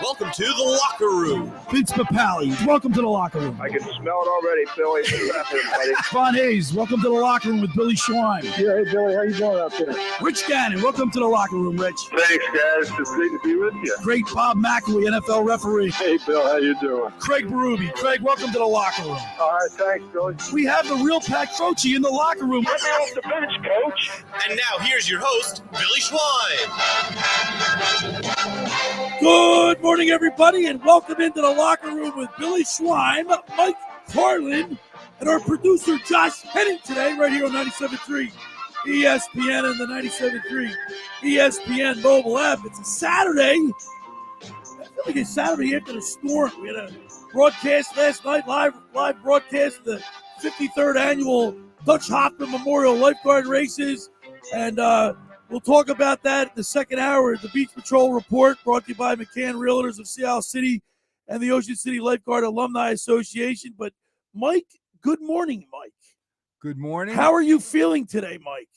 Welcome to the locker room. Vince Papali, welcome to the locker room. I can smell it already, Billy. What's happening, buddy? Von Hayes, welcome to the locker room with Billy Schwein. Yeah, hey, Billy, how you doing out there? Rich Gannon, welcome to the locker room, Rich. Thanks, guys. It's great to be with you. Great Bob McElwee, NFL referee. Hey, Bill, how you doing? Craig Berube. Craig, welcome to the locker room. All right, thanks, Billy. We have the real Pat Croce in the locker room. Get me off the bench, Coach. And now here's your host, Billy Schwein. Good morning, everybody, and welcome into the locker room with Billy Schwein, Mike Carlin, and our producer, Josh Henning, today, right here on 97.3 ESPN and the 97.3 ESPN mobile app. It's a Saturday. I feel like it's Saturday after the storm. We had a broadcast last night, live broadcast of the 53rd annual Dutch Hoffman Memorial Lifeguard races, and we'll talk about that in the second hour of the Beach Patrol Report, brought to you by McCann Realtors of Seattle City and the Ocean City Lifeguard Alumni Association. But, Mike, good morning, Mike. Good morning. How are you feeling today, Mike?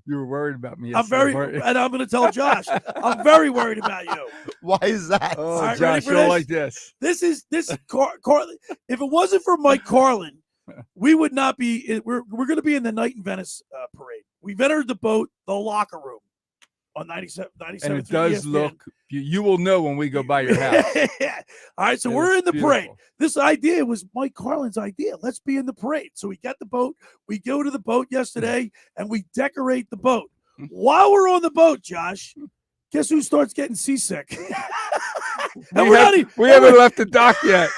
You were worried about me. And I'm going to tell Josh, I'm very worried about you. Why is that? Oh, right, Josh, you're this? like this. This is Carlin. If it wasn't for Mike Carlin, we would not be. We're going to be in the Night in Venice parade. We've entered the boat, the locker room, on 97. And it does look. You will know when we go by your house. Yeah. All right, so we're in the parade. This idea was Mike Carlin's idea. Let's be in the parade. So we get the boat. We go to the boat yesterday, and we decorate the boat. While we're on the boat, Josh, guess who starts getting seasick? We haven't left the dock yet.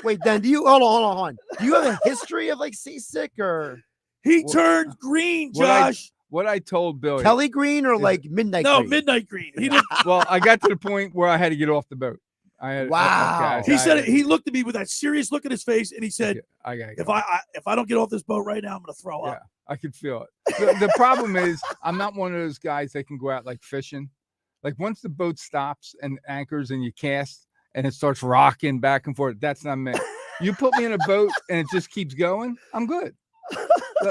Wait, then do you hold on? Do you have a history of like seasick or he turned green, Josh? What I told Billy. Kelly green or like midnight green? No, midnight green. He didn't. Well, I got to the point where I had to get off the boat. Wow. He said it. He looked at me with that serious look in his face, and he said, I gotta if I don't get off this boat right now, I'm going to throw up. I could feel it. The problem is I'm not one of those guys that can go out like fishing. Like once the boat stops and anchors and you cast and it starts rocking back and forth, that's not me. You put me in a boat and it just keeps going, I'm good.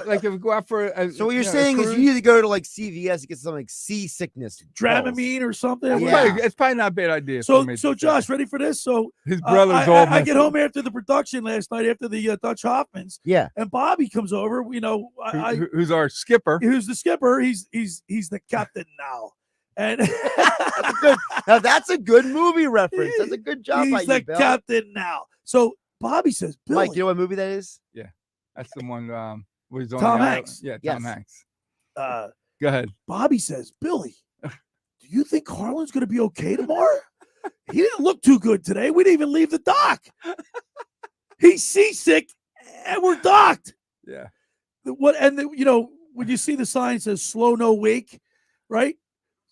Like if we go out for so what you're saying is you need to go to like CVS to get some like seasickness Dramamine or something. Yeah. It's probably not a bad idea. So Josh, ready for this? So his brother's all I get home after the production last night after the Dutch Hoffmans. Yeah. And Bobby comes over. You know, who's our skipper? Who's the skipper? He's the captain now. And that's a good movie reference. That's a good job. He's the captain now. So Bobby says, Billy, Mike, you know what movie that is? Yeah, that's the one. Was on Tom Hanks. Yeah, yes. Tom Hanks. Go ahead. Bobby says, Billy, do you think Carlin's going to be okay tomorrow? He didn't look too good today. We didn't even leave the dock. He's seasick, and we're docked. Yeah. You know, when you see the sign that says "slow no wake," right?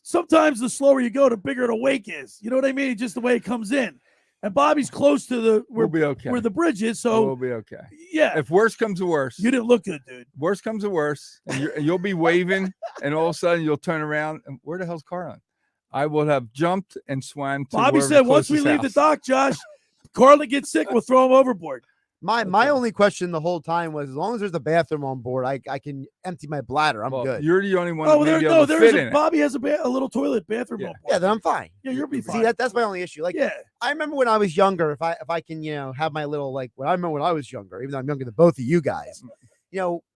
Sometimes the slower you go, the bigger the wake is. You know what I mean? Just the way it comes in. And Bobby's close to we'll be okay. where the bridge is, so we'll be okay. Yeah. If worse comes to worse, you didn't look good, dude. Worse comes to worse, and you'll be waving, and all of a sudden you'll turn around, and where the hell's Carlin? I will have jumped and swam to Bobby said, once we leave the dock, Josh, Carlin gets sick, we'll throw him overboard. My only question the whole time was, as long as there's a bathroom on board, I can empty my bladder. I'm good. You're the only one. Bobby has a little toilet bathroom on board. Yeah, then I'm fine. Yeah, you'll be fine. See, that's my only issue. Like, I remember when I was younger, if I can, have my little I remember when I was younger, even though I'm younger than both of you guys.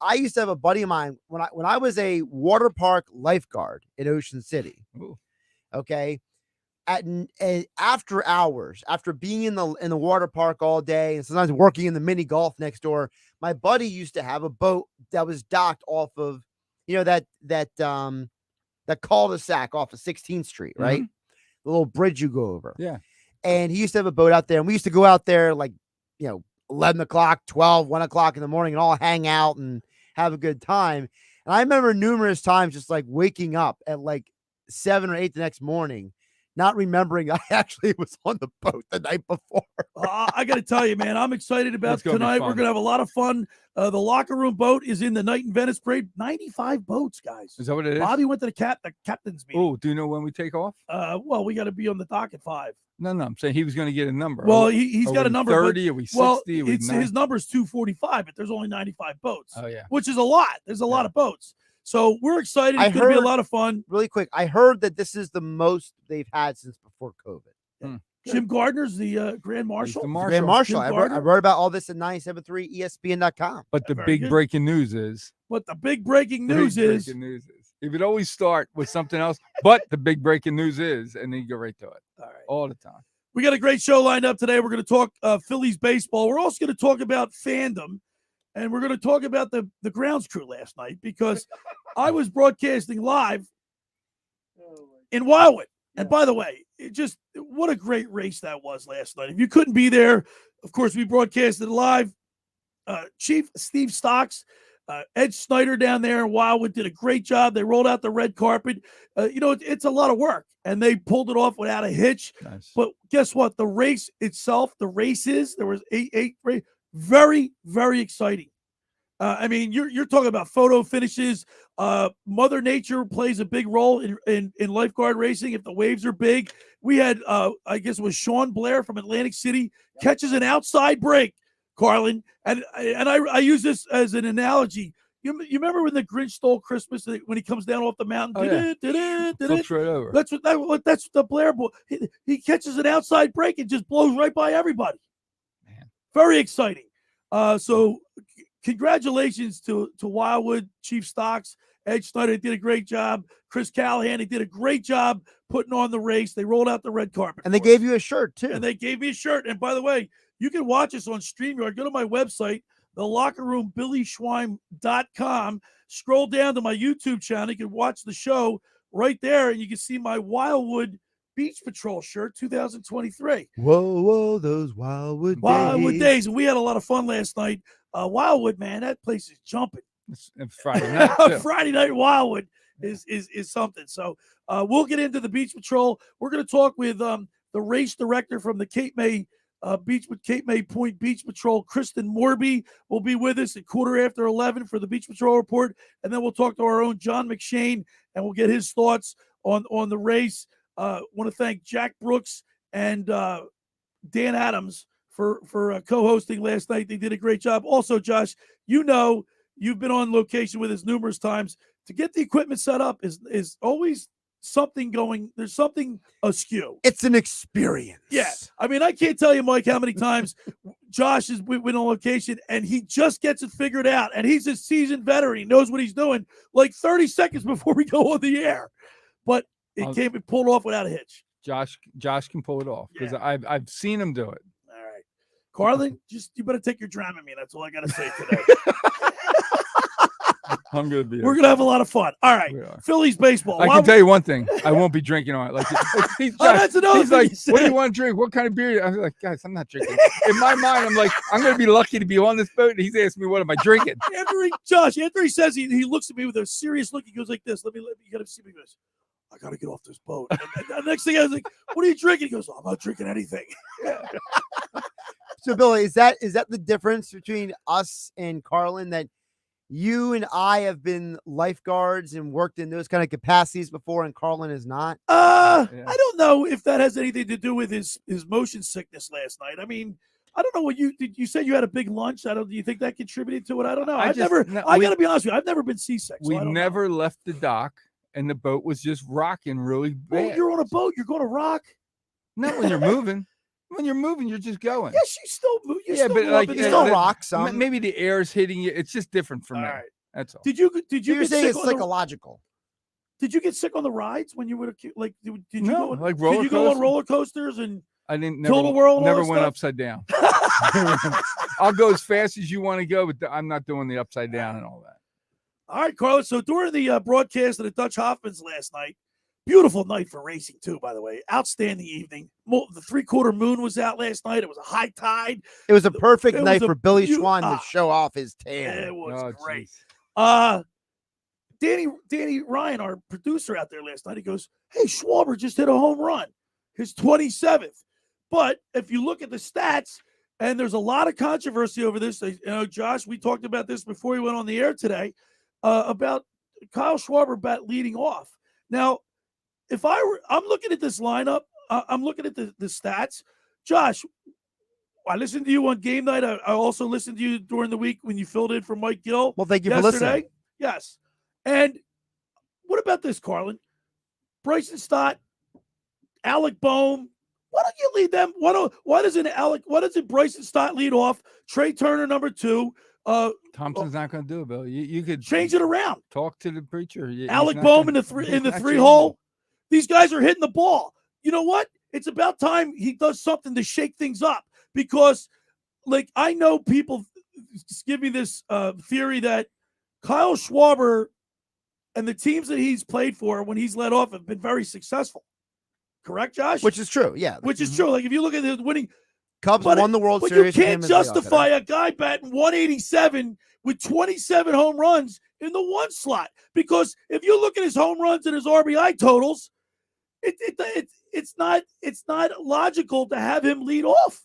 I used to have a buddy of mine when I was a water park lifeguard in Ocean City. Ooh. Okay. After hours, after being in the water park all day and sometimes working in the mini golf next door, my buddy used to have a boat that was docked off of, that cul-de-sac off of 16th Street, right? Mm-hmm. The little bridge you go over. Yeah. And he used to have a boat out there, and we used to go out there 11 o'clock, 12, 1 o'clock in the morning and all hang out and have a good time. And I remember numerous times just waking up at 7 or 8 the next morning, not remembering I actually was on the boat the night before. I got to tell you, man, I'm excited about tonight. We're going to have a lot of fun. The locker room boat is in the Night in Venice parade. 95 boats, guys. Is that what it is? Bobby went to the captain's meeting. Oh, do you know when we take off? Well, we got to be on the dock at 5. No, I'm saying he was going to get a number. Well, he's got a number. 30, are we 60? Well, his number's 245, but there's only 95 boats. Oh, yeah. Which is a lot. There's a lot of boats. So we're excited. It's I going to be a heard- lot of fun. Really quick, I heard that this is the most they've had since before COVID. Jim Gardner's the Grand Marshal. The Grand Marshal. Jim I Gardner. wrote about all this at 97.3 ESPN.com. But the Very big good. breaking news is But the big breaking news is he would always start with something else, but the big breaking news is, and then you go right to it all right. all the time. We got a great show lined up today. We're going to talk Phillies baseball. We're also going to talk about fandom, and we're going to talk about the grounds crew last night because I was broadcasting live in Wildwood. And by the way, what a great race that was last night. If you couldn't be there, of course, we broadcasted live. Chief Steve Stocks, Ed Snyder down there in Wildwood did a great job. They rolled out the red carpet. It's a lot of work, and they pulled it off without a hitch. Nice. But guess what? The race itself, there was eight race, very, very exciting. You're talking about photo finishes. Mother Nature plays a big role in lifeguard racing. If the waves are big, we had, I guess it was Sean Blair from Atlantic City catches an outside break, Carlin, and I use this as an analogy. You remember when the Grinch Stole Christmas when he comes down off the mountain? Oh, yeah. Flips right over. That's the Blair boy. He catches an outside break and just blows right by everybody. Man. Very exciting. So congratulations to Wildwood, Chief Stocks, Ed Snyder did a great job. Chris Callahan, he did a great job putting on the race. They rolled out the red carpet. And they for gave us. you a shirt, too. And they gave me a shirt. And by the way, you can watch us on StreamYard. Go to my website, thelockerroom.BillySchweim.com. Scroll down to my YouTube channel. You can watch the show right there, and you can see my Wildwood Beach Patrol shirt 2023. Whoa, those Wildwood days. And we had a lot of fun last night. Wildwood, man, that place is jumping. It's Friday night. Too. Friday night Wildwood is something. So we'll get into the Beach Patrol. We're going to talk with the race director from the Cape May Point Beach Patrol, Kristen Moorby, will be with us at 11:15 for the Beach Patrol report, and then we'll talk to our own John McShane, and we'll get his thoughts on the race. Want to thank Jack Brooks and Dan Adams for co-hosting last night. They did a great job. Also, Josh, you've been on location with us numerous times. To get the equipment set up is always something going. There's something askew. It's an experience. Yeah. I can't tell you, Mike, how many times Josh has been on location and he just gets it figured out. And he's a seasoned veteran. He knows what he's doing like 30 seconds before we go on the air. But it pulled off without a hitch. Josh can pull it off because Yeah. I've seen him do it. All right. Carlin, you better take your Dramamine. That's all I got to say today. I'm gonna be. We're gonna have a lot of fun. All right, We are. Phillies baseball. I can tell you one thing: I won't be drinking on it. Like that's another he's thing like, you said. "What do you want to drink? What kind of beer?" I was like, "Guys, I'm not drinking." In my mind, I'm like, "I'm gonna be lucky to be on this boat." And he's asking me, "What am I drinking?" After he says he looks at me with a serious look. He goes like this. You gotta see me. He goes, I gotta get off this boat. And the next thing I was like, "What are you drinking?" He goes, "I'm not drinking anything." So, Billy, is that the difference between us and Carlin, that you and I have been lifeguards and worked in those kind of capacities before, and Carlin is not? I don't know if that has anything to do with his motion sickness last night. I don't know what you said you had a big lunch. Do you think that contributed to it? I don't know. I gotta be honest with you. I've never been seasick. We never left the dock, and the boat was just rocking really bad. Well, you're on a boat. You're going to rock. Not when you're moving. When you're moving, you're just going. Yes, you still move. You Yeah, still but move like, up and You down. still the- rock some. Maybe the air's hitting you. It's just different for All me. right. That's all. Did you You're get saying sick it's on the, psychological. Did you get sick on the rides when you were like? Did you No, go? like Did roller you go on coasters. roller coasters and? I didn't Tilt never, the world, all never that went stuff? upside down. I'll go as fast as you want to go, but I'm not doing the upside down and all that. All right, Carlos. So during the broadcast of the Dutch Hoffmans last night, beautiful night for racing too. By the way, outstanding evening. The 3/4 moon was out last night. It was a high tide. It was a perfect It was night a for Billy beau- Schwein ah. to show off his tan. It was Oh, great. jeez. Danny Ryan, our producer out there last night, he goes, "Hey, Schwarber just hit a home run, his 27th." But if you look at the stats, and there's a lot of controversy over this. Josh, we talked about this before he went on the air today about Kyle Schwarber leading off. Now, I'm looking at this lineup. I'm looking at the stats. Josh, I listened to you on game night. I also listened to you during the week when you filled in for Mike Gill. Well, thank you for yesterday. listening. Yes. And what about this, Carlin? Bryson Stott, Alec Boehm. Why don't you lead them? Why doesn't Bryson Stott lead off? Trey Turner, number 2. Thompson's not going to do it, Bill. You could change it around. Talk to the preacher. Alec Boehm in the 3 hole. These guys are hitting the ball. You know what? It's about time he does something to shake things up, because, like, I know people give me this theory that Kyle Schwarber and the teams that he's played for when he's led off have been very successful. Correct, Josh? Which is true, yeah. Which is true. Like, if you look at the winning, Cubs won the World Series. But you can't justify a guy batting 187 with 27 home runs in the 1 slot, because if you look at his home runs and his RBI totals, it's not logical to have him lead off.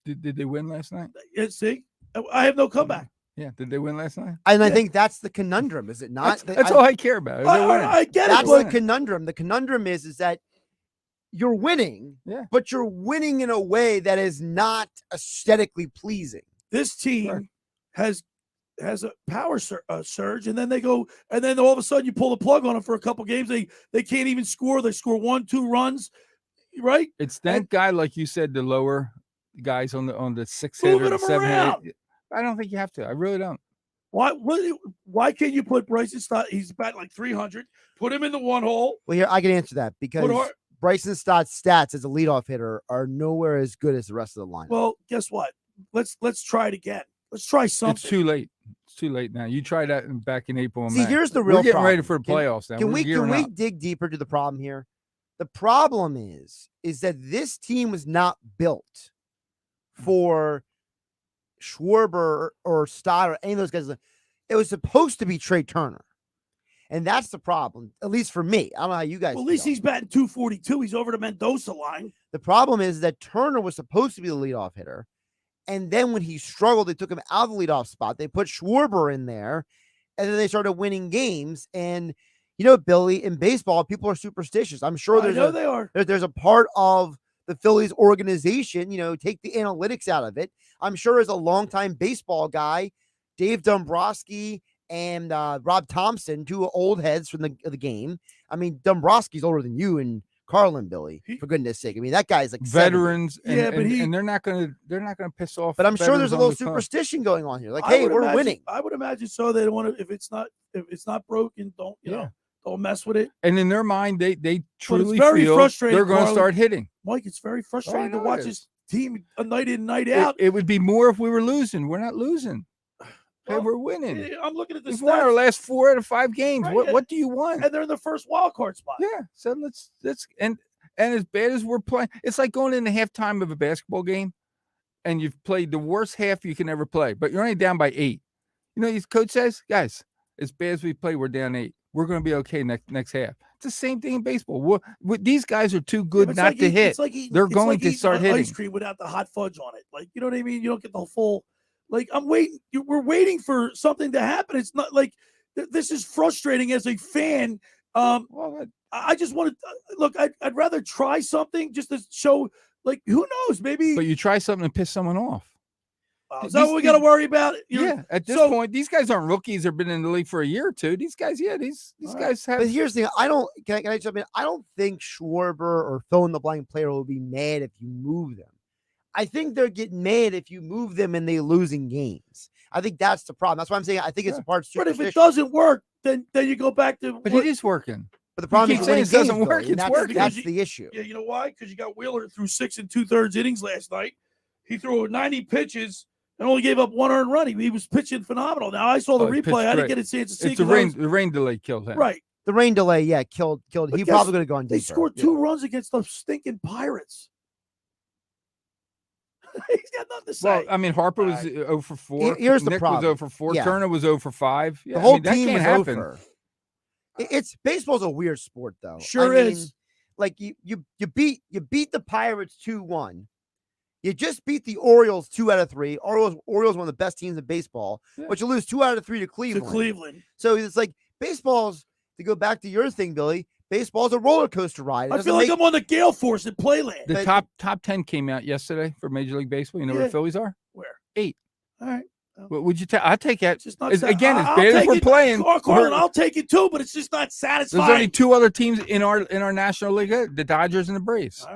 Did they win last night? See, I have no comeback. Yeah, did they win last night? And I think that's the conundrum, is it not? That's all I care about. I get it. That's the conundrum. The conundrum is that you're winning, but you're winning in a way that is not aesthetically pleasing. This team has a power surge, and then they go, and then all of a sudden you pull the plug on them for a couple games. They can't even score. They score 1-2 runs, right? It's that guy, like you said, the lower guys on the 6 hitter, 7 hitter. I don't think you have to. I really don't. Why can't you put Bryson Stott? He's batting like 300. Put him in the 1 hole. Well, here I can answer that, because Bryson Stott's stats as a leadoff hitter are nowhere as good as the rest of the lineup. Well, guess what? Let's try it again. Let's try something. It's too late. It's too late now. You tried that back in April and May. Here's the real We're getting problem. ready for the playoffs now. Can we dig deeper to the problem here? The problem is that this team was not built for Schwarber or Stott or any of those guys. It was supposed to be Trey Turner. And that's the problem, at least for me. I don't know how you guys Well, at least he's batting 242. He's over the Mendoza line. The problem is that Turner was supposed to be the leadoff hitter. And then when he struggled, they took him out of the leadoff spot. They put Schwarber in there, and then they started winning games. And, you know, Billy, in baseball, people are superstitious. I'm sure there's a part of the Phillies organization, you know, take the analytics out of it. I'm sure as a longtime baseball guy, Dave Dombrowski and Rob Thompson, 2 old heads from the game. I mean, Dombrowski's older than you and Carlin, Billy, for goodness sake. I mean, that guy's like veterans, and they're not gonna piss off. But I'm sure there's a little superstition going on here. Like, hey, we're winning. I would imagine so. They don't want to. If it's not broken, don't don't mess with it. And in their mind, they truly feel they're going to start hitting. Mike, it's very frustrating to watch his team night in, night out. It would be more if we were losing. We're not losing. Hey, we're winning. I'm looking at the We've won our last 4 out of 5 games. Right. What do you want? And they're in the first wild card spot. Yeah. So let's and as bad as we're playing, it's like going into halftime of a basketball game, and you've played the worst half you can ever play, but you're only down by 8. You know, his coach says, guys, as bad as we play, we're down 8. We're going to be okay next half. It's the same thing in baseball. These guys are too good not to hit. They're going to start hitting. Ice cream without the hot fudge on it. Like, you know what I mean? You don't get the full. Like, I'm waiting. We're waiting for something to happen. It's not like this is frustrating as a fan. I just want to look. I'd rather try something just to show. Like, who knows? Maybe. But you try something and piss someone off. Is that what we got to worry about? At this point, these guys aren't rookies. They've been in the league for a year or 2. These guys, these guys have. But here's the thing. Can I jump in? I don't think Schwarber or fill in the blank player will be mad if you move them. I think they're getting mad if you move them and they losing games. I think that's the problem. That's why I'm saying I think it's a part. But if it doesn't work, then you go back to. But it is working. But the problem is it doesn't work. It's working. That's the issue. Yeah, you know why? Because you got Wheeler through 6 2/3 innings last night. He threw 90 pitches and only gave up 1 earned run. He was pitching phenomenal. Now I saw the replay. I didn't get a chance to see. It's the rain delay killed him. Right. The rain delay, killed. He probably could have gone deeper. They scored 2 runs against the stinking Pirates. He's got nothing to say. Well, I mean, Harper was 0 for 4. Here's the Nick problem. was 0 for 4. Yeah. Turner was 0 for 5. Yeah, the whole that team can't was happen. over. It's baseball's a weird sport, though. Sure is. Like you beat the Pirates 2-1. You just beat the Orioles 2 out of 3. Orioles one of the best teams in baseball, but you lose 2 out of 3 to Cleveland. So it's like baseball's, to go back to your thing, Billy. Baseball's a roller coaster ride. I feel like I'm on the Gale Force at Playland. The top 10 came out yesterday for Major League Baseball. You know where the Phillies are? Where? 8. All right. What would you take? I'll take it. It's just not Again, it's I'll bad if take we're it. playing. Carlin, I'll take it too, but it's just not satisfying. There's only two other teams in our National League, the Dodgers and the Braves.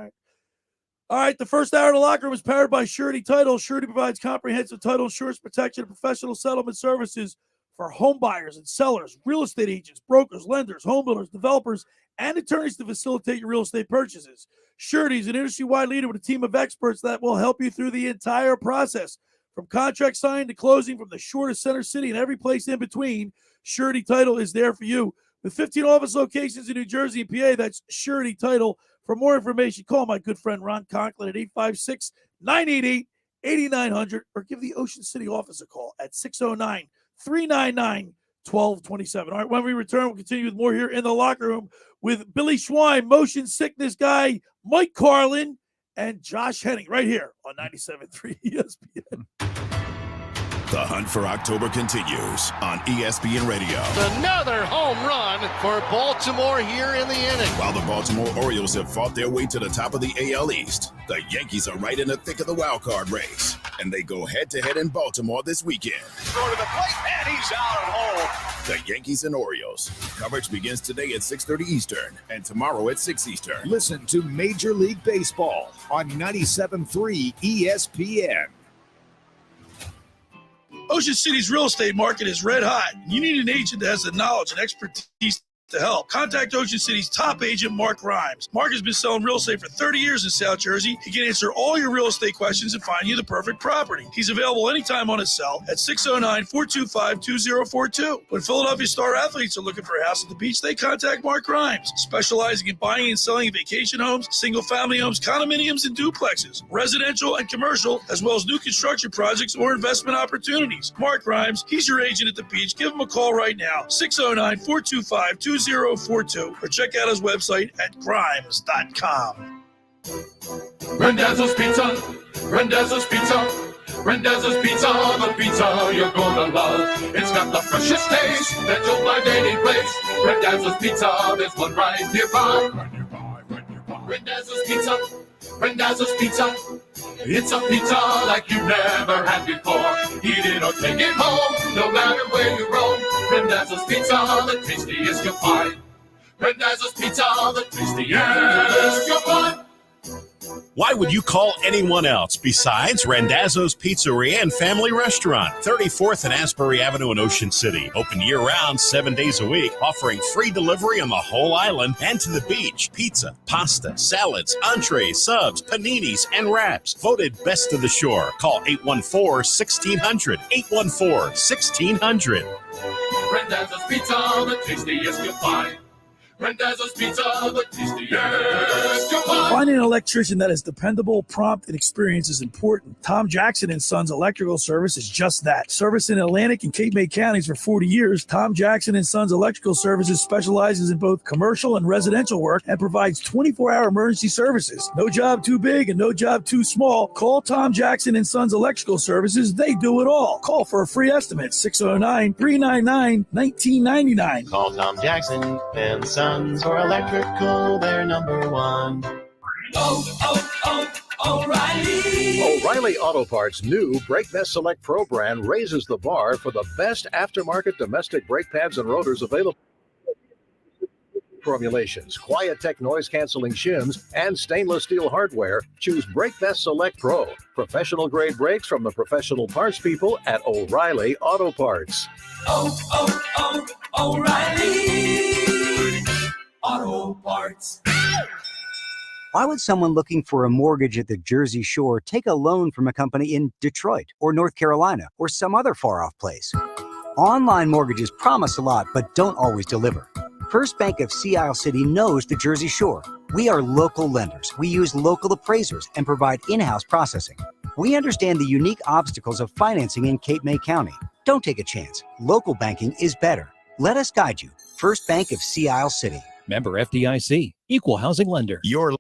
All right, the first hour of the locker room is powered by Surety Title. Surety provides comprehensive title insurance protection and professional settlement services for home buyers and sellers, real estate agents, brokers, lenders, home builders, developers, and attorneys to facilitate your real estate purchases. Surety is an industry-wide leader with a team of experts that will help you through the entire process. From contract signing to closing, from the shore to center city and every place in between, Surety Title is there for you. With 15 office locations in New Jersey and PA, that's Surety Title. For more information, call my good friend Ron Conklin at 856-988-8900 or give the Ocean City office a call at 609-399-1227. All right, when we return, we'll continue with more here in the locker room with Billy Schwein, motion sickness guy, Mike Carlin, and Josh Henning right here on 97.3 ESPN. The hunt for October continues on ESPN Radio. Another home run for Baltimore here in the inning. While the Baltimore Orioles have fought their way to the top of the AL East, the Yankees are right in the thick of the wild card race, and they go head-to-head in Baltimore this weekend. Throw to the plate, and he's out at home. The Yankees and Orioles. Coverage begins today at 6:30 Eastern and tomorrow at 6 Eastern. Listen to Major League Baseball on 97.3 ESPN. Ocean City's real estate market is red hot. You need an agent that has the knowledge and expertise to help. Contact Ocean City's top agent, Mark Rhymes. Mark has been selling real estate for 30 years in South Jersey. He can answer all your real estate questions and find you the perfect property. He's available anytime on his cell at 609-425-2042. When Philadelphia star athletes are looking for a house at the beach, they contact Mark Rhymes, specializing in buying and selling vacation homes, single-family homes, condominiums, and duplexes, residential and commercial, as well as new construction projects or investment opportunities. Mark Rhymes, he's your agent at the beach. Give him a call right now, 609-425-2042. or check out his website at grimes.com. Randazzo's Pizza, Randazzo's Pizza, Randazzo's Pizza, the pizza you're gonna love. It's got the freshest taste that you'll find any place. Randazzo's Pizza, there's one right nearby. Randazzo's Pizza, Randazzo's Pizza. It's a pizza like you never had before. Eat it or take it home, no matter where you roam. Randazzo's Pizza, the tastiest you'll find. Randazzo's Pizza, the tastiest you'll find. Why would you call anyone else besides Randazzo's Pizzeria and Family Restaurant, 34th and Asbury Avenue in Ocean City. Open year-round, 7 days a week, offering free delivery on the whole island and to the beach. Pizza, pasta, salads, entrees, subs, paninis, and wraps. Voted best of the shore. Call 814-1600. 814-1600. Randazzo's Pizza, the tastiest you'll find. Randazzo's Pizza, the tastiest you'll find. Finding an electrician that is dependable, prompt, and experienced is important. Tom Jackson & Sons Electrical Service is just that. Service in Atlantic and Cape May counties for 40 years, Tom Jackson & Sons Electrical Services specializes in both commercial and residential work and provides 24-hour emergency services. No job too big and no job too small. Call Tom Jackson & Sons Electrical Services. They do it all. Call for a free estimate, 609-399-1999. Call Tom Jackson and Sons for electrical, they're number one. O'Reilly Auto Parts' new Brake Best Select Pro brand raises the bar for the best aftermarket domestic brake pads and rotors available. Formulations, Quiet-Tech noise-canceling shims, and stainless steel hardware. Choose Brake Best Select Pro. Professional-grade brakes from the professional parts people at O'Reilly Auto Parts. O'Reilly Auto Parts. Why would someone looking for a mortgage at the Jersey Shore take a loan from a company in Detroit or North Carolina or some other far-off place? Online mortgages promise a lot but don't always deliver. First Bank of Sea Isle City knows the Jersey Shore. We are local lenders. We use local appraisers and provide in-house processing. We understand the unique obstacles of financing in Cape May County. Don't take a chance. Local banking is better. Let us guide you. First Bank of Sea Isle City. Member FDIC. Equal housing lender. Your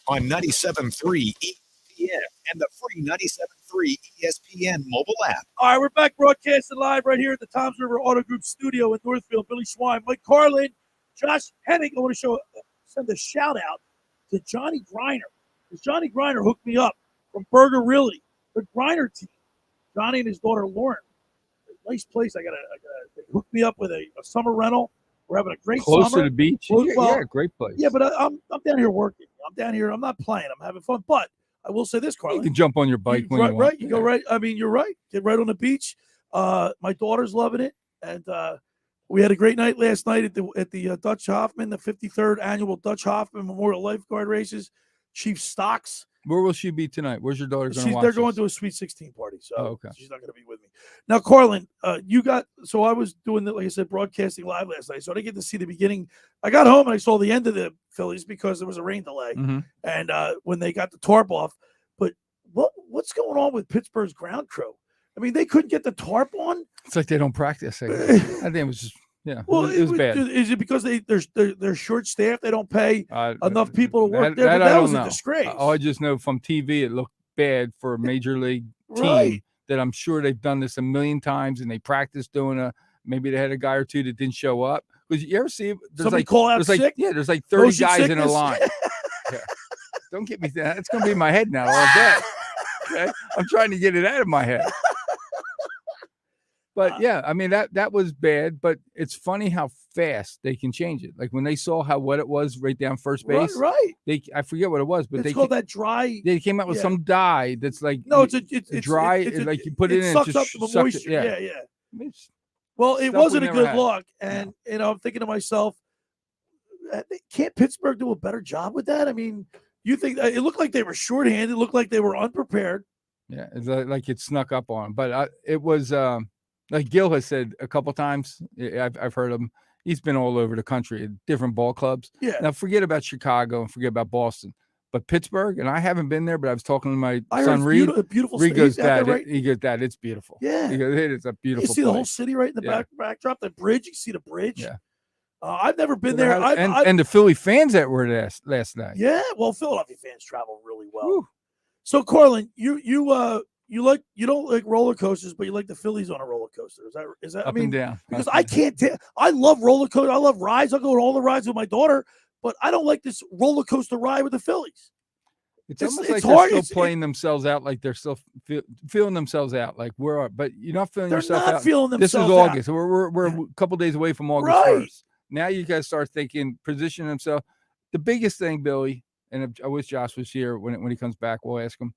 on 97.3 ESPN and the free 97.3 ESPN mobile app. All right, we're back broadcasting live right here at the Toms River Auto Group studio in Northfield. Billy Schwein, Mike Carlin, Josh Henning. I want to send a shout out to Johnny Griner, because Johnny Griner hooked me up from Burger Realty. the Griner team. Johnny and his daughter Lauren. Nice place. They hooked me up with a summer rental. We're having a great Close summer. to the beach. Well, yeah, great place. Yeah, but I'm down here working. I'm down here. I'm not playing. I'm having fun. But I will say this, Carlin. You can jump on your bike when you want. Right. You go right. I mean, you're right. Get right on the beach. My daughter's loving it, and we had a great night last night at the Dutch Hoffman, the 53rd annual Dutch Hoffman Memorial Lifeguard races. Chief Stocks. Where will she be tonight? Where's your daughter going to watch? They're going to a Sweet 16 party, so okay. She's not going to be with me. Now, Carlin, so I was doing, like I said, broadcasting live last night, so I didn't get to see the beginning. I got home and I saw the end of the Phillies because there was a rain delay, and when they got the tarp off. But what's going on with Pittsburgh's ground crew? I mean, they couldn't get the tarp on. It's like they don't practice. I think it was just. Yeah, well, it was bad. Is it because they're short staffed? They don't pay enough people to work there. That was a disgrace. I just know from TV it looked bad for a major league team. That I'm sure they've done this a million times and they practiced doing maybe they had a guy or two that didn't show up. Because you ever see somebody call out sick? There's like 30 guys in a line. Yeah. Don't get me that. It's gonna be in my head now all day. Okay? I'm trying to get it out of my head. But yeah, I mean that was bad, but it's funny how fast they can change it. Like when they saw what it was right down first base, right? I forget what it was, but it's called that dry. They came out with some dye that's like it's dry. Like you put it in, sucks it up just the sucks moisture. it. Yeah. Well, it wasn't a good look, and no. I'm thinking to myself, can't Pittsburgh do a better job with that? I mean, you think it looked like they were shorthanded, it looked like they were unprepared. Yeah, it's like it snuck up on them, but it was. Like Gil has said a couple times, I've heard him. He's been all over the country at different ball clubs. Yeah. Now forget about Chicago and forget about Boston, but Pittsburgh, and I haven't been there, but I was talking to my son Reed. Beautiful. Reed goes, Dad, he goes, Dad, it's beautiful. Yeah. He goes, it's a beautiful. You see place. The whole city right in the backdrop. The bridge. You see the bridge. Yeah. I've never been there. And the Philly fans that were there last night. Yeah. Well, Philadelphia fans travel really well. Whew. So, Carlin, you don't like roller coasters, but you like the Phillies on a roller coaster. Is that? Up and down. Because I can't tell. I love roller coaster. I love rides. I'll go on all the rides with my daughter, but I don't like this roller coaster ride with the Phillies. It's almost like they're still playing themselves out, like they're still feeling themselves out. Like but you're not feeling yourself out. Feeling themselves this is August. We're a couple days away from August 1st. Now you guys start thinking, position themselves. The biggest thing, Billy, and I wish Josh was here when he comes back. We'll ask him.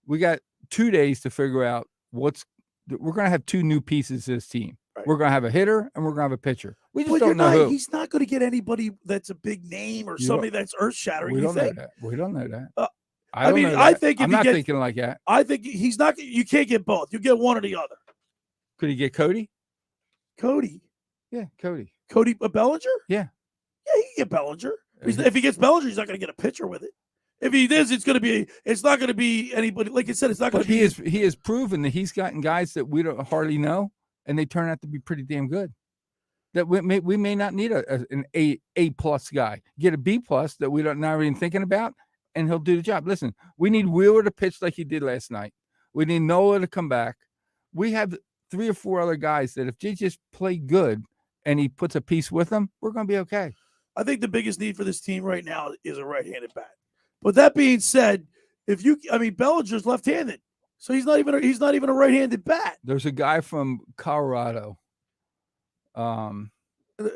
We got 2 days to figure out we're going to have two new pieces to this team. Right. We're going to have a hitter and we're going to have a pitcher. We just don't know who. He's not going to get anybody that's a big name or somebody that's earth shattering. We don't know that. We don't know that. I think I'm not thinking like that. I think he's not. You can't get both. You get one or the other. Could he get Cody? Cody. Yeah, Cody. Cody Bellinger? Yeah. Yeah, he can get Bellinger. If he gets Bellinger, he's not going to get a pitcher with it. If he is, it's not going to be anybody. Like I said, it's not going to be. He has proven that he's gotten guys that we don't hardly know, and they turn out to be pretty damn good. That we may not need an A+ guy. Get a B+ that we don't not even thinking about, and he'll do the job. Listen, we need Wheeler to pitch like he did last night. We need Nola to come back. We have 3 or 4 other guys that if they just play good and he puts a piece with them, we're going to be okay. I think the biggest need for this team right now is a right-handed bat. But that being said, Bellinger's left-handed, so he's not even a right-handed bat. There's a guy from Colorado. How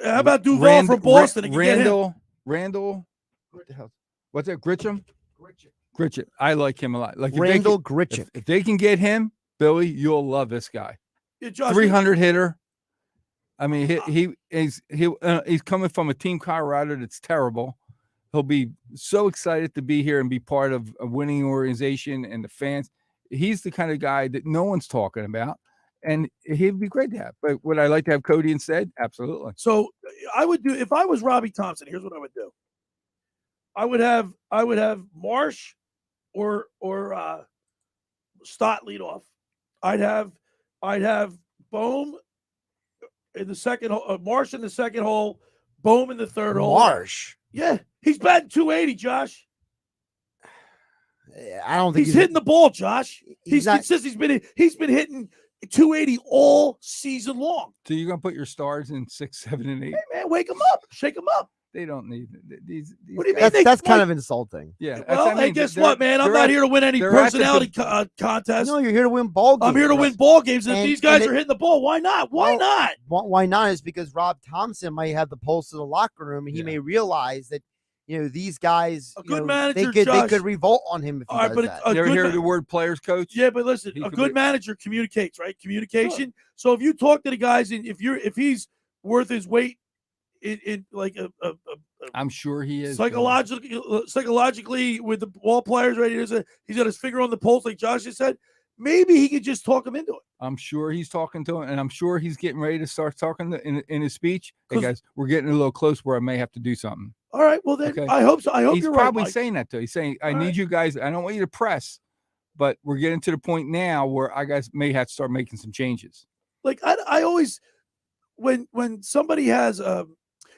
about Duval from Boston? Randall. What the hell? What's that? Grisham. I like him a lot. Like Randall Grisham. If they can get him, Billy, you'll love this guy. Yeah, Josh, 300 hitter. I mean, he's coming from a team Colorado that's terrible. He'll be so excited to be here and be part of a winning organization and the fans. He's the kind of guy that no one's talking about, and he'd be great to have. But would I like to have Cody instead? Absolutely. So I would do, if I was Robbie Thompson, here's what I would do. I would have Marsh or Stott lead off. I'd have Bohm in the second hole, Marsh in the second hole, Bohm in the third hole. Marsh. Yeah, he's batting 280, Josh. I don't think he's hitting the ball, Josh. He's been hitting 280 all season long. So you're gonna put your stars in 6, 7, and 8? Hey man, wake him up, shake him up. They don't need these. What do you guys- mean? That's kind of insulting. Yeah. Well, hey, guess what, man? I'm not here to win any personality contest. No, you're here to win ball games. I'm here to win ball games. And if these guys are hitting the ball, why not? Why not? Why not is because Rob Thompson might have the pulse of the locker room, and he may realize that these guys, manager, they Josh, could revolt on him if he does that. You ever hear the word players coach? Yeah, but listen, a good manager communicates, right? Communication. Sure. So if you talk to the guys, and if he's worth his weight in like I'm sure he is psychologically with the ball players, right? He's got his finger on the pulse, like Josh just said. Maybe he could just talk him into it. I'm sure he's talking to him, and I'm sure he's getting ready to start talking in his speech. Hey guys, we're getting a little close where I may have to do something. All right, well then, I hope so. I hope he's you're probably right, saying that too. He's saying, "I need you guys. I don't want you to press, but we're getting to the point now where I guys may have to start making some changes." Like I always, when somebody has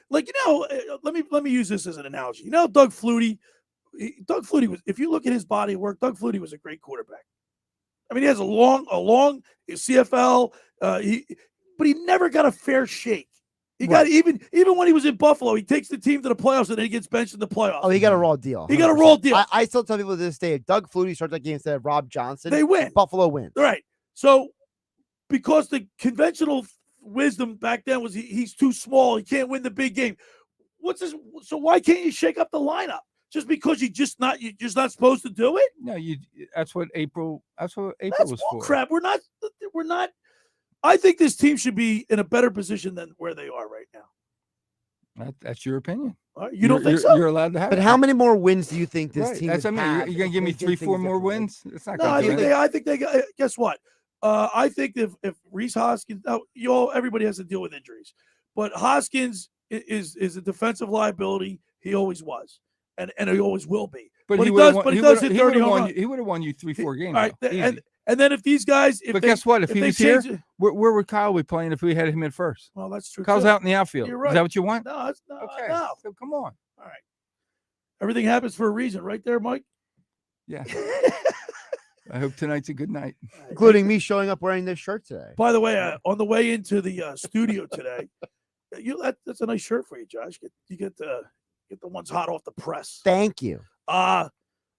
let me use this as an analogy. Doug Flutie was, if you look at his body of work, Doug Flutie was a great quarterback. I mean, he has a long CFL, but he never got a fair shake. He got even when he was in Buffalo, he takes the team to the playoffs and then he gets benched in the playoffs. Oh, he got a raw deal. 100%. He got a raw deal. I still tell people to this day, if Doug Flutie starts that game instead of Rob Johnson, they win. Buffalo wins. Right. So because the conventional wisdom back then was he's too small, he can't win the big game. So why can't you shake up the lineup? Just because you're just not supposed to do it? No, that's what April was for. Crap. We're not. I think this team should be in a better position than where they are right now. That's your opinion. You don't think so? You're allowed to have But how many more wins do you think this team would have? You're going to give me 3-4 more wins? It's not I think they got. Guess what? I think if Reese Hoskins, everybody has to deal with injuries, but Hoskins is a defensive liability. He always was, and he always will be. But he does hit 30 home runs. He would have won you 3-4 games. All right, and then if these guys, guess what? If he was here, where would Kyle be playing if we had him in first? Well, that's true. Kyle's out in the outfield. You're right. Is that what you want? No, it's not. Okay. No. So come on. All right. Everything happens for a reason, right there, Mike? Yeah. I hope tonight's a good night. Including me showing up wearing this shirt today. By the way, on the way into the studio today, that's a nice shirt for you, Josh. You get the ones hot off the press. Thank you.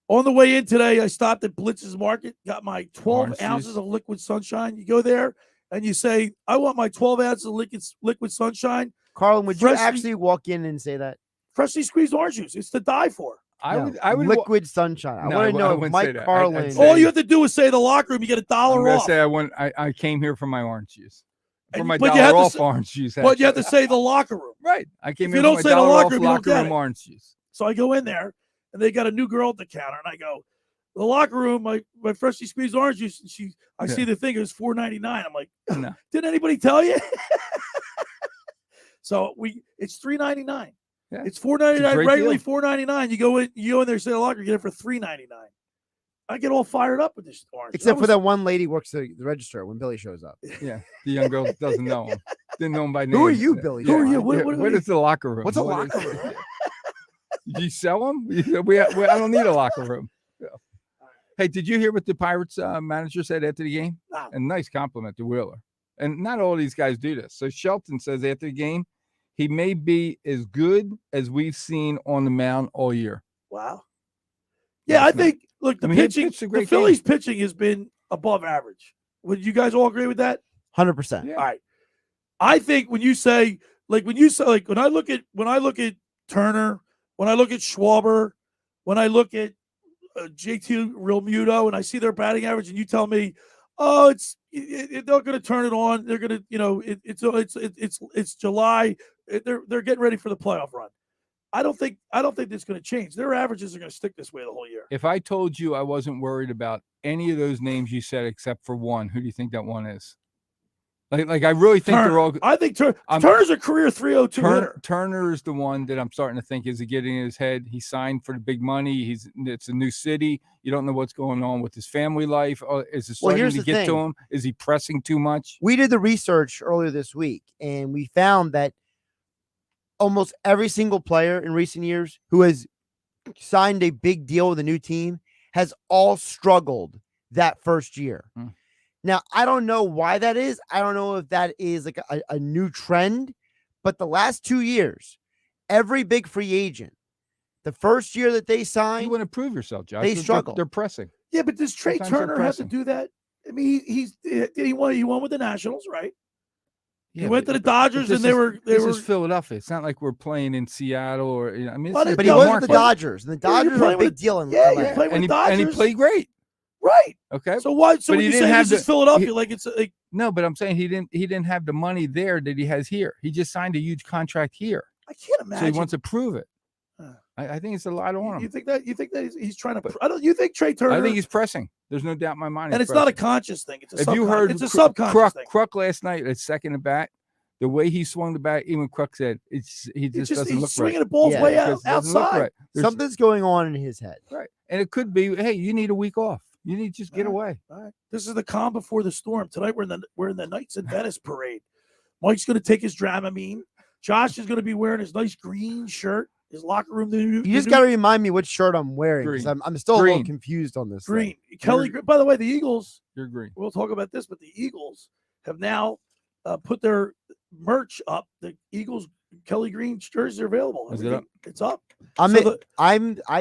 On the way in today, I stopped at Blitz's Market, got my 12 ounces of liquid sunshine. You go there and you say, I want my 12 ounces of liquid sunshine. Carlin, would you actually walk in and say that? Freshly squeezed orange juice. It's to die for. I would liquid sunshine. I want to know if Mike Carlin. All you have to do is say the locker room. You get $1 off. I came here for my orange juice. For my $1 off orange juice. But you have to say the locker room. Right. I came if here you don't for say my the locker room orange juice. So I go in there and they got a new girl at the counter and I go, the locker room, my freshly squeezed orange juice. And I see the thing, it was $4.99. I'm like, no. Didn't anybody tell you? So it's $3.99. Yeah. It's $4.99, regularly $4.99. You go in there, say the locker, get it for $3.99. I get all fired up with this orange. Except for that one lady who works the register when Billy shows up. Yeah, the young girl doesn't know him. Didn't know him by name. Who are you, Billy? Who are you? What is the locker room? What's a locker room? Did you sell them? I don't need a locker room. Yeah. Hey, did you hear what the Pirates manager said after the game? No. A nice compliment to Wheeler. And not all these guys do this. So Shelton says after the game, he may be as good as we've seen on the mound all year. Wow. Yeah, I think, look, the Phillies pitching has been above average. Would you guys all agree with that? 100%. Yeah. All right. I think when I look at Turner, when I look at Schwarber, when I look at JT Realmuto, and I see their batting average, and you tell me, oh, they're going to turn it on. They're going to, it's July. They're getting ready for the playoff run. I don't think that's going to change. Their averages are going to stick this way the whole year. If I told you I wasn't worried about any of those names you said except for one, who do you think that one is? Like I really think Turner. they're all. I think Turner's a career 302 hitter. Turner is the one that I'm starting to think is getting in his head. He signed for the big money. It's a new city. You don't know what's going on with his family life. Is it starting to get to him? Is he pressing too much? We did the research earlier this week, and we found that almost every single player in recent years who has signed a big deal with a new team has all struggled that first year. Now, I don't know why that is. I don't know if that is like a new trend, but the last 2 years, every big free agent, the first year that they You sign, want to prove yourself, Josh. they struggle. They're pressing. Yeah, but does Trey Sometimes they're Turner have to pressing. do that? I mean, he won with the Nationals, right? Yeah, he went to the Dodgers, but and they were This is Philadelphia. It's not like we're playing in Seattle or I mean. But But he was with the Dodgers, and the Dodgers are a big deal in Yeah, LA. you're playing with and he Dodgers. played great. Right. Okay. So why? So But when he you didn't say have this is the- Philadelphia, he- like it's like No, but I'm saying he didn't have the money there that he has here. He just signed a huge contract here, I can't so imagine. he wants to prove it. Huh. I think it's a lot on You him. think that he's trying to? I don't. You think Trey Turner? I think he's pressing. There's no doubt in my mind. and he's it's not a pressing. conscious thing. It's a If you heard it's a subconscious thing. Kruk last night at second at bat, the way he swung the bat, even Kruk said he just doesn't he's look swinging right. the balls Yeah. way It just doesn't look outside. right. There's- Something's going on in his head. right, and it could be, hey, you need a week off. You need to just get away. All right. This is the calm before the storm. Tonight we're in the Knights in Venice parade. Mike's going to take his Dramamine. Josh is going to be wearing his nice green shirt. His locker room. You just got to remind me which shirt I'm wearing, because Green. I'm still a Green. little confused on this. green. thing. Kelly. By the way, the Eagles. You're green. We'll talk about this, but the Eagles have now put their merch up. The Eagles Kelly Green jerseys are available. Is it up? It's up. I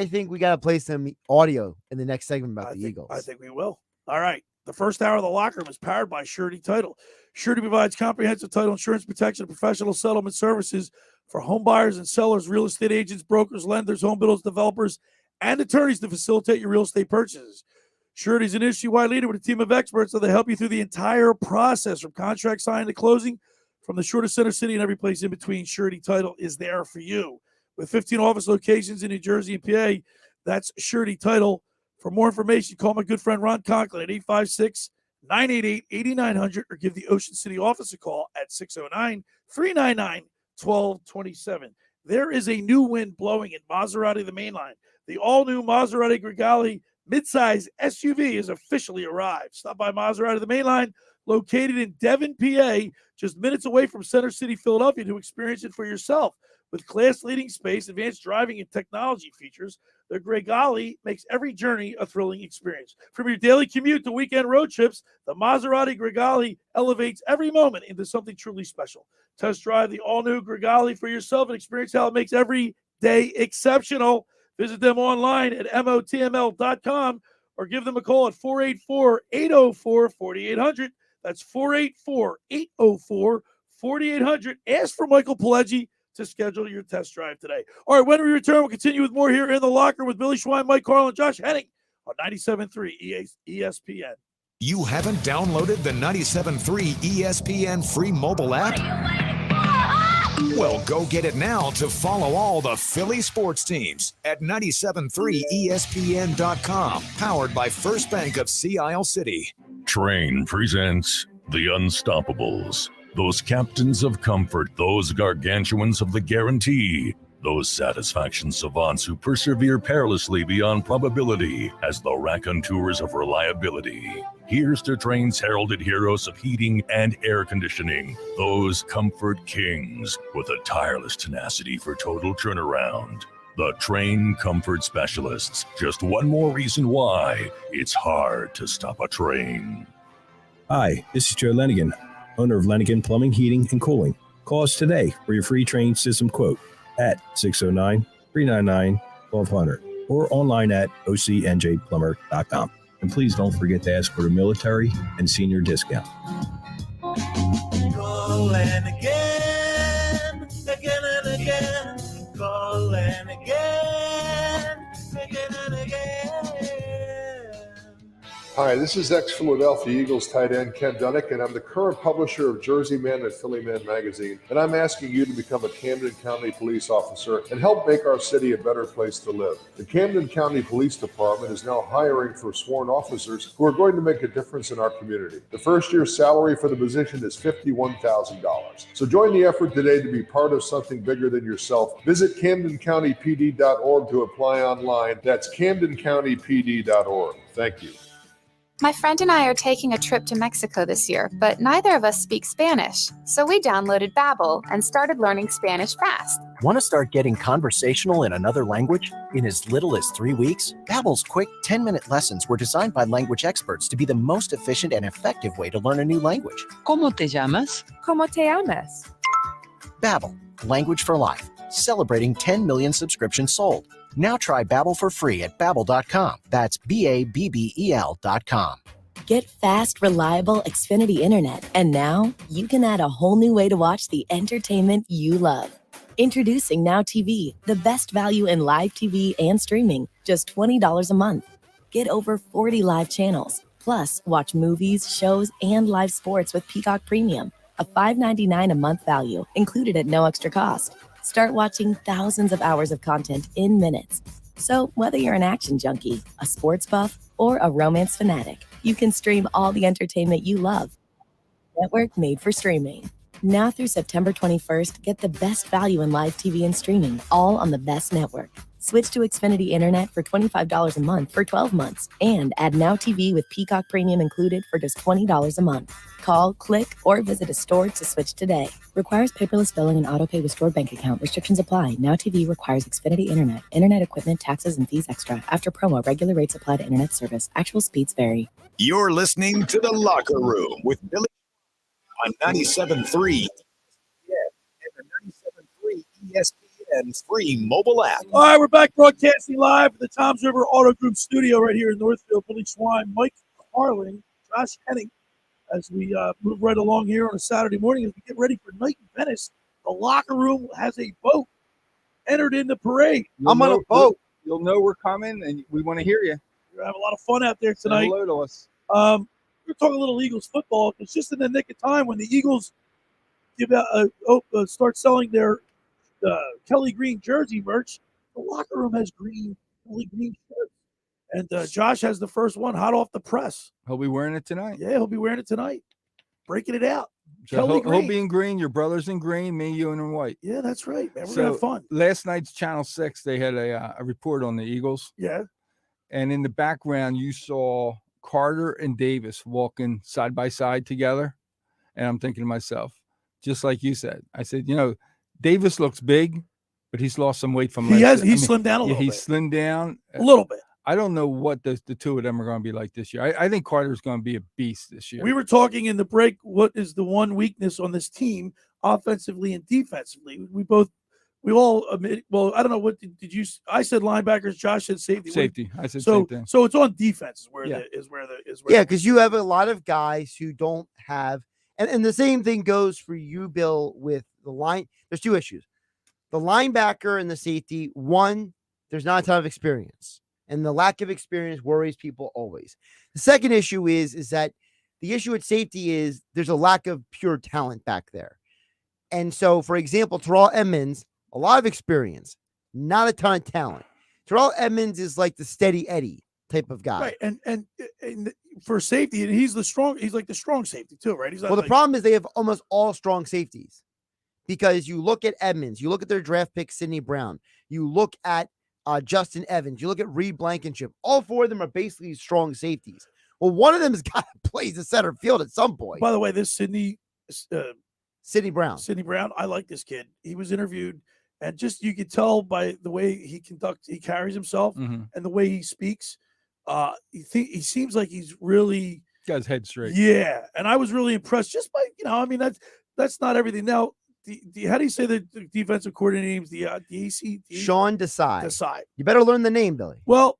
think we got to play some audio in the next segment about the Eagles. I think we will. All right. The first hour of the locker room is powered by Surety Title. Surety provides comprehensive title insurance protection and professional settlement services for home buyers and sellers, real estate agents, brokers, lenders, home builders, developers, and attorneys to facilitate your real estate purchases. Surety is an industry-wide leader with a team of experts that help you through the entire process, from contract signing to closing, from the shortest center city and every place in between. Surety Title is there for you. With 15 office locations in New Jersey and PA, that's Surety Title. For more information, call my good friend Ron Conklin at 856-988-8900 or give the Ocean City office a call at 609-399-1227. There is a new wind blowing in Maserati the Mainline. The all-new Maserati Gregale midsize SUV has officially arrived. Stop by Maserati the Mainline, located in Devon, PA, just minutes away from Center City, Philadelphia, to experience it for yourself. With class-leading space, advanced driving, and technology features, the Gregale makes every journey a thrilling experience. From your daily commute to weekend road trips, the Maserati Gregale elevates every moment into something truly special. Test drive the all-new Gregale for yourself and experience how it makes every day exceptional. Visit them online at motml.com or give them a call at 484-804-4800. That's 484-804-4800. Ask for Michael Pileggi to schedule your test drive today. All right, when we return, we'll continue with more here in the locker with Billy Schwein, Mike Carlin, Josh Henning on 97.3 ESPN. You haven't downloaded the 97.3 ESPN free mobile app? Well, go get it now to follow all the Philly sports teams at 97.3ESPN.com. Powered by First Bank of Sea Isle City. Train presents The Unstoppables. Those captains of comfort, those gargantuans of the guarantee, those satisfaction savants who persevere perilously beyond probability as the raconteurs of reliability. Here's to Train's heralded heroes of heating and air conditioning, those comfort kings with a tireless tenacity for total turnaround. The Train Comfort Specialists. Just one more reason why it's hard to stop a train. Hi, this is Joe Lenigan, owner of Lenigan Plumbing, Heating, and Cooling. Call us today for your free Train system quote at 609-399-1200 or online at ocnjplumber.com. And please don't forget to ask for the military and senior discount. Call and again, again and again. Call and again, again and again. Hi, this is ex-Philadelphia Eagles tight end Ken Dunnick, and I'm the current publisher of Jersey Man and Philly Man magazine, and I'm asking you to become a Camden County police officer and help make our city a better place to live. The Camden County Police Department is now hiring for sworn officers who are going to make a difference in our community. The first year's salary for the position is $51,000. So join the effort today to be part of something bigger than yourself. Visit CamdenCountyPD.org to apply online. That's CamdenCountyPD.org. Thank you. My friend and I are taking a trip to Mexico this year, but neither of us speak Spanish. So we downloaded Babbel and started learning Spanish fast. Want to start getting conversational in another language? In as little as 3 weeks, Babbel's quick 10-minute lessons were designed by language experts to be the most efficient and effective way to learn a new language. ¿Cómo te llamas? ¿Cómo te llamas? Babbel, language for life. celebrating 10 million subscriptions sold. Now try Babbel for free at Babbel.com. That's BABBEL.com. Get fast, reliable Xfinity Internet, and now you can add a whole new way to watch the entertainment you love. Introducing Now TV, the best value in live TV and streaming, just $20 a month. Get over 40 live channels. Plus, watch movies, shows, and live sports with Peacock Premium, a $5.99 a month value, included at no extra cost. Start watching thousands of hours of content in minutes. So whether you're an action junkie, a sports buff, or a romance fanatic, you can stream all the entertainment you love. Network made for streaming. Now through September 21st, get the best value in live TV and streaming, all on the best network. Switch to Xfinity Internet for $25 a month for 12 months and add Now TV with Peacock Premium included for just $20 a month. Call, click, or visit a store to switch today. Requires paperless billing and autopay with stored bank account. Restrictions apply. Now TV requires Xfinity Internet. Internet equipment, taxes, and fees extra. After promo, regular rates apply to internet service. Actual speeds vary. You're listening to The Locker Room with Billy on 97.3 and the 97.3 ESPN free mobile app. All right, we're back broadcasting live from the Toms River Auto Group studio right here in Northfield. Billy Schwein, Mike Carlin, Josh Henning, as we move right along here on a Saturday morning as we get ready for night in Venice. The locker room has a boat entered in the parade. I'm on a boat. You'll know we're coming, and we want to hear you. We're going to have a lot of fun out there tonight. Say hello to us. We're talking a little Eagles football. It's just in the nick of time when the Eagles give out, start selling their Kelly Green jersey merch. The locker room has Kelly Green shirts. And Josh has the first one hot off the press. He'll be wearing it tonight. Yeah, he'll be wearing it tonight. Breaking it out. So Kelly Green. he'll be in green. Your brother's in green. Me, you, and in white. Yeah, that's right, man. We're going to have fun. Last night's Channel 6, they had a report on the Eagles. Yeah. And in the background, you saw Carter and Davis walking side by side together. And I'm thinking to myself, just like you said, I said, Davis looks big, but he's lost some weight from He's slimmed down a little bit. He's slimmed down a little bit. I don't know what the two of them are going to be like this year. I think Carter's going to be a beast this year. We were talking in the break, what is the one weakness on this team offensively and defensively? We all admit, well, I don't know, what did you – I said linebackers, Josh said safety. Safety. I said same thing. So it's on defense because you have a lot of guys who don't have – and the same thing goes for you, Bill, with the line. There's two issues. The linebacker and the safety, one, there's not a ton of experience. And the lack of experience worries people always. The second issue is that the issue at safety is there's a lack of pure talent back there. And so, for example, Terrell Edmonds, a lot of experience, not a ton of talent. Terrell Edmonds is like the steady Eddie type of guy. Right. And for safety, and he's like the strong safety too, right? The problem is they have almost all strong safeties because you look at Edmonds, you look at their draft pick, Sidney Brown, you look at Justin Evans, you look at Reed Blankenship, all four of them are basically strong safeties. Well, one of them has got to play the center field at some point. By the way, this Sidney Brown. I like this kid. He was interviewed, and just you could tell by the way he carries himself and the way he speaks. He seems like he's really got his head straight. Yeah, and I was really impressed just by that's not everything. Now, how do you say the defensive coordinator name's Sean Desai. Desai. You better learn the name, Billy. Well,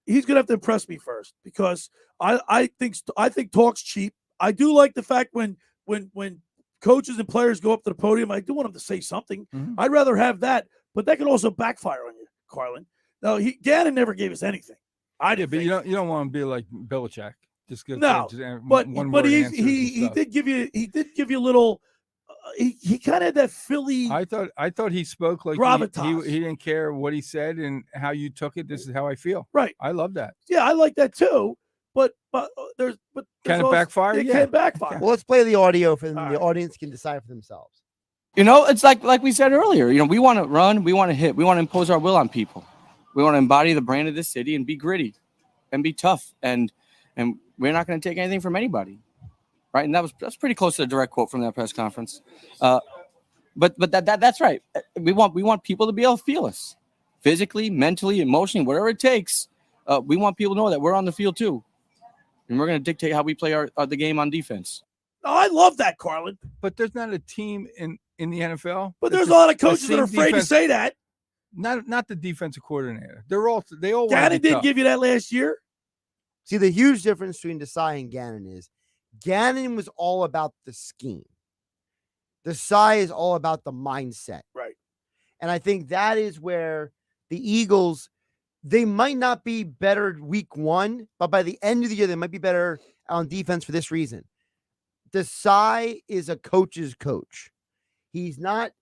he's gonna have to impress me first because I think talk's cheap. I do like the fact when coaches and players go up to the podium, I do want them to say something. I'd rather have that, but that can also backfire on you, Carlin. Now, Gannon never gave us anything. I did, but you don't want to be like Belichick. Just good. No, but he did give you a little. He kind of had that Philly. I thought he spoke like gravitas. He didn't care what he said and how you took it. This is how I feel. Right. I love that. Yeah, I like that too. But can it backfire? It can backfire. Well, let's play the audio for them. The audience can decide for themselves. It's like we said earlier. We want to run, we want to hit, we want to impose our will on people. We want to embody the brand of this city and be gritty, and be tough, and we're not going to take anything from anybody. Right, and that's pretty close to the direct quote from that press conference, but that's right. We want people to be able to feel us, physically, mentally, emotionally, whatever it takes. We want people to know that we're on the field too, and we're going to dictate how we play the game on defense. Oh, I love that, Carlin. But there's not a team in the NFL. But there's a lot of coaches that are afraid to say that. Not the defensive coordinator. They all Gannon didn't give you that last year. See, the huge difference between Desai and Gannon is Gannon was all about the scheme. Desai is all about the mindset. Right. And I think that is where the Eagles, they might not be better week one, but by the end of the year, they might be better on defense for this reason. Desai is a coach's coach. He's not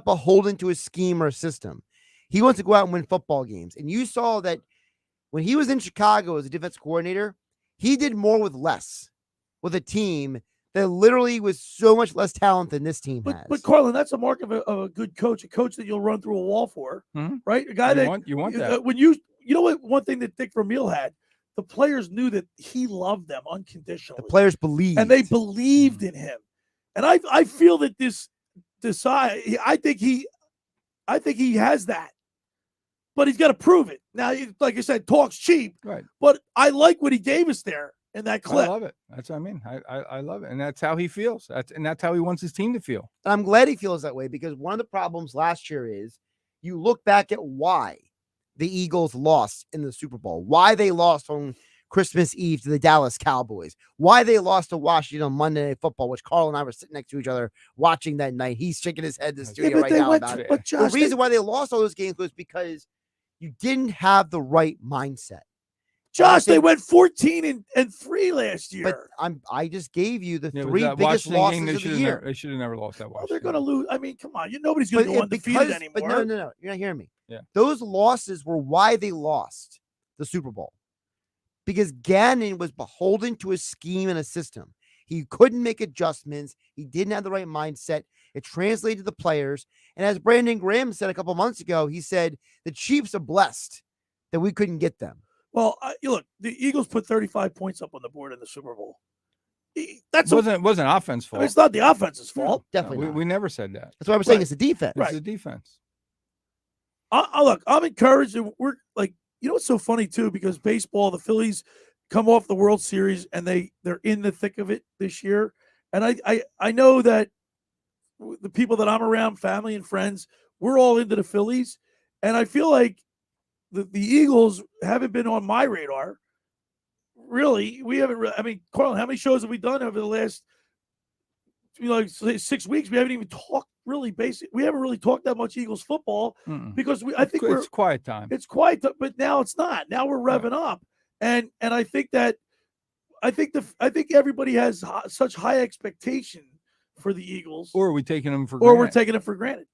beholden to a scheme or a system. He wants to go out and win football games. And you saw that when he was in Chicago as a defense coordinator, he did more with less with a team that literally was so much less talent than this team has. But Carlin, that's a mark of a good coach, a coach that you'll run through a wall for, right? A guy you want that. When you know what, one thing that Dick Vermeil had, the players knew that he loved them unconditionally. The players believed. And they believed in him. And I feel that this Desai, I think he has that. But he's got to prove it. Now, like I said, talk's cheap. Right. But I like what he gave us there in that clip. I love it. That's what I mean. I love it. And that's how he feels. That's how he wants his team to feel. And I'm glad he feels that way, because one of the problems last year is you look back at why the Eagles lost in the Super Bowl, why they lost on Christmas Eve to the Dallas Cowboys, why they lost to Washington on Monday Night Football, which Carl and I were sitting next to each other watching that night. He's shaking his head in the studio right now about it. But Josh, the reason why they lost all those games was because you didn't have the right mindset. Josh, they went 14-3 last year. But I just gave you the three biggest Washington losses game, of the year. They should have never lost that Well, Washington. they're going to lose. I mean, come on. Nobody's going to go undefeated anymore. But no. You're not hearing me. Yeah. Those losses were why they lost the Super Bowl. Because Gannon was beholden to a scheme and a system. He couldn't make adjustments. He didn't have the right mindset. It translated to the players. And as Brandon Graham said a couple months ago, he said the Chiefs are blessed that we couldn't get them. Well, look, the Eagles put 35 points up on the board in the Super Bowl. It wasn't offense fault. I mean, it's not the offense's fault. Definitely not. We never said that. That's why we're saying it's the defense. It's the defense. Look, I'm encouraged. And we're like, you know what's so funny too? Because baseball, the Phillies come off the World Series and they're in the thick of it this year. And I know that the people that I'm around, family and friends, we're all into the Phillies. And I feel like the Eagles haven't been on my radar. Really, we haven't. I mean, Carlin, how many shows have we done over the last 6 weeks? We haven't even talked really basic. We haven't really talked that much Eagles football because I think it's quiet time. It's quiet, but now it's not. Now we're revving up, and I think that I think everybody has such high expectation for the Eagles, Or are we taking them for or granted? we're taking it for granted.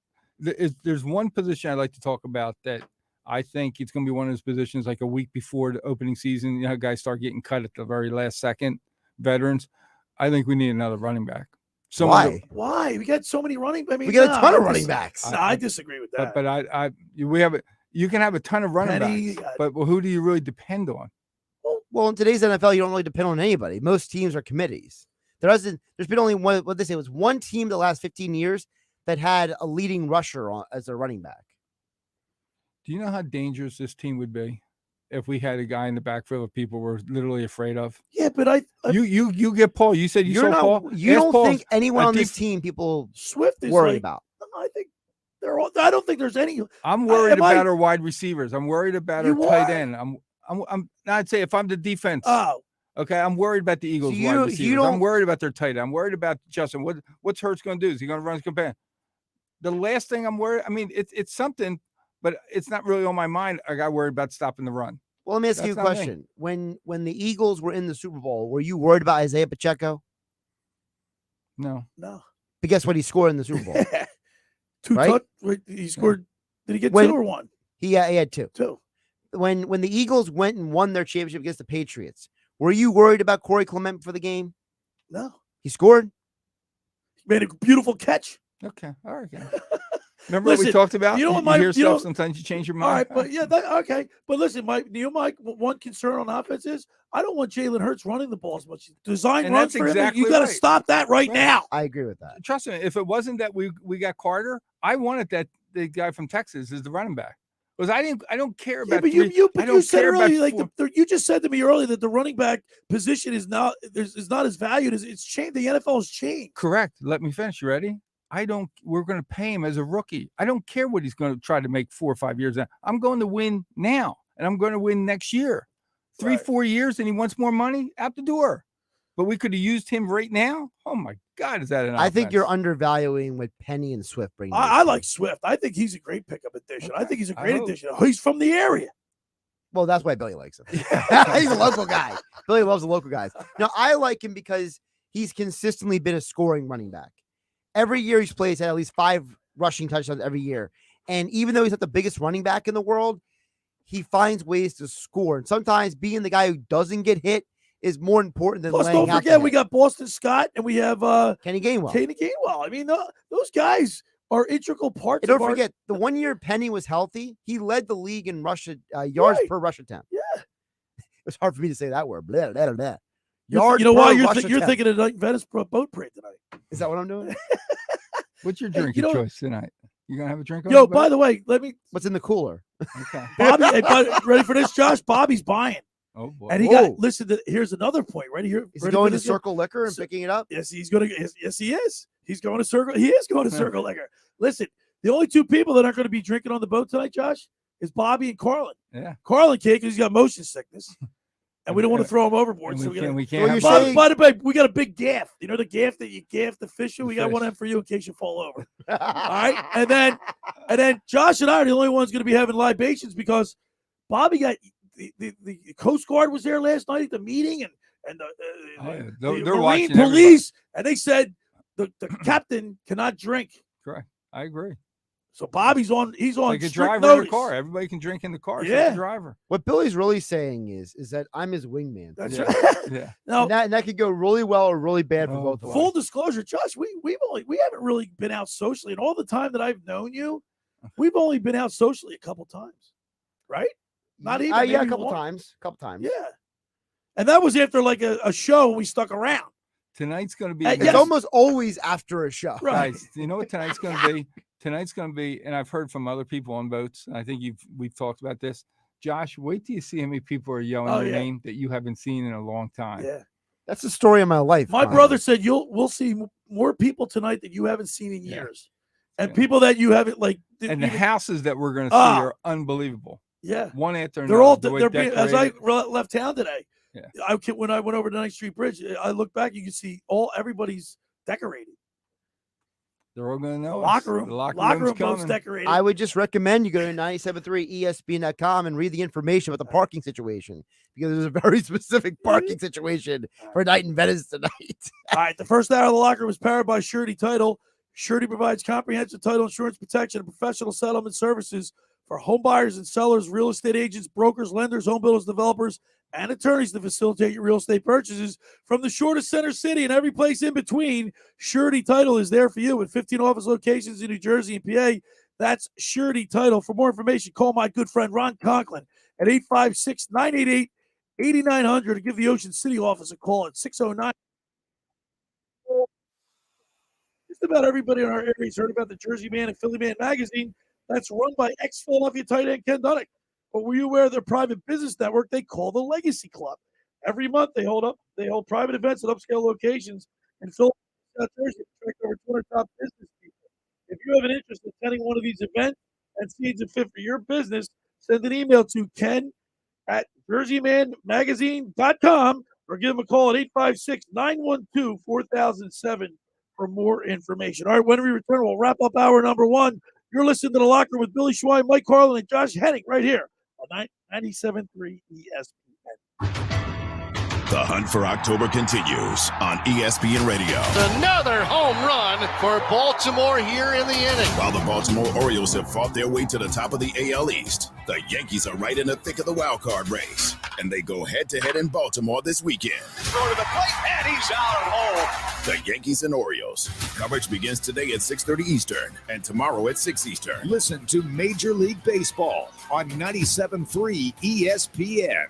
There's one position I'd like to talk about that I think it's going to be one of those positions like a week before the opening season. You know, guys start getting cut at the very last second. Veterans. I think we need another running back. Why? Why? We got so many running. I mean, We got a ton of running backs. No, I disagree with that. But you can have a ton of running backs, but who do you really depend on? Well, in today's NFL, you don't really depend on anybody. Most teams are committees. There's been only one. What they say was one team the last 15 years that had a leading rusher as their running back. Do you know how dangerous this team would be if we had a guy in the backfield that people were literally afraid of? Yeah, but you get Paul. You said you saw Paul. You Ask don't Paul. think anyone on this team people Swift is worry about? I think they're all. I don't think there's any. I'm worried about our wide receivers. I'm worried about our You tight are? end. I'd say if I'm the defense. Oh. Okay, I'm worried about the Eagles wide receivers. I'm worried about their tight end. I'm worried about Justin. What's Hurts going to do? Is he going to run his companion? The last thing I'm worried. I mean, it's something, but it's not really on my mind. I got worried about stopping the run. Well, let me ask you a question. When the Eagles were in the Super Bowl, were you worried about Isaiah Pacheco? No. No. But guess what? He scored in the Super Bowl. He scored. Did he get 2 or 1? He had 2. 2. When the Eagles went and won their championship against the Patriots, were you worried about Corey Clement for the game? No. He scored. He made a beautiful catch. Okay. All right. Remember what we talked about? You know what you hear stuff, sometimes you change your mind. All right, but yeah, okay. But listen, Mike, one concern on offense is I don't want Jalen Hurts running the ball as much. Design And runs that's for him. exactly You got to right. stop that right now. I agree with that. Trust me, if it wasn't that we got Carter, I wanted the guy from Texas as the running back. Because I don't care about. But you said earlier, you just said to me earlier that the running back position is not as valued as it's changed. The NFL has changed. Correct. Let me finish. You ready? we're going to pay him as a rookie. I don't care what he's going to try to make 4 or 5 years. I'm going to win now, and I'm going to win next year. 3-4 years, and he wants more money, out the door. But we could have used him right now. Oh my God, is that an offense? I think you're undervaluing what Penny and Swift bring. I like Swift. I think he's a great pickup addition. I think he's a great addition. He's from the area. Well, that's why Billy likes him. He's a local guy. Billy loves the local guys. Now, I like him because he's consistently been a scoring running back. Every year he's played, he's had at least 5 rushing touchdowns every year. And even though he's not the biggest running back in the world, he finds ways to score. And sometimes being the guy who doesn't get hit is more important than Plus, laying don't out forget, we got Boston Scott and we have Kenny Gainwell. I mean, those guys are integral parts. And don't forget, the 1 year Penny was healthy, he led the league in rush yards per rush attempt. Yeah, it's hard for me to say that word. Blah, blah, blah. You know why you're thinking of the Venice boat parade tonight? Is that what I'm doing? What's your drinking choice tonight? You gonna have a drink? Yo, by the way, what's in the cooler? Okay. Bobby, ready for this, Josh? Bobby's buying. Oh boy! And here's another point right here. Is he going to Circle Liquor and picking it up? Yes, he's going to. Yes, he is. He's going to Circle. He is going to Circle Liquor. Listen, the only 2 people that aren't going to be drinking on the boat tonight, Josh, is Bobby and Carlin. Yeah. Carlin can't because he's got motion sickness, and we don't want to throw him overboard. So we can't. By the way, we got a big gaff. You know the gaff that you gaff the fish with? We got one of them for you in case you fall over. All right, and then Josh and I are the only ones going to be having libations because Bobby got. The Coast Guard was there last night at the meeting, and the Marine Police, and they said the captain cannot drink. Correct. I agree. So Bobby's on. He's on. Like a strict driver notice. in the car. Everybody can drink in the car. Yeah. So the driver. What Billy's really saying is that I'm his wingman. That's Yeah. right. Yeah. Now, and that could go really well or really bad for both of us. full disclosure, Josh, we haven't really been out socially, and all the time that I've known you, we've only been out socially a couple times, right? Not even. Yeah, a maybe couple one. times. Yeah. And that was after like a show, and we stuck around. Tonight's going to be. It's almost always after a show. Right. Guys, you know what tonight's going to be? Tonight's going to be, and I've heard from other people on boats. I think we've talked about this. Josh, wait till you see how many people are yelling your name that you haven't seen in a long time. Yeah. That's the story of my life. My brother said we'll see more people tonight that you haven't seen in years, and people that you haven't like. And the houses that we're going to see are unbelievable. Yeah, one after they're all another. they're as I left town today. Yeah, when I went over to 9th Street Bridge, I looked back. You can see everybody's decorated. They're all going to know. The locker room, locker room boats coming. decorated. I would just recommend you go to 973ESPN.com and read the information about the parking situation because there's a very specific parking situation for night in Venice tonight. All right, the first hour of the locker room is powered by Surety Title. Surety provides comprehensive title insurance protection and professional settlement services for home buyers and sellers, real estate agents, brokers, lenders, home builders, developers, and attorneys to facilitate your real estate purchases from the shortest center city and every place in between. Surety Title is there for you with 15 office locations in New Jersey and PA. That's Surety Title. For more information, call my good friend Ron Conklin at 856-988-8900 or give the Ocean City office a call at 609. Just about everybody in our area has heard about the Jersey Man and Philly Man magazine that's run by ex-Philadelphia tight end Ken Dutch. But were you aware of their private business network they call the Legacy Club? Every month they hold private events at upscale locations in Philadelphia, South Jersey, to attract over 200 top business people. If you have an interest in attending one of these events and see it's a fit for your business, send an email to ken@jerseymanmagazine.com or give them a call at 856-912-4007 for more information. All right, when we return, we'll wrap up hour number 1. You're listening to The Locker Room with Billy Schwein, Mike Carlin, and Josh Henning right here on 97.3 ESPN. The hunt for October continues on ESPN Radio. Another home run for Baltimore here in the inning. While the Baltimore Orioles have fought their way to the top of the AL East, the Yankees are right in the thick of the wild card race, and they go head-to-head in Baltimore this weekend. Go to the plate, and he's out at home. The Yankees and Orioles. Coverage begins today at 6:30 Eastern and tomorrow at 6 Eastern. Listen to Major League Baseball on 97.3 ESPN.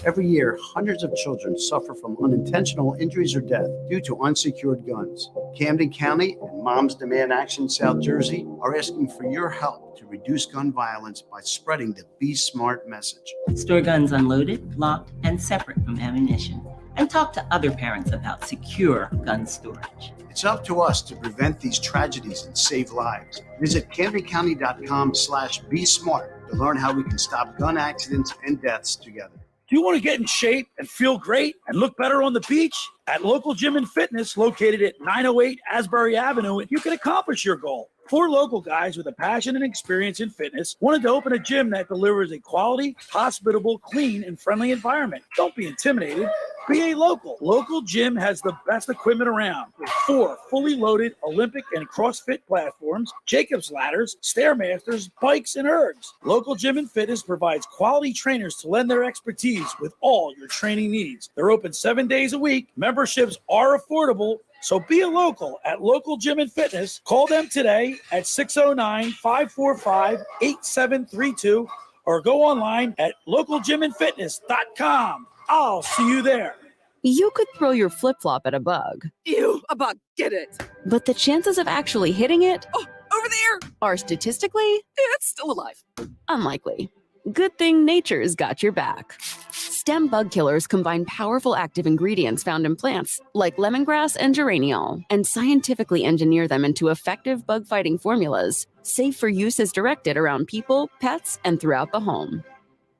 Every year, hundreds of children suffer from unintentional injuries or death due to unsecured guns. Camden County and Moms Demand Action South Jersey are asking for your help to reduce gun violence by spreading the Be Smart message. Store guns unloaded, locked, and separate from ammunition. and talk to other parents about secure gun storage. It's up to us to prevent these tragedies and save lives. Visit CamdenCounty.com/BeSmart to learn how we can stop gun accidents and deaths together. Do you want to get in shape and feel great and look better on the beach? At Local Gym and Fitness, located at 908 Asbury Avenue, you can accomplish your goal. 4 local guys with a passion and experience in fitness wanted to open a gym that delivers a quality, hospitable, clean, and friendly environment. Don't be intimidated. Be a local. Local Gym has the best equipment around with 4 fully loaded Olympic and CrossFit platforms, Jacob's ladders, Stairmasters, bikes, and ergs. Local Gym and Fitness provides quality trainers to lend their expertise with all your training needs. They're open 7 days a week. Memberships are affordable. So be a local at Local Gym and Fitness. Call them today at 609-545-8732 or go online at localgymandfitness.com. I'll see you there. You could throw your flip-flop at a bug. Ew, a bug, get it. But the chances of actually hitting it Over there. are statistically It's still alive. unlikely. Good thing nature's got your back. Stem bug killers combine powerful active ingredients found in plants like lemongrass and geraniol and scientifically engineer them into effective bug-fighting formulas, safe for use as directed around people, pets, and throughout the home.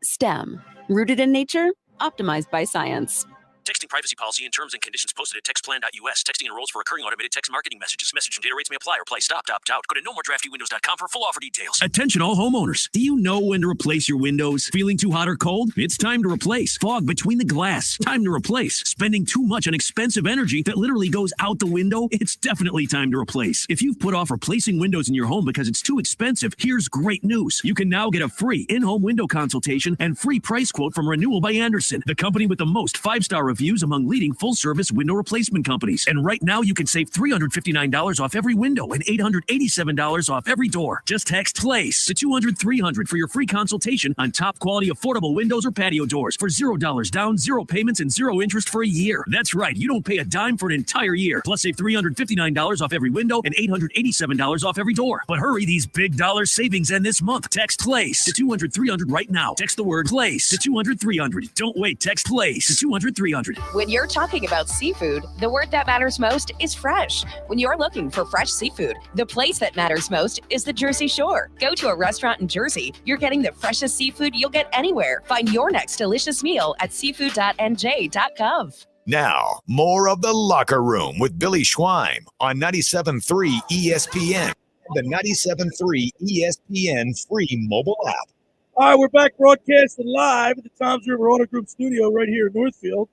Stem, rooted in nature, optimized by science. Texting privacy policy and terms and conditions posted at textplan.us. Texting enrolls for recurring automated text marketing messages. Message and data rates may apply. Reply stop, opt out. Go to nomoredraftywindows.com for full offer details. Attention all homeowners. Do you know when to replace your windows? Feeling too hot or cold? It's time to replace. Fog between the glass. Time to replace. Spending too much on expensive energy that literally goes out the window? It's definitely time to replace. If you've put off replacing windows in your home because it's too expensive, here's great news. You can now get a free in-home window consultation and free price quote from Renewal by Andersen, the company with the most 5-star reviews among leading full-service window replacement companies. And right now, you can save $359 off every window and $887 off every door. Just text PLACE to 200-300 for your free consultation on top-quality affordable windows or patio doors for $0 down, 0 payments, and 0 interest for a year. That's right. You don't pay a dime for an entire year. Plus, save $359 off every window and $887 off every door. But hurry, these big dollar savings end this month. Text PLACE to 200-300 right now. Text the word PLACE to 200-300. Don't wait. Text PLACE to 200-300. When you're talking about seafood, the word that matters most is fresh. When you're looking for fresh seafood, the place that matters most is the Jersey Shore. Go to a restaurant in Jersey. You're getting the freshest seafood you'll get anywhere. Find your next delicious meal at seafood.nj.gov. Now, more of The Locker Room with Billy Schweim on 97.3 ESPN, the 97.3 ESPN free mobile app. All right, we're back broadcasting live at the Toms River Auto Group studio right here in Northfield.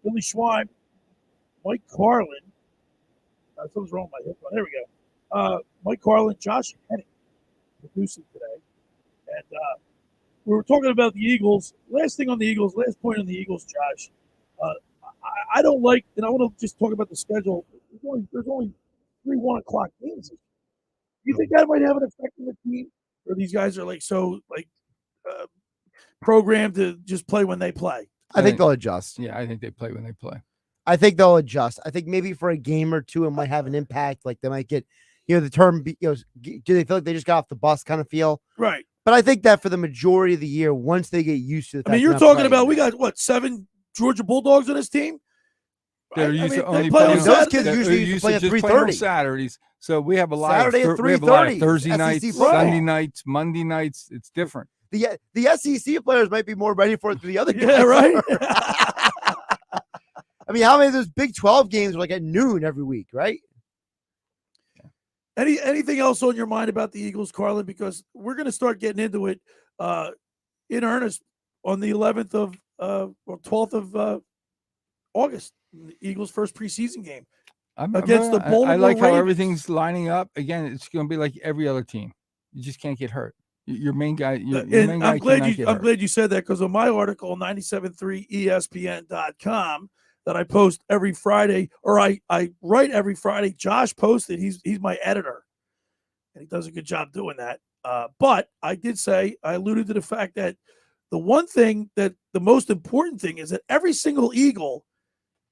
Billy Schweim, Mike Carlin. Something's wrong with my headphone. There we go. Mike Carlin, Josh Henning, producing today. And we were talking about the Eagles. Last point on the Eagles, Josh. I don't like, and I want to just talk about the schedule. There's only 3 1 o'clock games. Do you think that might have an effect on the team? Or these guys are programmed to just play when they play? I think they'll adjust. Yeah, I think they play when they play. I think they'll adjust. I think maybe for a game or two, it might have an impact. Like they might get, the term, do they feel like they just got off the bus kind of feel? Right. But I think that for the majority of the year, once they get used to it. I mean, you're talking about, we got, 7 Georgia Bulldogs on this team? They're used to only playing those kids usually used to play at 3:30 Saturdays. So we have a lot Saturday of at 3:30. we have a lot of Thursday SEC nights, football. Sunday nights, Monday nights. It's different. The SEC players might be more ready for it than the other guys. Yeah, right. I mean, how many of those Big 12 games are at noon every week, right? Anything else on your mind about the Eagles, Carlin? Because we're going to start getting into it in earnest on the 11th or 12th of August, the Eagles' first preseason game against the Baltimore I like how Ravens. everything's lining up. Again, it's going to be like every other team. You just can't get hurt. Your main guy. Your main guy I'm glad you said that, because on my article on 97.3ESPN.com that I post every Friday, or I write every Friday, Josh posted. He's my editor, and he does a good job doing that. But I did say, I alluded to the fact that the one thing that the most important thing is that every single Eagle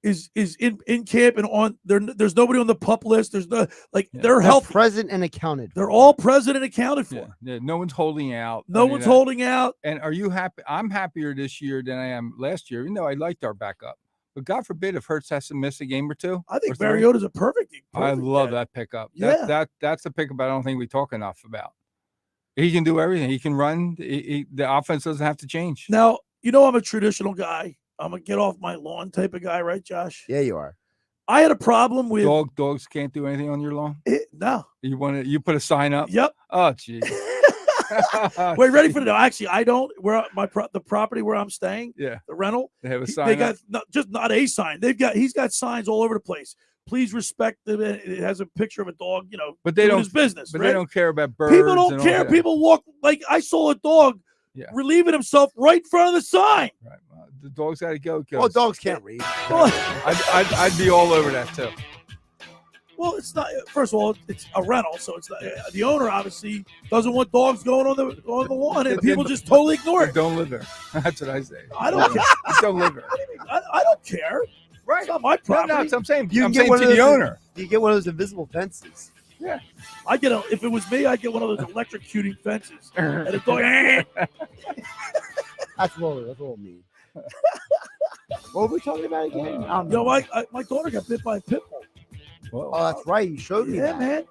is in camp and on there. There's nobody on the PUP list. There's no they're healthy, present and accounted. They're all present and accounted for. Yeah, no one's holding out. No one's holding out. And are you happy? I'm happier this year than I am last year. You know, I liked our backup, But God forbid if Hurts has to miss a game or two. I think Mariota's a perfect I love that pickup. Yeah. That's a pickup I don't think we talk enough about. He can do everything. He can run. The offense doesn't have to change. Now, you know I'm a traditional guy. I'm a get off my lawn type of guy, right, Josh? Yeah, you are. I had a problem with dogs can't do anything on your lawn. No. You put a sign up. Yep. Oh, gee. Wait, ready for it? Actually, I don't. Where the property where I'm staying, yeah, the rental, they have a sign. They got not a sign. He's got signs all over the place. Please respect them. It has a picture of a dog, but they doing don't his business. But right? they don't care about birds. People don't care. People walk like I saw a dog relieving himself right in front of the sign. Right. Well, the dog's got to go. Well, dogs can't read. I'd be all over that too. Well, it's not. First of all, it's a rental, so it's not. The owner obviously doesn't want dogs going on the lawn, and people just totally ignore it. Don't live there. That's what I say. I don't care. Don't live there. I don't care. Right. It's not my property. No, I'm saying. You I'm get saying one to of the those- owner. You get one of those invisible fences. Yeah, if it was me, I'd get one of those electrocuting fences. And the dog. That's a little mean. What were we talking about again? My daughter got bit by a pit bull. Whoa. Oh, that's right. You showed me that. Man.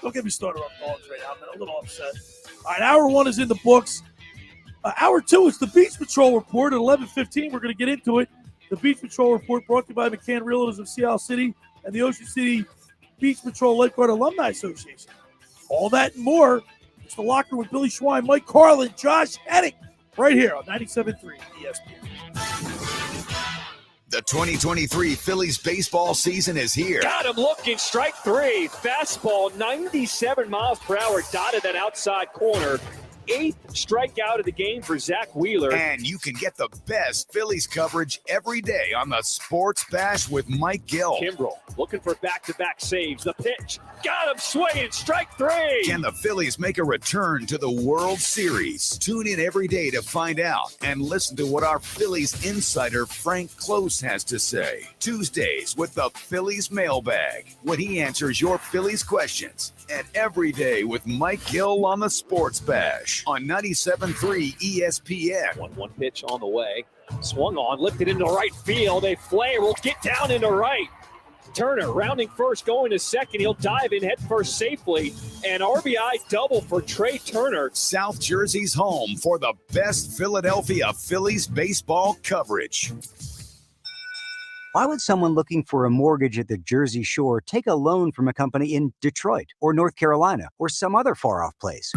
Don't get me started on dogs right now. I'm a little upset. All right, hour 1 is in the books. Hour 2 is the Beach Patrol Report at 11:15. We're going to get into it. The Beach Patrol Report brought to you by McCann Realtors of Seattle City and the Ocean City Beach Patrol Lifeguard Alumni Association. All that and more. It's the Locker Room with Billy Schwein, Mike Carlin, Josh Hennick, right here on 97.3 ESPN. The 2023 Phillies baseball season is here. Got him looking, strike 3. Fastball, 97 miles per hour, dotted that outside corner. 8th strikeout of the game for Zach Wheeler. And you can get the best Phillies coverage every day on the Sports Bash with Mike Gill. Kimbrel looking for back-to-back saves. The pitch, got him swinging, strike 3. Can the Phillies make a return to the World Series? Tune in every day to find out and listen to what our Phillies insider Frank Close has to say. Tuesdays with the Phillies mailbag, when he answers your Phillies questions. And every day with Mike Gill on the Sports Bash on 97.3 ESPN. 1-1 pitch on the way. Swung on, lifted into right field. A flare will get down into right. Turner rounding first, going to second. He'll dive in head first safely. An RBI double for Trey Turner. South Jersey's home for the best Philadelphia Phillies baseball coverage. Why would someone looking for a mortgage at the Jersey Shore take a loan from a company in Detroit or North Carolina or some other far-off place?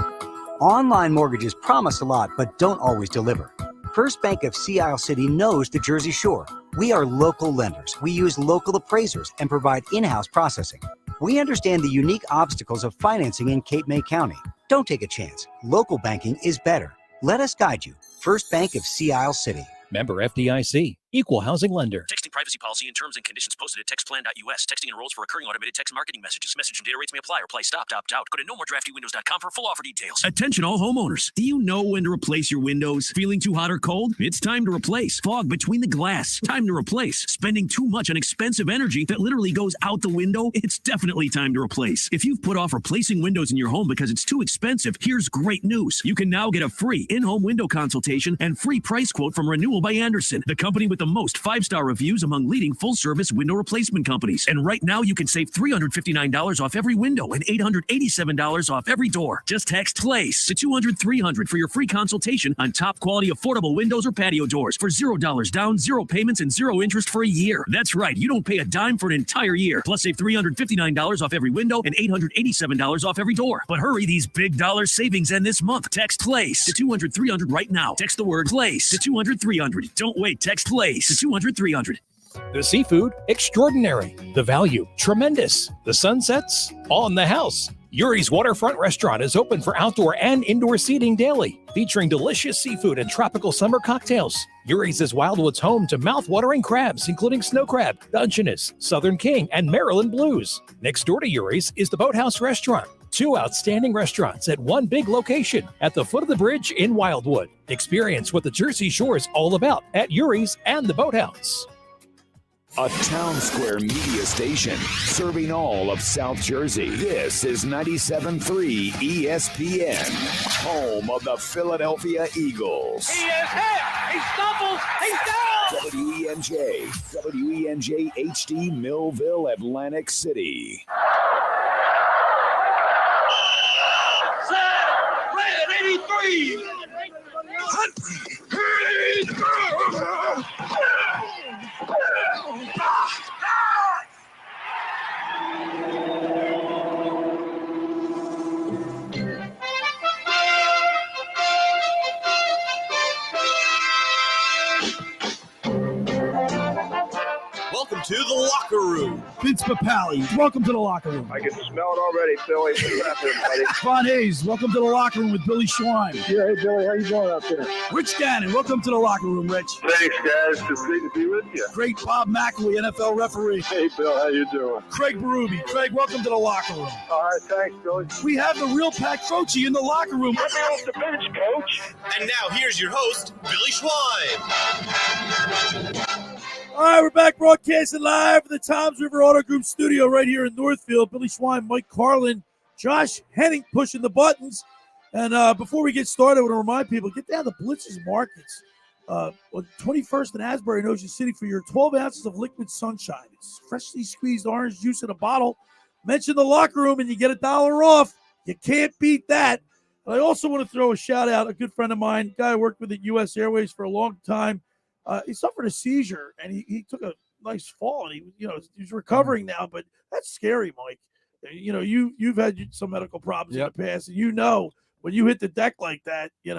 Online mortgages promise a lot, but don't always deliver. First Bank of Sea Isle City knows the Jersey Shore. We are local lenders. We use local appraisers and provide in-house processing. We understand the unique obstacles of financing in Cape May County. Don't take a chance. Local banking is better. Let us guide you. First Bank of Sea Isle City. Member FDIC. Equal housing lender. Texting privacy policy and terms and conditions posted at textplan.us. Texting enrolls for recurring automated text marketing messages. Message and data rates may apply. Reply stop, opt out. Go to nomoredraftywindows.com for full offer details. Attention all homeowners. Do you know when to replace your windows? Feeling too hot or cold? It's time to replace. Fog between the glass. Time to replace. Spending too much on expensive energy that literally goes out the window? It's definitely time to replace. If you've put off replacing windows in your home because it's too expensive, here's great news. You can now get a free in-home window consultation and free price quote from Renewal by Andersen, the company with the most 5-star reviews among leading full-service window replacement companies. And right now, you can save $359 off every window and $887 off every door. Just text PLACE to 200-300 for your free consultation on top-quality affordable windows or patio doors for $0 down, 0 payments, and 0 interest for a year. That's right, you don't pay a dime for an entire year. Plus, save $359 off every window and $887 off every door. But hurry, these big dollar savings end this month. Text PLACE to 200-300 right now. Text the word PLACE to 200-300. Don't wait, text PLACE to 200-300. The seafood, extraordinary. The value, tremendous. The sunsets, on the house. Yuri's Waterfront Restaurant is open for outdoor and indoor seating daily, featuring delicious seafood and tropical summer cocktails. Yuri's is Wildwood's home to mouth-watering crabs, including snow crab, Dungeness, Southern King, and Maryland Blues. Next door to Yuri's is the Boathouse Restaurant. 2 outstanding restaurants at one big location at the foot of the bridge in Wildwood. Experience what the Jersey Shore is all about at Yuri's and the Boathouse. A town square media station serving all of South Jersey. This is 97.3 ESPN, home of the Philadelphia Eagles. He is hit! He stumbles! He's down! WENJ HD Millville, Atlantic City. Red 83. Welcome to the locker room. Vince Papali, welcome to the locker room. I can smell it already, Billy. What's happening, buddy? Von Hayes, welcome to the locker room with Billy Schwein. Yeah, hey, Billy, how you doing out there? Rich Gannon, welcome to the locker room, Rich. Thanks, guys. It's great to be with you. Great Bob McElwee, NFL referee. Hey, Bill, how you doing? Craig Berube. Craig, welcome to the locker room. All right, thanks, Billy. We have the real Pat Croce in the locker room. Get me off the bench, Coach. And now here's your host, Billy Schwein. All right, we're back broadcasting live from the Toms River Auto Group studio right here in Northfield. Billy Schwein, Mike Carlin, Josh Henning pushing the buttons. And before we get started, I want to remind people, get down to Blitz's Markets on 21st and Asbury in Ocean City for your 12 ounces of liquid sunshine. It's freshly squeezed orange juice in a bottle. Mention the locker room and you get $1 off. You can't beat that. And I also want to throw a shout out, a good friend of mine, guy I worked with at U.S. Airways for a long time. He suffered a seizure, and he took a nice fall, and he's recovering now. But that's scary, Mike. You've had some medical problems in the past, and when you hit the deck like that, you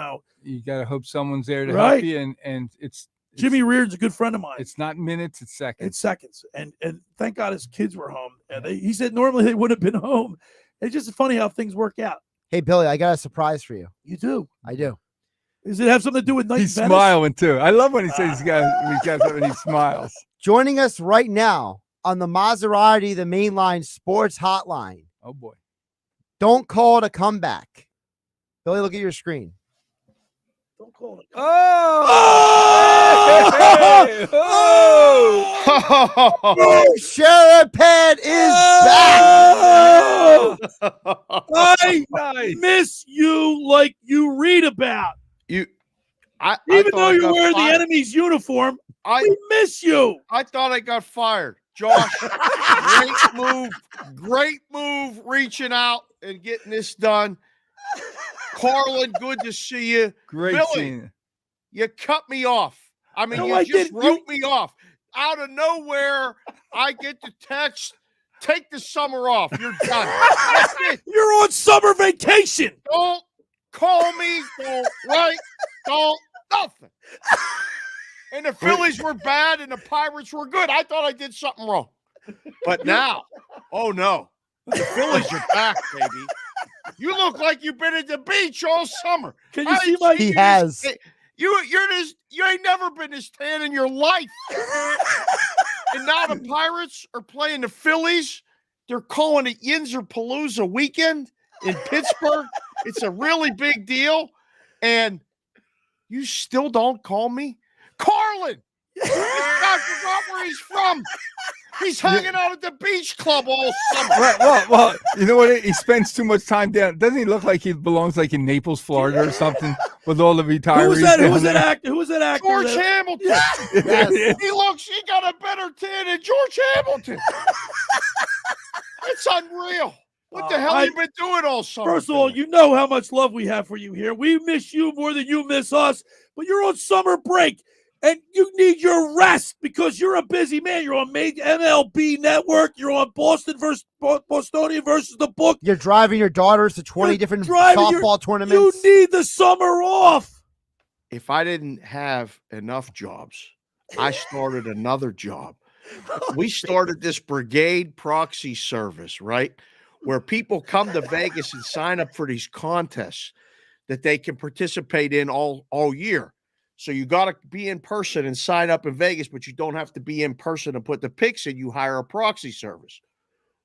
got to hope someone's there to help you. And it's Jimmy Reard's a good friend of mine. It's not minutes, it's seconds. It's seconds, and thank God his kids were home. And he said normally they wouldn't have been home. It's just funny how things work out. Hey, Billy, I got a surprise for you. You do? I do. Does it have something to do with night? He's smiling too. I love when he says he got something. He smiles. Joining us right now on the Maserati, the Mainline Sports Hotline. Oh boy! Don't call it a comeback. Billy, look at your screen. Don't call it. Oh! Sheriff Pad is back. I miss you like you read about. Even though you're wearing the enemy's uniform, we miss you. I thought I got fired. Josh, great move reaching out and getting this done. Carlin, good to see you. Great Billy, scene. You cut me off. I mean, No, you I just didn't. wrote me off. Out of nowhere, I get the text, take the summer off. You're done. That's it. You're on summer vacation. Don't call me. Don't write. Don't nothing. And the Phillies were bad and the Pirates were good. I thought I did something wrong. But now, oh no, the Phillies are back, baby. You look like you've been at the beach all summer. Can you see my? He has. You ain't never been this tan in your life. And now the Pirates are playing the Phillies. They're calling it Yinzer Palooza weekend in Pittsburgh. It's a really big deal. And you still don't call me? Carlin! This guy forgot where he's from. He's hanging out at the beach club all summer. Well, you know what? He spends too much time down. Doesn't he look like he belongs like in Naples, Florida or something with all the retirees? Who was that actor? Who was that actor? George Hamilton. Yes. He got a better tan than George Hamilton. It's unreal. What the hell have you been doing all summer? First of all, you know how much love we have for you here. We miss you more than you miss us, but you're on summer break. And you need your rest because you're a busy man. You're on MLB Network. You're on Bostonian versus the book. You're driving your daughters to 20 different softball tournaments. You need the summer off. If I didn't have enough jobs, I started another job. We started this brigade proxy service, right? Where people come to Vegas and sign up for these contests that they can participate in all year. So you got to be in person and sign up in Vegas, but you don't have to be in person and put the picks in. You hire a proxy service.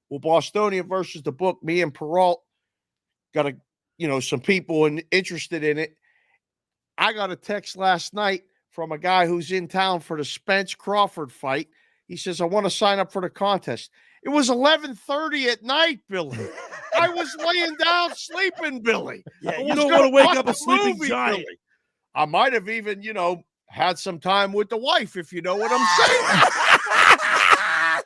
Well, Bostonian versus the book, me and Peralt got some people interested in it. I got a text last night from a guy who's in town for the Spence Crawford fight. He says, I want to sign up for the contest. It was 11:30 at night, Billy. I was laying down sleeping, Billy. Yeah, you don't want to wake up a sleeping giant. Billy. I might have even, had some time with the wife, if you know what I'm saying.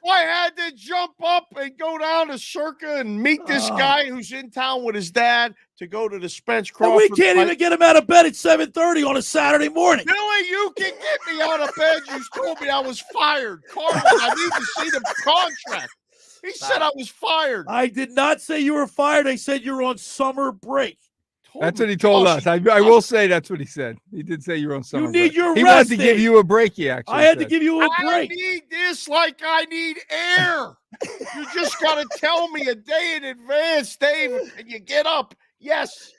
I had to jump up and go down to Circa and meet this guy who's in town with his dad to go to the Spence And Crawford. we can't even get him out of bed at 7:30 on a Saturday morning. Billy, you can get me out of bed. You told me I was fired. Carlin, I need to see the contract. He said I was fired. I did not say you were fired. I said you're on summer break. That's what he told us. I will say that's what he said. He did say you're on summer need break. your He rest, wanted to give Dave. you a break. He actually I had to said. give you a I break. need this like I need air. You just got to tell me a day in advance, Dave, and you get up. Yes.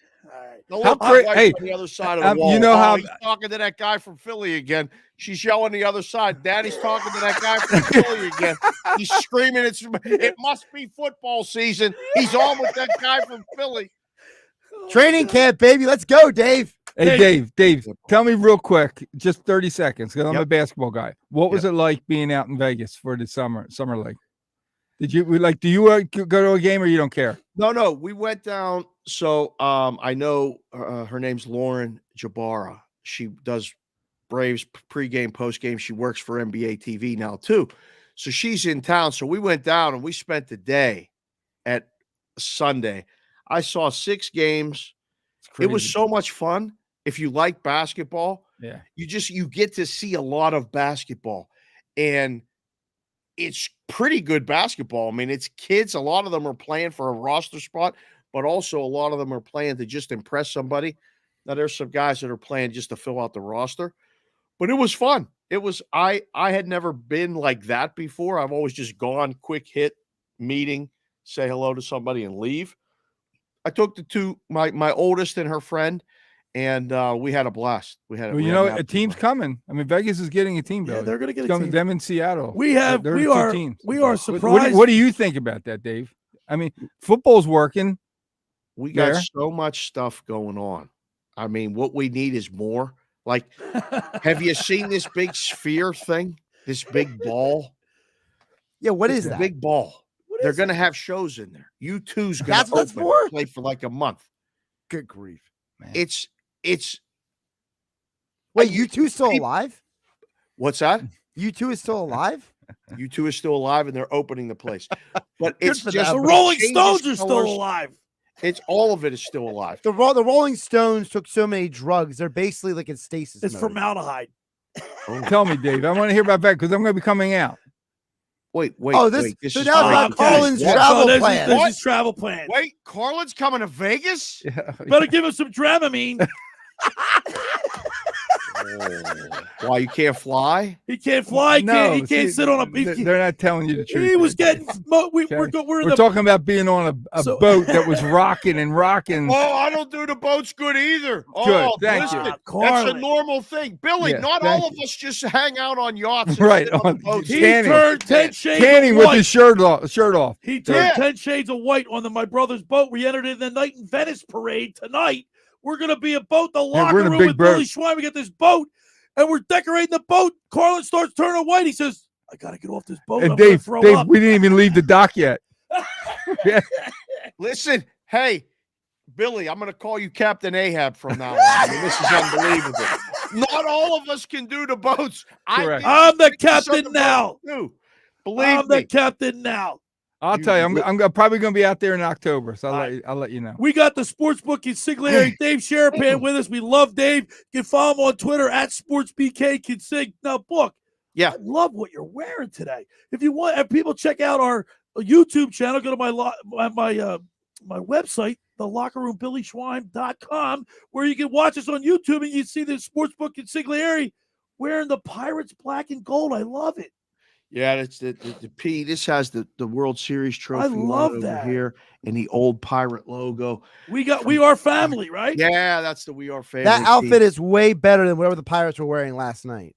The How look cra- right hey, on the other side of the wall. you know how- he's talking to that guy from Philly again. She's yelling the other side. Daddy's talking to that guy from Philly again. He's screaming, it must be football season. He's on with that guy from Philly. Training camp, baby. Let's go, Dave. Hey, Dave, tell me real quick, just 30 seconds, because I'm Yep. a basketball guy. What was it like being out in Vegas for the summer league? Do you go to a game or you don't care? No, we went down. So I know her name's Lauren Jabara. She does Braves pregame, postgame. She works for NBA TV now too. So she's in town. So we went down and we spent the day at Sunday. I saw 6 games. It was so much fun. If you like basketball, yeah, you get to see a lot of basketball, and it's pretty good basketball. I mean, it's kids. A lot of them are playing for a roster spot, but also a lot of them are playing to just impress somebody. Now, there's some guys that are playing just to fill out the roster, but it was fun. It was, I had never been like that before. I've always just gone, quick hit, meeting, say hello to somebody and leave. I took the two, my oldest and her friend, and we had a blast. A team's coming. I mean, Vegas is getting a team. Yeah, they're going to get a coming. team. Them in Seattle. We are surprised. What do you think about that, Dave? I mean, football's working. We got so much stuff going on. I mean, what we need is more. Like, have you seen this big sphere thing? This big ball? Yeah, what It's is a that? big ball. They're going to have shows in there. U2's going That's to what it's open, for? play for like a month. Good grief, man. It's Wait, U2 still alive? What's that? U2 is still alive? U2 is still alive, and they're opening the place. But it's for just them. The Rolling Stones are still alive. It's all of it is still alive. The Rolling Stones took so many drugs. They're basically like in stasis It's mode. formaldehyde. Tell me, Dave. I want to hear about that because I'm going to be coming out. Wait. Oh, this wait, so is now it's about Carlin's travel plan. This is travel plan. Wait, Carlin's coming to Vegas? Better give us some Dramamine. Why, you can't fly? He can't fly. He can't sit on a. They're not telling you the truth. He was getting. We're talking about being on a boat that was rocking and rocking. Oh, I don't do the boats good either. Good, Oh, thank listen, you. that's a Carlin. normal thing. Billy, Yeah, not thank all of us just hang out on yachts. And Right, sit on on the boats. He Canning. turned 10 shades Canning of with white. his shirt off. He turned Yeah. 10 shades of white on my brother's boat. We entered in the Night in Venice parade tonight. We're going to be a boat, the locker we're in a room big with boat. Billy Schwein. We got this boat, and we're decorating the boat. Carlin starts turning white. He says, I got to get off this boat. And I'm going to Dave, throw Dave, up. we didn't even leave the dock yet. Listen, hey, Billy, I'm going to call you Captain Ahab from now on. I mean, this is unbelievable. Not all of us can do the boats. Correct. I'm the Some captain of now. us do. Believe I'm me. the captain now. I'll tell you, I'm probably going to be out there in October, so I'll let you know. We got the sportsbook consigliere, Dave Sherapan, with us. We love Dave. You can follow him on Twitter at SportsBK Consig. Now, book. Yeah. I love what you're wearing today. If you want, if people check out our YouTube channel, go to my website, thelockerroombillyschwein.com, where you can watch us on YouTube and you see the sportsbook consigliere wearing the Pirates black and gold. I love it. Yeah, it's the P. This has the World Series trophy. I love over that. here and the old Pirate logo. We are family, right? Yeah, that's the We Are Family. That outfit tee. is way better than whatever the Pirates were wearing last night.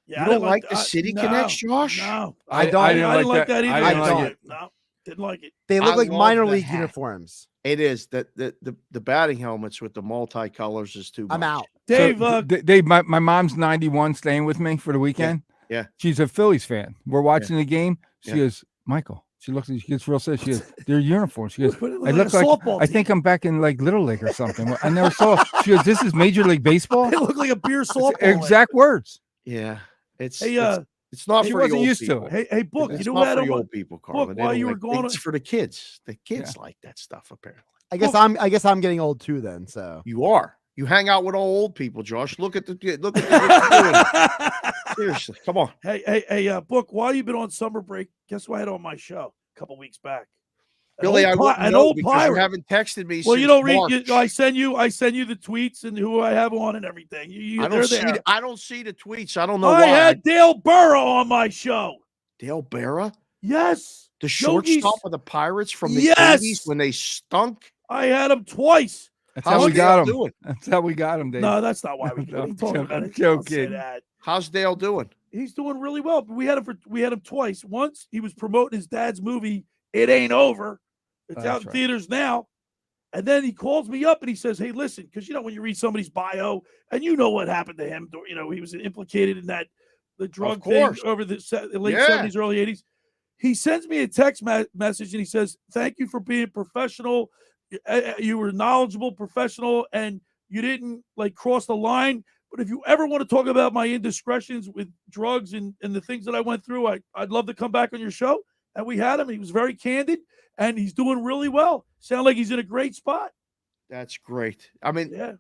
Yeah, You don't like the City no, Connects, Josh? No, I don't. I didn't like that either. I didn't like don't. it. No, didn't like it. They look I like love minor the league hat. uniforms. It is that the batting helmets with the multicolors is too much. I'm out. Dave, Dave, my mom's 91, staying with me for the weekend. Yeah. She's a Phillies fan. We're watching the game. She Yeah. goes, Michael, She gets real sad. She goes, "Their uniforms." She goes, But it "I looked look like a like softball I think I'm back in like Little League or something." I never saw. She goes, "This is Major League Baseball." It looked like a beer softball. Exact words. Yeah, it's Hey, it's not she for the wasn't old used to people. it. Hey, Book, It's you know not what? for the old people, Carlin. Book, They while don't you were like- going, it's for the kids. The kids like that stuff apparently. I guess I'm getting old too then. So You are. You hang out with all old people, Josh. Look at what you're doing. Seriously, come on. Hey, Book, while you've been on summer break, guess who I had on my show a couple weeks back? Billy, I wouldn't an know old because pirate. you haven't texted me Well, since you don't read. March. I send you the tweets and who I have on and everything. I they're don't see. there. I don't see the tweets. I don't know I why. had Dale Burrow on my show. Dale Berra, Yes, the Yogi's- shortstop of the Pirates from the Yes! 80s when they stunk. I had him twice. That's How's how we Dale got him. doing? That's how we got him, Dave. No, that's not why we got him. I'm Talking about I'm it. Don't say joking. that. How's Dale doing? He's doing really well. But we had him twice. Once he was promoting his dad's movie, It Ain't Over. It's That's out in right. theaters now. And then he calls me up and he says, "Hey, listen," because when you read somebody's bio and you know what happened to him, he was implicated in the drug thing course. over the late Yeah. 70s, early 80s. He sends me a text message and he says, "Thank you for being professional. You were knowledgeable, professional, and you didn't cross the line. But if you ever want to talk about my indiscretions with drugs and the things that I went through, I'd love to come back on your show." And we had him. He was very candid, and he's doing really well. Sound like he's in a great spot. That's great. I mean, Yeah.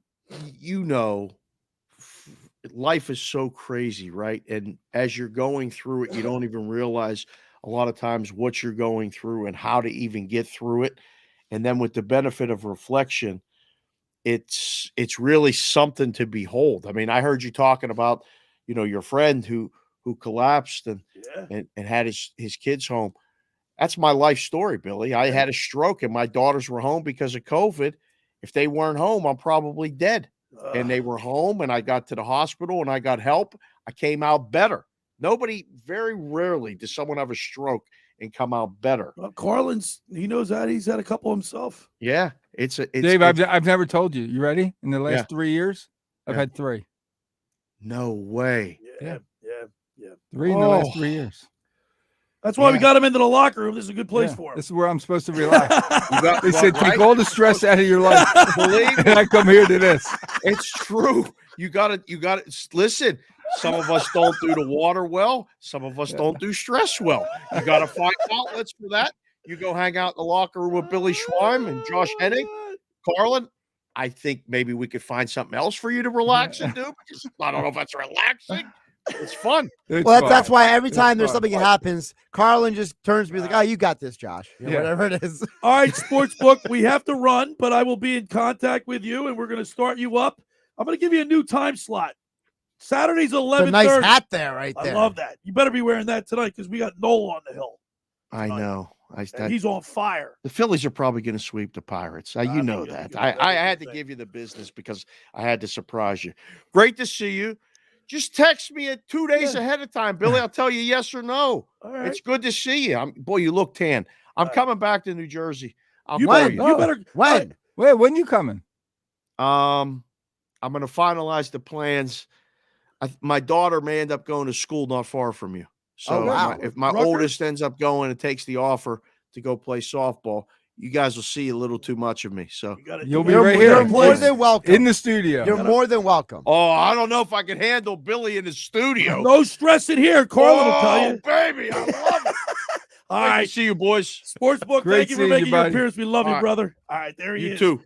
Life is so crazy, right? And as you're going through it, you don't even realize a lot of times what you're going through and how to even get through it. And then with the benefit of reflection, it's really something to behold. I mean, I heard you talking about, your friend who collapsed and had his kids home. That's my life story, Billy. I had a stroke and my daughters were home because of COVID. If they weren't home, I'm probably dead. And they were home and I got to the hospital and I got help. I came out better. Very rarely does someone have a stroke and come out better. Well, Carlin's, he knows that. He's had a couple himself. Yeah. Dave, I've never told you. You ready? In the last 3 years, I've had 3. No way. Yeah. 3 in the last 3 years. That's why we got him into the locker room. This is a good place for him. This is where I'm supposed to relax. They said, take all the stress out of your life. And I come here to this. It's true. You got to listen. Some of us don't do the water well. Some of us don't do stress well. You got to find outlets for that. You go hang out in the locker room with Billy Schweim and Josh Henning. Carlin, I think maybe we could find something else for you to relax and do. Because I don't know if that's relaxing. It's fun. That's why every time there's something that happens, Carlin just turns to me like, "Oh, you got this, Josh." Whatever it is. All right, Sportsbook, we have to run, but I will be in contact with you, and we're going to start you up. I'm going to give you a new time slot. Saturday's 11:30. A nice hat there, right there. I love that. You better be wearing that tonight because we got Noel on the hill. I know. He's on fire. The Phillies are probably going to sweep the Pirates. You know that. I had to give you the business because I had to surprise you. Great to see you. Just text me 2 days ahead of time, Billy. I'll tell you yes or no. All right. It's good to see you. Boy, you look tan. I'm coming back to New Jersey. You better. When? Wait, when you coming? I'm going to finalize the plans. My daughter may end up going to school not far from you. So if my oldest ends up going and takes the offer to go play softball, you guys will see a little too much of me. So you'll be right here. You're more than welcome in the studio. You're more than welcome. Oh, I don't know if I can handle Billy in the studio. No stress in here. Carlin will tell you. Baby, I love it. All right. See you, boys. Sportsbook, Great thank you for seeing making you, your buddy. appearance. We love All you, right. brother. All right, there he You is. too.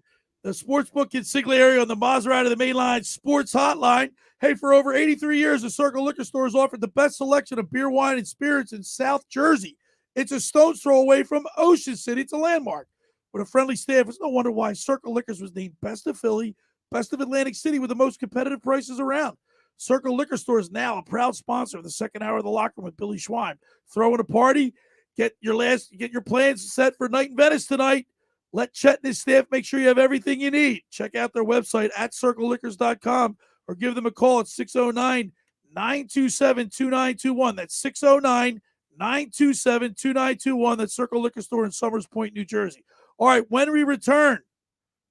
The Sportsbook in Sigley area on the Maserati of the Main Line Sports Hotline. Hey, for over 83 years, the Circle Liquor Store has offered the best selection of beer, wine, and spirits in South Jersey. It's a stone's throw away from Ocean City. It's a landmark. With a friendly staff, it's no wonder why Circle Liquors was named Best of Philly, Best of Atlantic City with the most competitive prices around. Circle Liquor Store is now a proud sponsor of the second hour of the locker room with Billy Schweim. Throwing a party, get your plans set for night in Venice tonight. Let Chet and his staff make sure you have everything you need. Check out their website at circleliquors.com or give them a call at 609-927-2921. That's 609-927-2921. That's Circle Liquor Store in Summers Point, New Jersey. All right, when we return,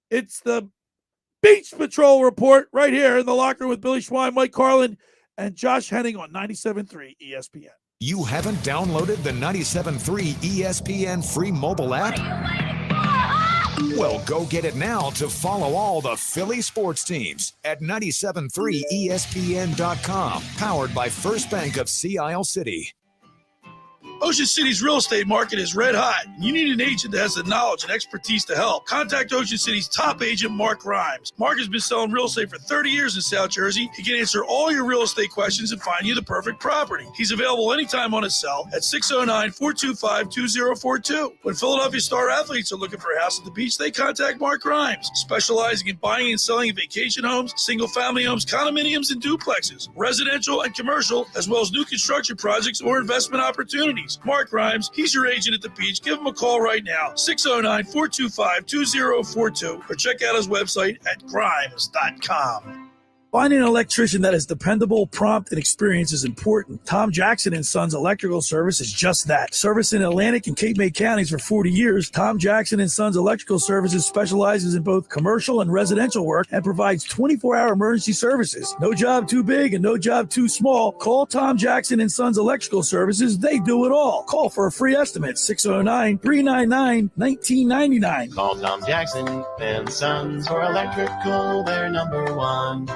it's the Beach Patrol report right here in the locker room with Billy Schwein, Mike Carlin, and Josh Henning on 97.3 ESPN. You haven't downloaded the 97.3 ESPN free mobile app? Well, go get it now to follow all the Philly sports teams at 97.3ESPN.com. Powered by First Bank of Sea Isle City. Ocean City's real estate market is red hot. You need an agent that has the knowledge and expertise to help. Contact Ocean City's top agent, Mark Grimes. Mark has been selling real estate for 30 years in South Jersey. He can answer all your real estate questions and find you the perfect property. He's available anytime on his cell at 609-425-2042. When Philadelphia Star athletes are looking for a house at the beach, they contact Mark Grimes, specializing in buying and selling vacation homes, single-family homes, condominiums, and duplexes, residential and commercial, as well as new construction projects or investment opportunities. Mark Grimes, he's your agent at the beach. Give him a call right now, 609-425-2042, or check out his website at grimes.com. Finding an electrician that is dependable, prompt, and experienced is important. Tom Jackson & Sons Electrical Service is just that. Service in Atlantic and Cape May counties for 40 years, Tom Jackson & Sons Electrical Services specializes in both commercial and residential work and provides 24-hour emergency services. No job too big and no job too small. Call Tom Jackson & Sons Electrical Services. They do it all. Call for a free estimate, 609-399-1999. Call Tom Jackson and Sons for electrical, they're number one.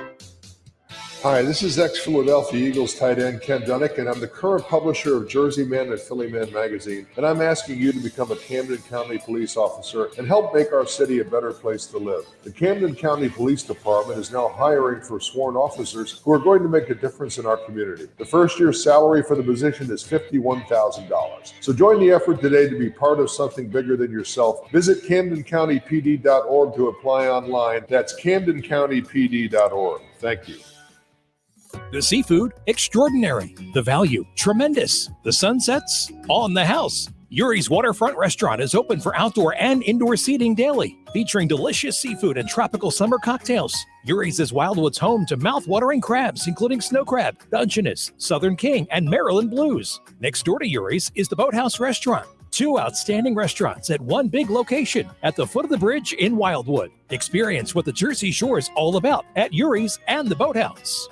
Hi, this is ex-Philadelphia Eagles tight end Ken Dunnick, and I'm the current publisher of Jersey Man and Philly Man magazine, and I'm asking you to become a Camden County police officer and help make our city a better place to live. The Camden County Police Department is now hiring for sworn officers who are going to make a difference in our community. The first year's salary for the position is $51,000. So join the effort today to be part of something bigger than yourself. Visit CamdenCountyPD.org to apply online. That's CamdenCountyPD.org. Thank you. The seafood, extraordinary. The value, tremendous. The sunsets, on the house. Yuri's Waterfront Restaurant is open for outdoor and indoor seating daily, featuring delicious seafood and tropical summer cocktails. Yuri's is Wildwood's home to mouth-watering crabs, including snow crab, Dungeness, Southern King, and Maryland Blues. Next door to Yuri's is the Boathouse Restaurant. Two outstanding restaurants at one big location at the foot of the bridge in Wildwood. Experience what the Jersey Shore is all about at Yuri's and the Boathouse.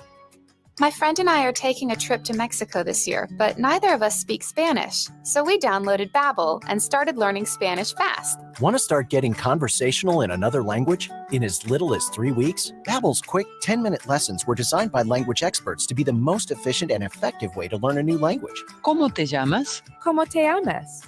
My friend and I are taking a trip to Mexico this year, but neither of us speak Spanish. So we downloaded Babbel and started learning Spanish fast. Want to start getting conversational in another language? In as little as 3 weeks, Babbel's quick 10-minute lessons were designed by language experts to be the most efficient and effective way to learn a new language. ¿Cómo te llamas? ¿Cómo te llamas?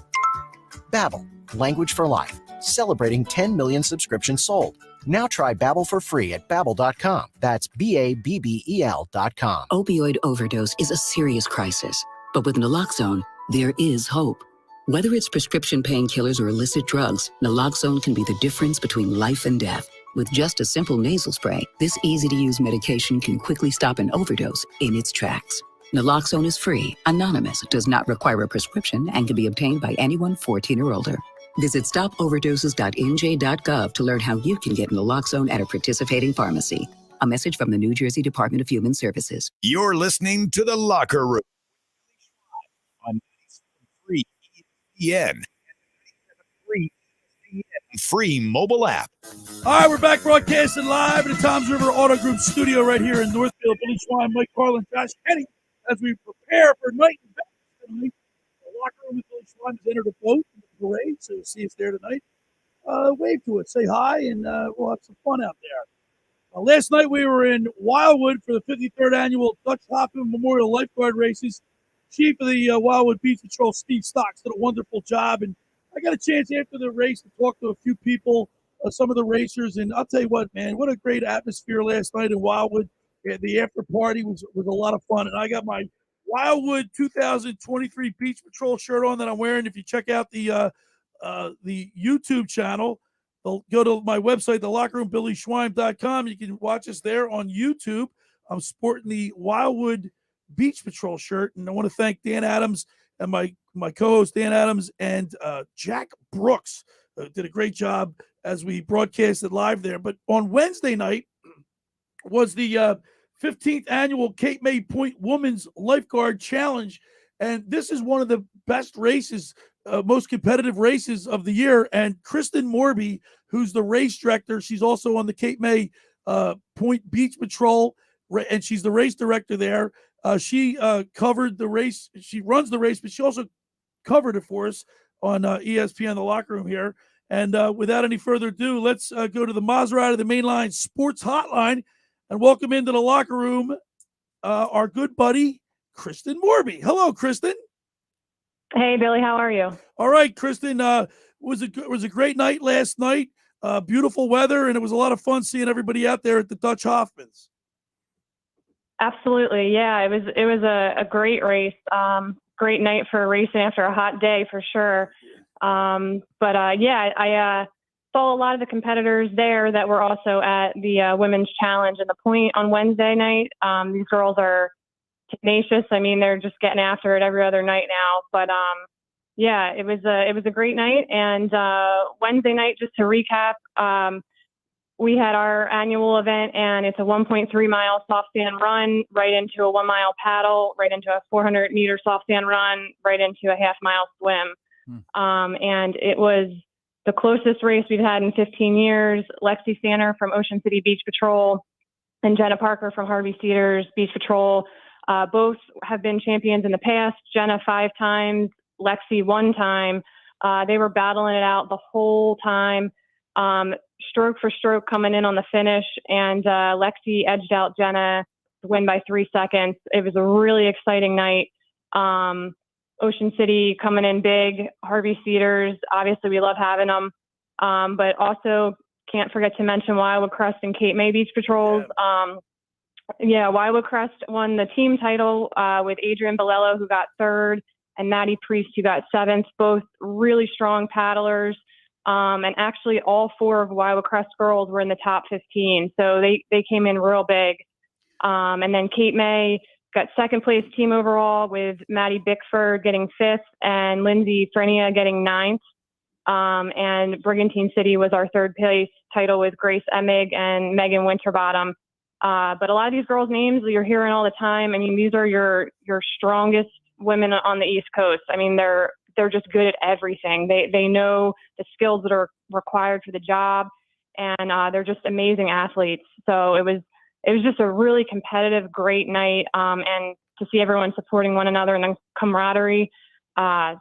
Babbel, language for life. Celebrating 10 million subscriptions sold. Now try Babbel for free at Babbel.com. That's Babbel.com. Opioid overdose is a serious crisis, but with naloxone, there is hope. Whether it's prescription painkillers or illicit drugs, naloxone can be the difference between life and death. With just a simple nasal spray, this easy-to-use medication can quickly stop an overdose in its tracks. Naloxone is free, anonymous, does not require a prescription, and can be obtained by anyone 14 or older. Visit stopoverdoses.nj.gov to learn how you can get naloxone at a participating pharmacy. A message from the New Jersey Department of Human Services. You're listening to The Locker Room on ESPN. Free mobile app. All right, we're back broadcasting live at the Toms River Auto Group studio right here in Northfield. Billy Schwein, Mike Carlin, Josh Henning, as we prepare for night and tonight. The Locker Room with Billy Schwein has entered a boat in the parade, so you'll see us there tonight. Wave to it, say hi, and we'll have some fun out there. Last night we were in Wildwood for the 53rd annual Dutch Hoffman Memorial Lifeguard races. Chief of the Wildwood Beach Patrol, Steve Stocks, did a wonderful job, and I got a chance after the race to talk to a few people, some of the racers, and I'll tell you what, man, what a great atmosphere last night in Wildwood. The after party was a lot of fun, and I got my Wildwood 2023 Beach Patrol shirt on that I'm wearing. If you check out the YouTube channel, go to my website, thelockerroombillyschwein.com. You can watch us there on YouTube. I'm sporting the Wildwood Beach Patrol shirt, and I want to thank Dan Adams and my co-host Dan Adams and Jack Brooks did a great job as we broadcasted live there. But on Wednesday night was the 15th annual Cape May Point Women's Lifeguard Challenge, and this is one of the best races, most competitive races of the year. And Kristen Moorby, who's the race director, she's also on the Cape May Point Beach Patrol, and she's the race director there. She covered the race. She runs the race, but she also covered it for us on ESPN, the locker room here. And without any further ado, let's go to the Maserati, the Mainline Sports Hotline, and welcome into the locker room our good buddy, Kristen Moorby. Hello, Kristen. Hey, Billy. How are you? All right, Kristen. Was a great night last night. Beautiful weather, and it was a lot of fun seeing everybody out there at the Dutch Hoffmans. Absolutely. Yeah, it was a great race. Great night for racing after a hot day for sure. I saw a lot of the competitors there that were also at the Women's Challenge and the Point on Wednesday night. These girls are tenacious. I mean, they're just getting after it every other night now. But it was a great night. And Wednesday night, just to recap, we had our annual event, and it's a 1.3 mile soft sand run right into a 1 mile paddle, right into a 400 meter soft sand run, right into a half mile swim. And it was the closest race we've had in 15 years. Lexi Sanner from Ocean City Beach Patrol and Jenna Parker from Harvey Cedars Beach Patrol both have been champions in the past. Jenna 5 times, Lexi 1 time. They were battling it out the whole time. Stroke for stroke coming in on the finish, and Lexi edged out Jenna to win by 3 seconds. It was a really exciting night. Ocean City coming in big, Harvey Cedars, obviously we love having them, but also can't forget to mention Wildwood Crest and Cape May Beach Patrols. Wildwood Crest won the team title with Adrian Bolello, who got 3rd, and Maddie Priest, who got 7th, both really strong paddlers. And actually all 4 of Wildwood Crest girls were in the top 15. So they came in real big. And then Cape May got 2nd place team overall with Maddie Bickford getting 5th and Lindsay Frenia getting 9th. And Brigantine City was our 3rd place title with Grace Emig and Megan Winterbottom. But a lot of these girls' names you're hearing all the time. I mean, these are your strongest women on the East Coast. I mean, they're just good at everything. They know the skills that are required for the job, and they're just amazing athletes. So it was just a really competitive, great night, and to see everyone supporting one another and the camaraderie.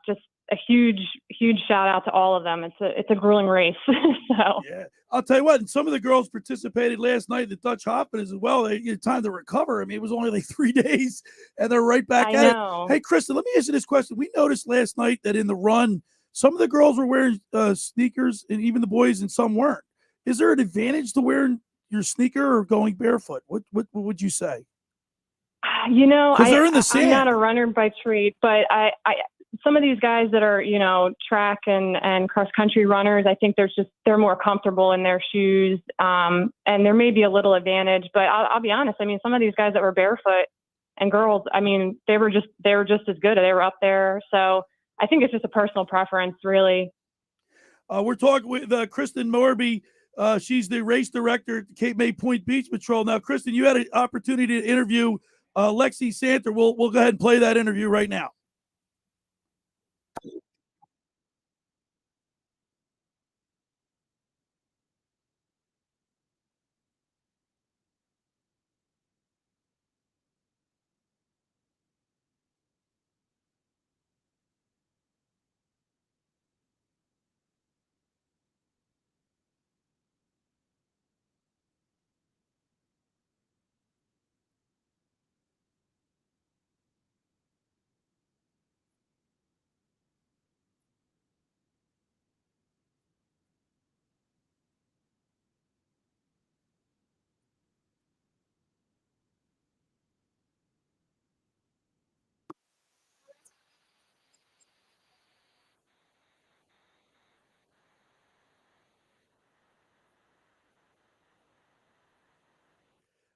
Just a huge shout out to all of them. It's a grueling race. So yeah, I'll tell you what. Some of the girls participated last night at the Dutch Hoffman as well. They had time to recover. I mean, it was only like 3 days, and they're right back at it. Hey, Kristen, let me ask you this question. We noticed last night that in the run, some of the girls were wearing sneakers, and even the boys, and some weren't. Is there an advantage to wearing your sneaker or going barefoot? What would you say? Because they're in the sand. I'm not a runner by trade, but I some of these guys that are, track and cross country runners, I think they're more comfortable in their shoes. And there may be a little advantage, but I'll be honest. I mean, some of these guys that were barefoot and girls, I mean, they were just as good. They were up there. So I think it's just a personal preference, really. We're talking with Kristen Moorby. She's the race director at Cape May Point Beach Patrol. Now, Kristen, you had an opportunity to interview Lexi Santer. We'll go ahead and play that interview right now.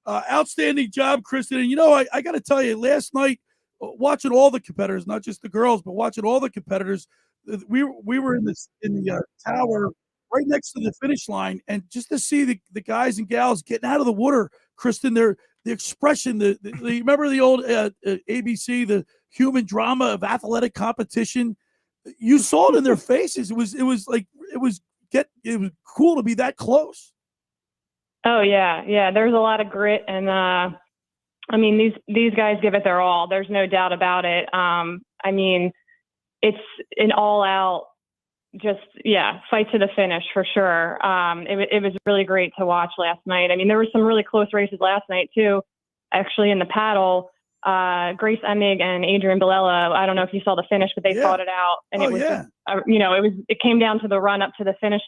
Outstanding job, Kristen. And I got to tell you, last night, watching all the competitors, not just the girls, but watching all the competitors, we were in the tower right next to the finish line, and just to see the guys and gals getting out of the water, Kristen, the expression, the remember the old ABC, the human drama of athletic competition. You saw it in their faces. It was cool to be that close. Oh yeah. There's a lot of grit and I mean, these guys give it their all. There's no doubt about it. I mean, it's an all-out, fight to the finish for sure. It was really great to watch last night. I mean, there were some really close races last night too. Actually, in the paddle, Grace Emig and Adrian Bilella. I don't know if you saw the finish, but they fought it out, and it came down to the run up to the finish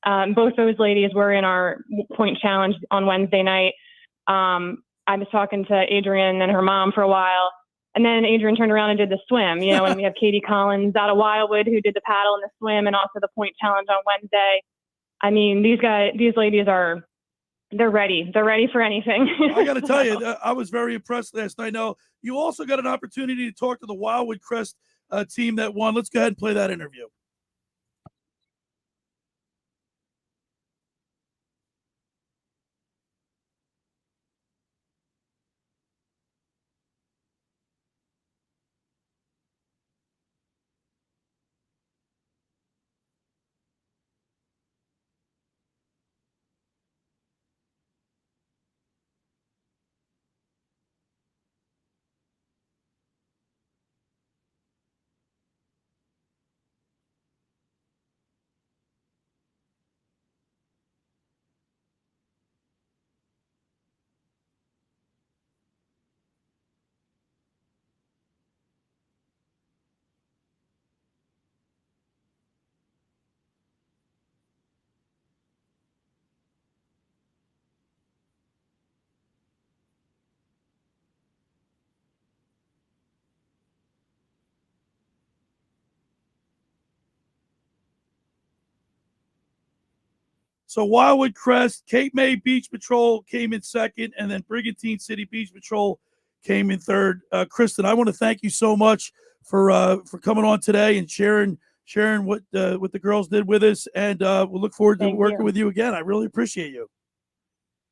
line. Both those ladies were in our point challenge on Wednesday night. I was talking to Adrian and her mom for a while, and then Adrian turned around and did the swim, and we have Katie Collins out of Wildwood who did the paddle and the swim and also the point challenge on Wednesday. I mean, these ladies they're ready. They're ready for anything. I got to tell you, I was very impressed last night. Now, you also got an opportunity to talk to the Wildwood Crest team that won. Let's go ahead and play that interview. So Wildwood Crest, Cape May Beach Patrol came in second, and then Brigantine City Beach Patrol came in third. Kristen, I want to thank you so much for coming on today and sharing what the girls did with us, and we'll look forward to working with you again. I really appreciate you.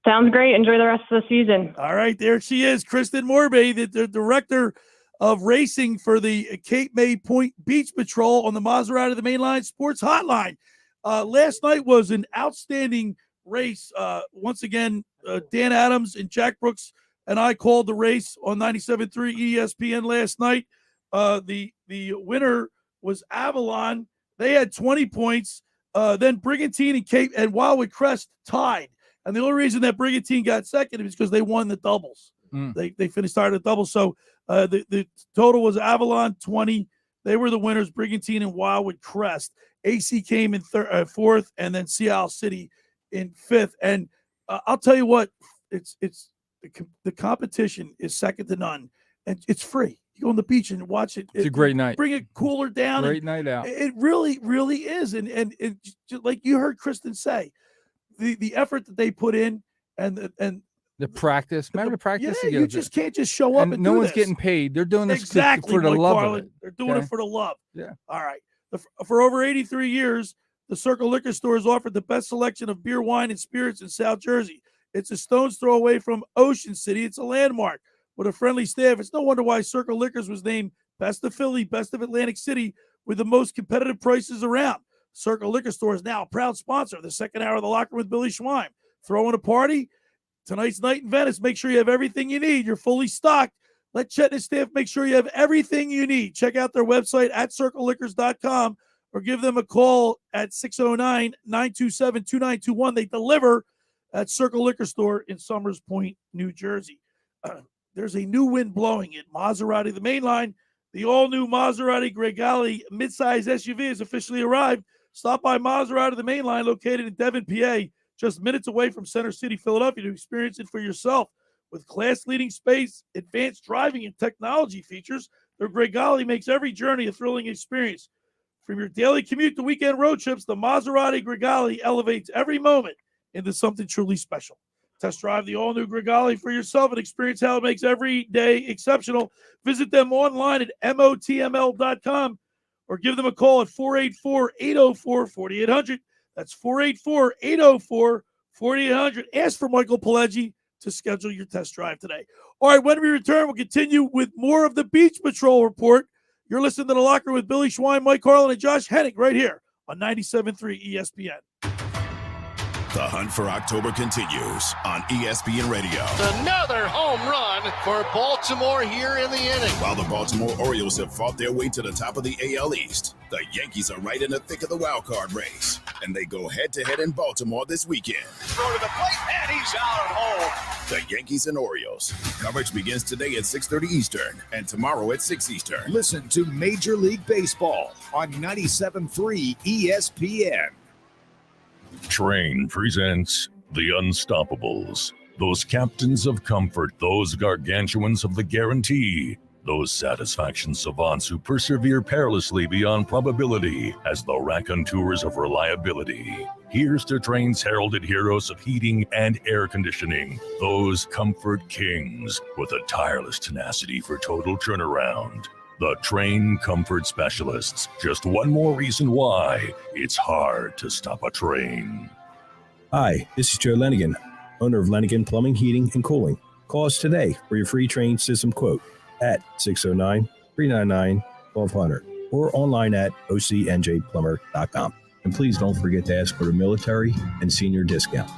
Sounds great. Enjoy the rest of the season. All right, there she is, Kristen Moorby, the director of racing for the Cape May Point Beach Patrol on the Maserati the Mainline Sports Hotline. Last night was an outstanding race. Once again, Dan Adams and Jack Brooks and I called the race on 97.3 ESPN last night. The winner was Avalon. They had 20 points. Then Brigantine and Cape and Wildwood Crest tied. And the only reason that Brigantine got second is because they won the doubles. They finished started the doubles. So the total was Avalon 20. They were the winners, Brigantine and Wildwood Crest. AC came in fourth, and then Seattle City in fifth. And I'll tell you what, it's the competition is second to none, and it's free. You go on the beach and watch it. It's a great night. Bring a cooler down. Great night out. It really, really is. And just like you heard Kristen say, the effort that they put in and the practice. Remember the practice? Yeah, you just can't just show up and no do one's this. getting paid. They're doing this exactly for the Mike love Carlin. of it. They're doing it for the love. Yeah. All right. For over 83 years, the Circle Liquor Store has offered the best selection of beer, wine, and spirits in South Jersey. It's a stone's throw away from Ocean City. It's a landmark with a friendly staff. It's no wonder why Circle Liquors was named Best of Philly, Best of Atlantic City, with the most competitive prices around. Circle Liquor Store is now a proud sponsor of the second hour of the Locker Room with Billy Schwein. Throwing a party? Tonight's night in Venice. Make sure you have everything you need. You're fully stocked. Let Chet and his staff make sure you have everything you need. Check out their website at circleliquors.com or give them a call at 609-927-2921. They deliver at Circle Liquor Store in Summers Point, New Jersey. There's a new wind blowing at Maserati the Mainline. The all-new Maserati Gregale midsize SUV has officially arrived. Stop by Maserati the Mainline, located in Devon, PA, just minutes away from Center City, Philadelphia, to experience it for yourself. With class-leading space, advanced driving, and technology features, the Gregale makes every journey a thrilling experience. From your daily commute to weekend road trips, the Maserati Gregale elevates every moment into something truly special. Test drive the all-new Gregale for yourself and experience how it makes every day exceptional. Visit them online at motml.com or give them a call at 484-804-4800. That's 484-804-4800. Ask for Michael Pileggi to schedule your test drive today. All right, when we return, we'll continue with more of the Beach Patrol Report. You're listening to The Locker with Billy Schwein, Mike Carlin, and Josh Hennig right here on 97.3 ESPN. The hunt for October continues on ESPN Radio. Another home run for Baltimore here in the inning. While the Baltimore Orioles have fought their way to the top of the AL East, the Yankees are right in the thick of the wild card race, and they go head-to-head in Baltimore this weekend. Throw to the plate, and he's out at home. The Yankees and Orioles. Coverage begins today at 6:30 Eastern and tomorrow at 6 Eastern. Listen to Major League Baseball on 97.3 ESPN. Train presents The Unstoppables. Those captains of comfort, those gargantuans of the guarantee, those satisfaction savants who persevere perilously beyond probability as the raconteurs of reliability. Here's to Train's heralded heroes of heating and air conditioning, those comfort kings with a tireless tenacity for total turnaround. The Train Comfort Specialists. Just one more reason why it's hard to stop a train. Hi, this is Joe Lenigan, owner of Lenigan Plumbing, Heating, and Cooling. Call us today for your free train system quote at 609-399-1200 or online at ocnjplumber.com. And please don't forget to ask for the military and senior discount.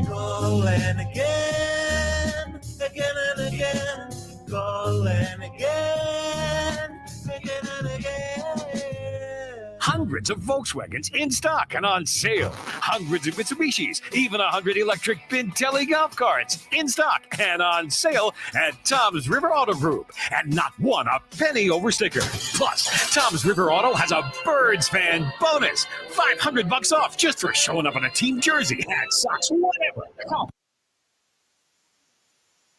Calling again, again and again. Calling again, again and again. Hundreds of Volkswagens in stock and on sale. Hundreds of Mitsubishis, even 100 electric Bintelli golf carts in stock and on sale at Tom's River Auto Group. And not one a penny over sticker. Plus, Tom's River Auto has a Birds fan bonus. $500 off just for showing up in a team jersey, hat, socks, whatever. Come.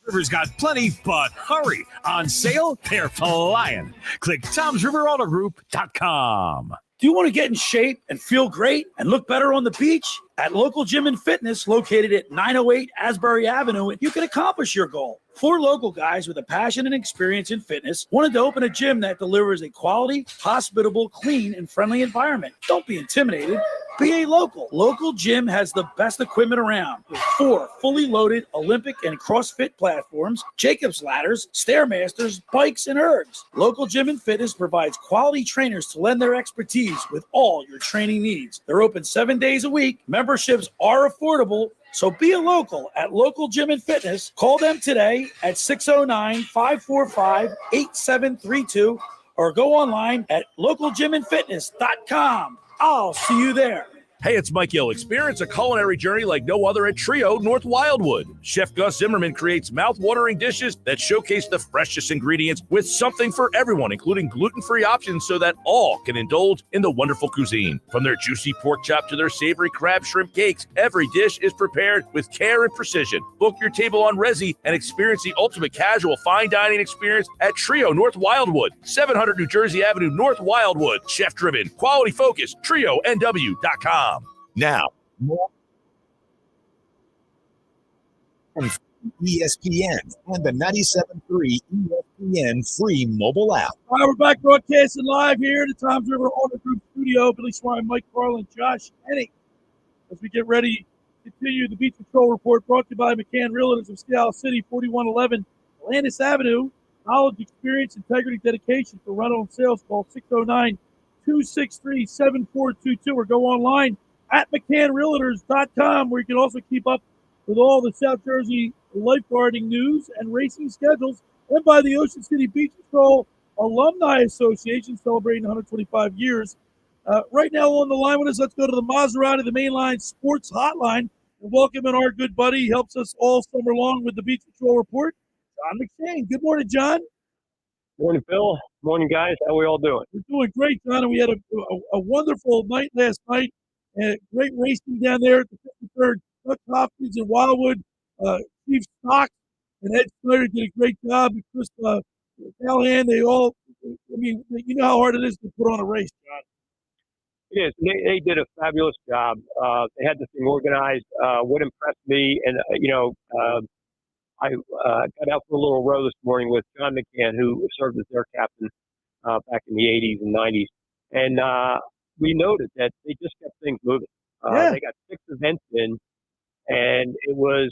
River's got plenty, but hurry. On sale, they're flying. Click Tom'sRiverAutoGroup.com. Do you want to get in shape and feel great and look better on the beach? At Local Gym and Fitness, located at 908 Asbury Avenue, you can accomplish your goal. 4 local guys with a passion and experience in fitness wanted to open a gym that delivers a quality, hospitable, clean, and friendly environment. Don't be intimidated. Be a local. Local Gym has the best equipment around with 4 fully loaded Olympic and CrossFit platforms, Jacob's ladders, Stairmasters, bikes, and ergs. Local Gym and Fitness provides quality trainers to lend their expertise with all your training needs. They're open 7 days a week. Memberships are affordable. So be a local at Local Gym and Fitness. Call them today at 609-545-8732 or go online at localgymandfitness.com. I'll see you there. Hey, it's Mike Gill. Experience a culinary journey like no other at Trio North Wildwood. Chef Gus Zimmerman creates mouth-watering dishes that showcase the freshest ingredients with something for everyone, including gluten-free options so that all can indulge in the wonderful cuisine. From their juicy pork chop to their savory crab shrimp cakes, every dish is prepared with care and precision. Book your table on Resi and experience the ultimate casual fine dining experience at Trio North Wildwood, 700 New Jersey Avenue, North Wildwood. Chef-driven, quality-focused, TrioNW.com. Now, more ESPN and the 97.3 ESPN free mobile app. All right, we're back broadcasting live here at the Tom's River Auto Group studio. Billy Schwein, Mike Carlin, Josh Henning. As we get ready to continue the Beach Patrol Report brought to you by McCann Realtors of Scala City, 4111 Landis Avenue. Knowledge, experience, integrity, dedication for rental and sales. Call 609-263-7422 or go online at McCannRealtors.com, where you can also keep up with all the South Jersey lifeguarding news and racing schedules, and by the Ocean City Beach Patrol Alumni Association, celebrating 125 years. Right now on the line with us, let's go to the Maserati, the Mainline Sports Hotline, and welcome in our good buddy. He helps us all summer long with the Beach Patrol Report, John McShane. Good morning, John. Morning, Phil. Morning, guys. How we all doing? We're doing great, John, and we had a wonderful night last night. And great racing down there at the 53rd. Dutch Hoffman and Wildwood, Steve Stock and Ed Snyder did a great job. And Chris Callahan, they all, I mean, you know how hard it is to put on a race, John. It is. They did a fabulous job. They had the thing organized. What impressed me, and, I got out for a little row this morning with John McCann, who served as their captain back in the 80s and 90s. And we noted that they just kept things moving. They got 6 events in, and it was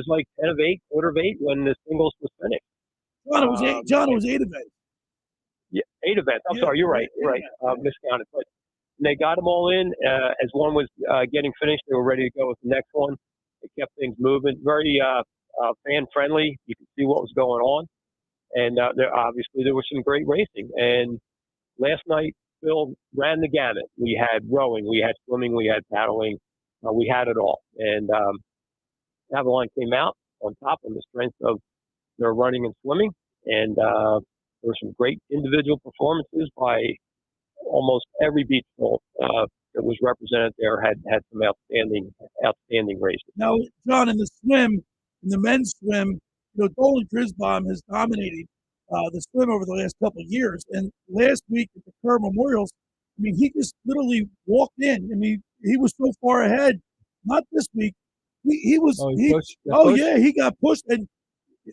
like 10 of 8, quarter of 8 when the singles was finished. John, it was 8 events. Yeah, 8 events. I'm sorry, you're right. You're right. Miscounted. But and they got them all in. As one was getting finished, they were ready to go with the next one. They kept things moving. Very fan friendly. You could see what was going on, and there was some great racing. And last night, Phil ran the gamut. We had rowing, we had swimming, we had paddling, we had it all. And Avalon came out on top on the strength of their running and swimming, and there were some great individual performances by almost every beach bowl that was represented there. Had some outstanding races. Now, John, in the men's swim, Dolan Grisbaum has dominated the swim over the last couple of years. And last week at the Kerr Memorials, I mean, he just literally walked in. I mean, he was so far ahead. Not this week. He was. Yeah, he got pushed, and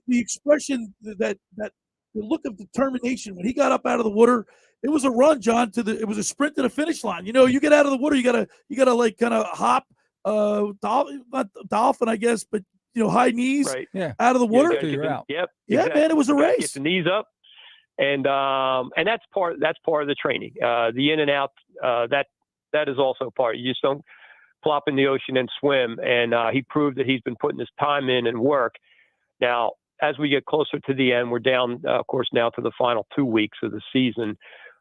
the expression that the look of determination when he got up out of the water, it was a run, John. It was a sprint to the finish line. You get out of the water, you gotta like kind of hop, not dolphin, I guess, but high knees out of the water. Yep. Yeah, exactly. man, it was a race. Get the knees up, and that's part of the training. The in and out, that is also part. You just don't plop in the ocean and swim. And he proved that he's been putting his time in and work. Now, as we get closer to the end, we're down, of course, now to the final 2 weeks of the season.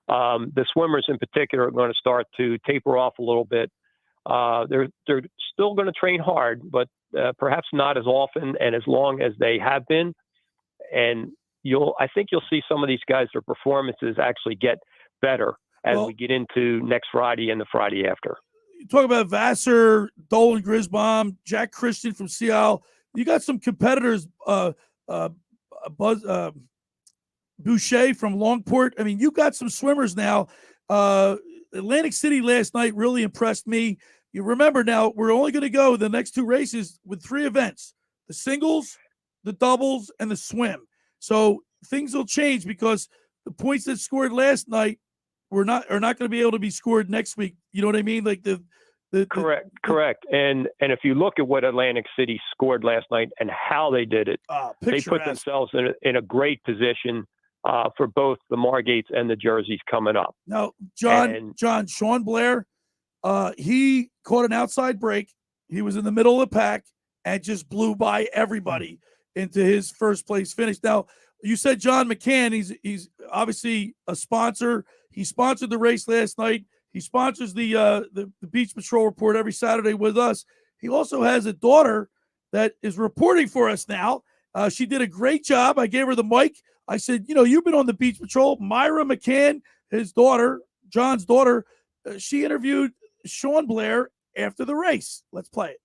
The swimmers in particular are going to start to taper off a little bit. They're still going to train hard, but perhaps not as often and as long as they have been. And I think you'll see some of these guys, their performances actually get better as we get into next Friday and the Friday after. You talk about Vassar, Dolan Grisbaum, Jack Christian from Seattle. You got some competitors, Boucher from Longport. I mean, you got some swimmers now. Atlantic City last night really impressed me. You remember now, we're only going to go the next 2 races with 3 events: the singles, the doubles, and the swim. So things will change because the points that scored last night are not going to be able to be scored next week. You know what I mean? Like Correct. And if you look at what Atlantic City scored last night and how they did it, they put themselves in a great position for both the Margates and the Jerseys coming up. Now, Sean Blair, he caught an outside break. He was in the middle of the pack and just blew by everybody into his first place finish. Now, you said John McCann, he's obviously a sponsor. He sponsored the race last night. He sponsors the Beach Patrol Report every Saturday with us. He also has a daughter that is reporting for us now. She did a great job. I gave her the mic. I said, you've been on the Beach Patrol. Myra McCann, his daughter, John's daughter, she interviewed Sean Blair after the race. Let's play it.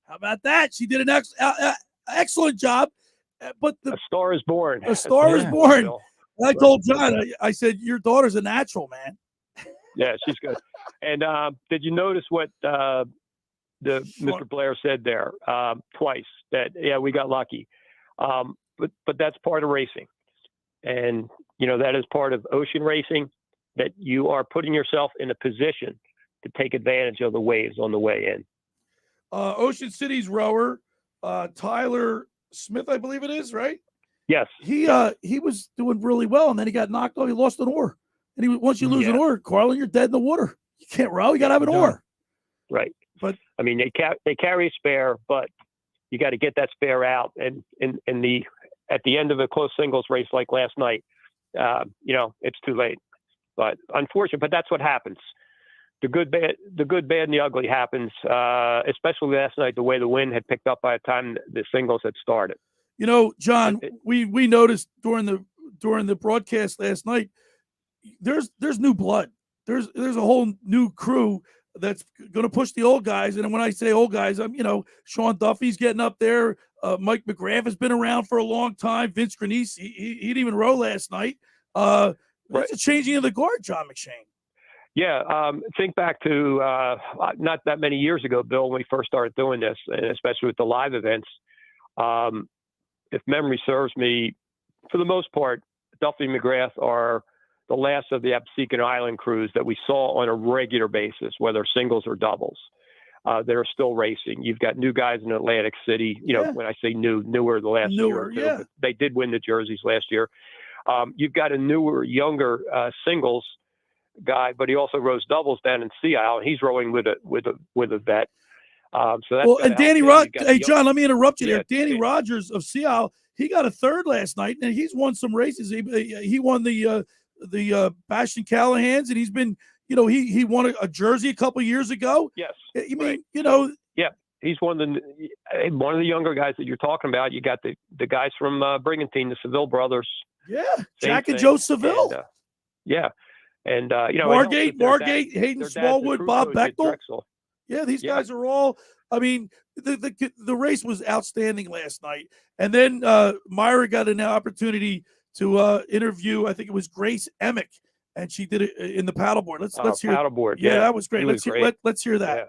How about that? She did an excellent job. But a star is born. A star is born. And I told John, I said, your daughter's a natural, man. Yeah, she's good. And did you notice what Mr. Blair said there twice? That we got lucky, but that's part of racing, and that is part of ocean racing. That you are putting yourself in a position to take advantage of the waves on the way in. Ocean City's rower, Tyler Smith, I believe it is, right? Yes. He was doing really well, and then he got knocked off. He lost an oar, and once you lose an oar, Carlin, you're dead in the water. You can't row. You got to have an oar. Right. But I mean, they carry a spare, but you got to get that spare out. And at the end of a close singles race like last night, it's too late. But unfortunate, but that's what happens. The good, bad, and the ugly happens, especially last night, the way the wind had picked up by the time the singles had started. You know, John, we noticed during the broadcast last night, there's new blood. There's a whole new crew that's going to push the old guys. And when I say old guys, I'm, Sean Duffy's getting up there. Mike McGrath has been around for a long time. Vince Grenice, he didn't even row last night. It's a changing of the guard, John McShane. Yeah, think back to not that many years ago, Bill, when we first started doing this, and especially with the live events. If memory serves me, for the most part, Duffy and McGrath are the last of the Absecon Island crews that we saw on a regular basis, whether singles or doubles. They're still racing. You've got new guys in Atlantic City. When I say newer the last year or two, but they did win the jerseys last year. You've got a newer, younger singles guy, but he also rows doubles down in Sea Isle, and he's rowing with a vet. So that's and Danny Rogers. Hey, John, let me interrupt you there. Danny yeah. Rogers of Sea Isle, he got a third last night, and he's won some races. He won the Bastion Callahans, and he's been, he won a jersey a couple years ago. Yes. I mean, Yeah, he's one of the younger guys that you're talking about. You got the guys from Brigantine, the Seville brothers. Yeah, Jack and Joe Seville. And, yeah. And, Margate, Hayden Smallwood, Bob Bechtel. Yeah, these guys are all, I mean, the race was outstanding last night. And then Myra got an opportunity to interview, I think it was Grace Emick, and she did it in the paddleboard. Let's hear paddleboard. Yeah, that was great. Let's hear that. Yeah.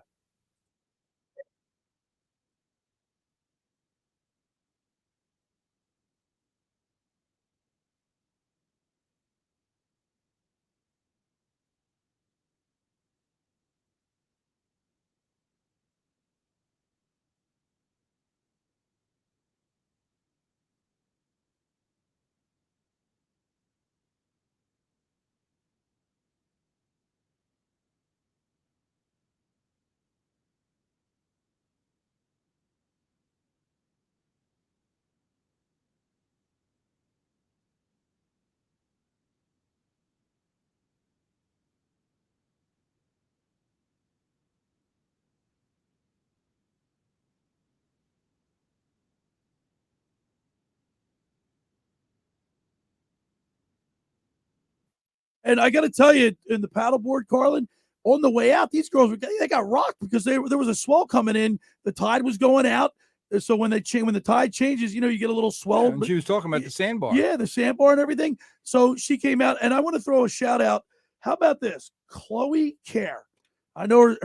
And I got to tell you, in the paddleboard, Carlin, on the way out, these girls they got rocked because there was a swell coming in. The tide was going out, so when the tide changes, you get a little swell. And she was talking about the sandbar. Yeah, the sandbar and everything. So she came out, and I want to throw a shout out. How about this, Chloe Kerr? I know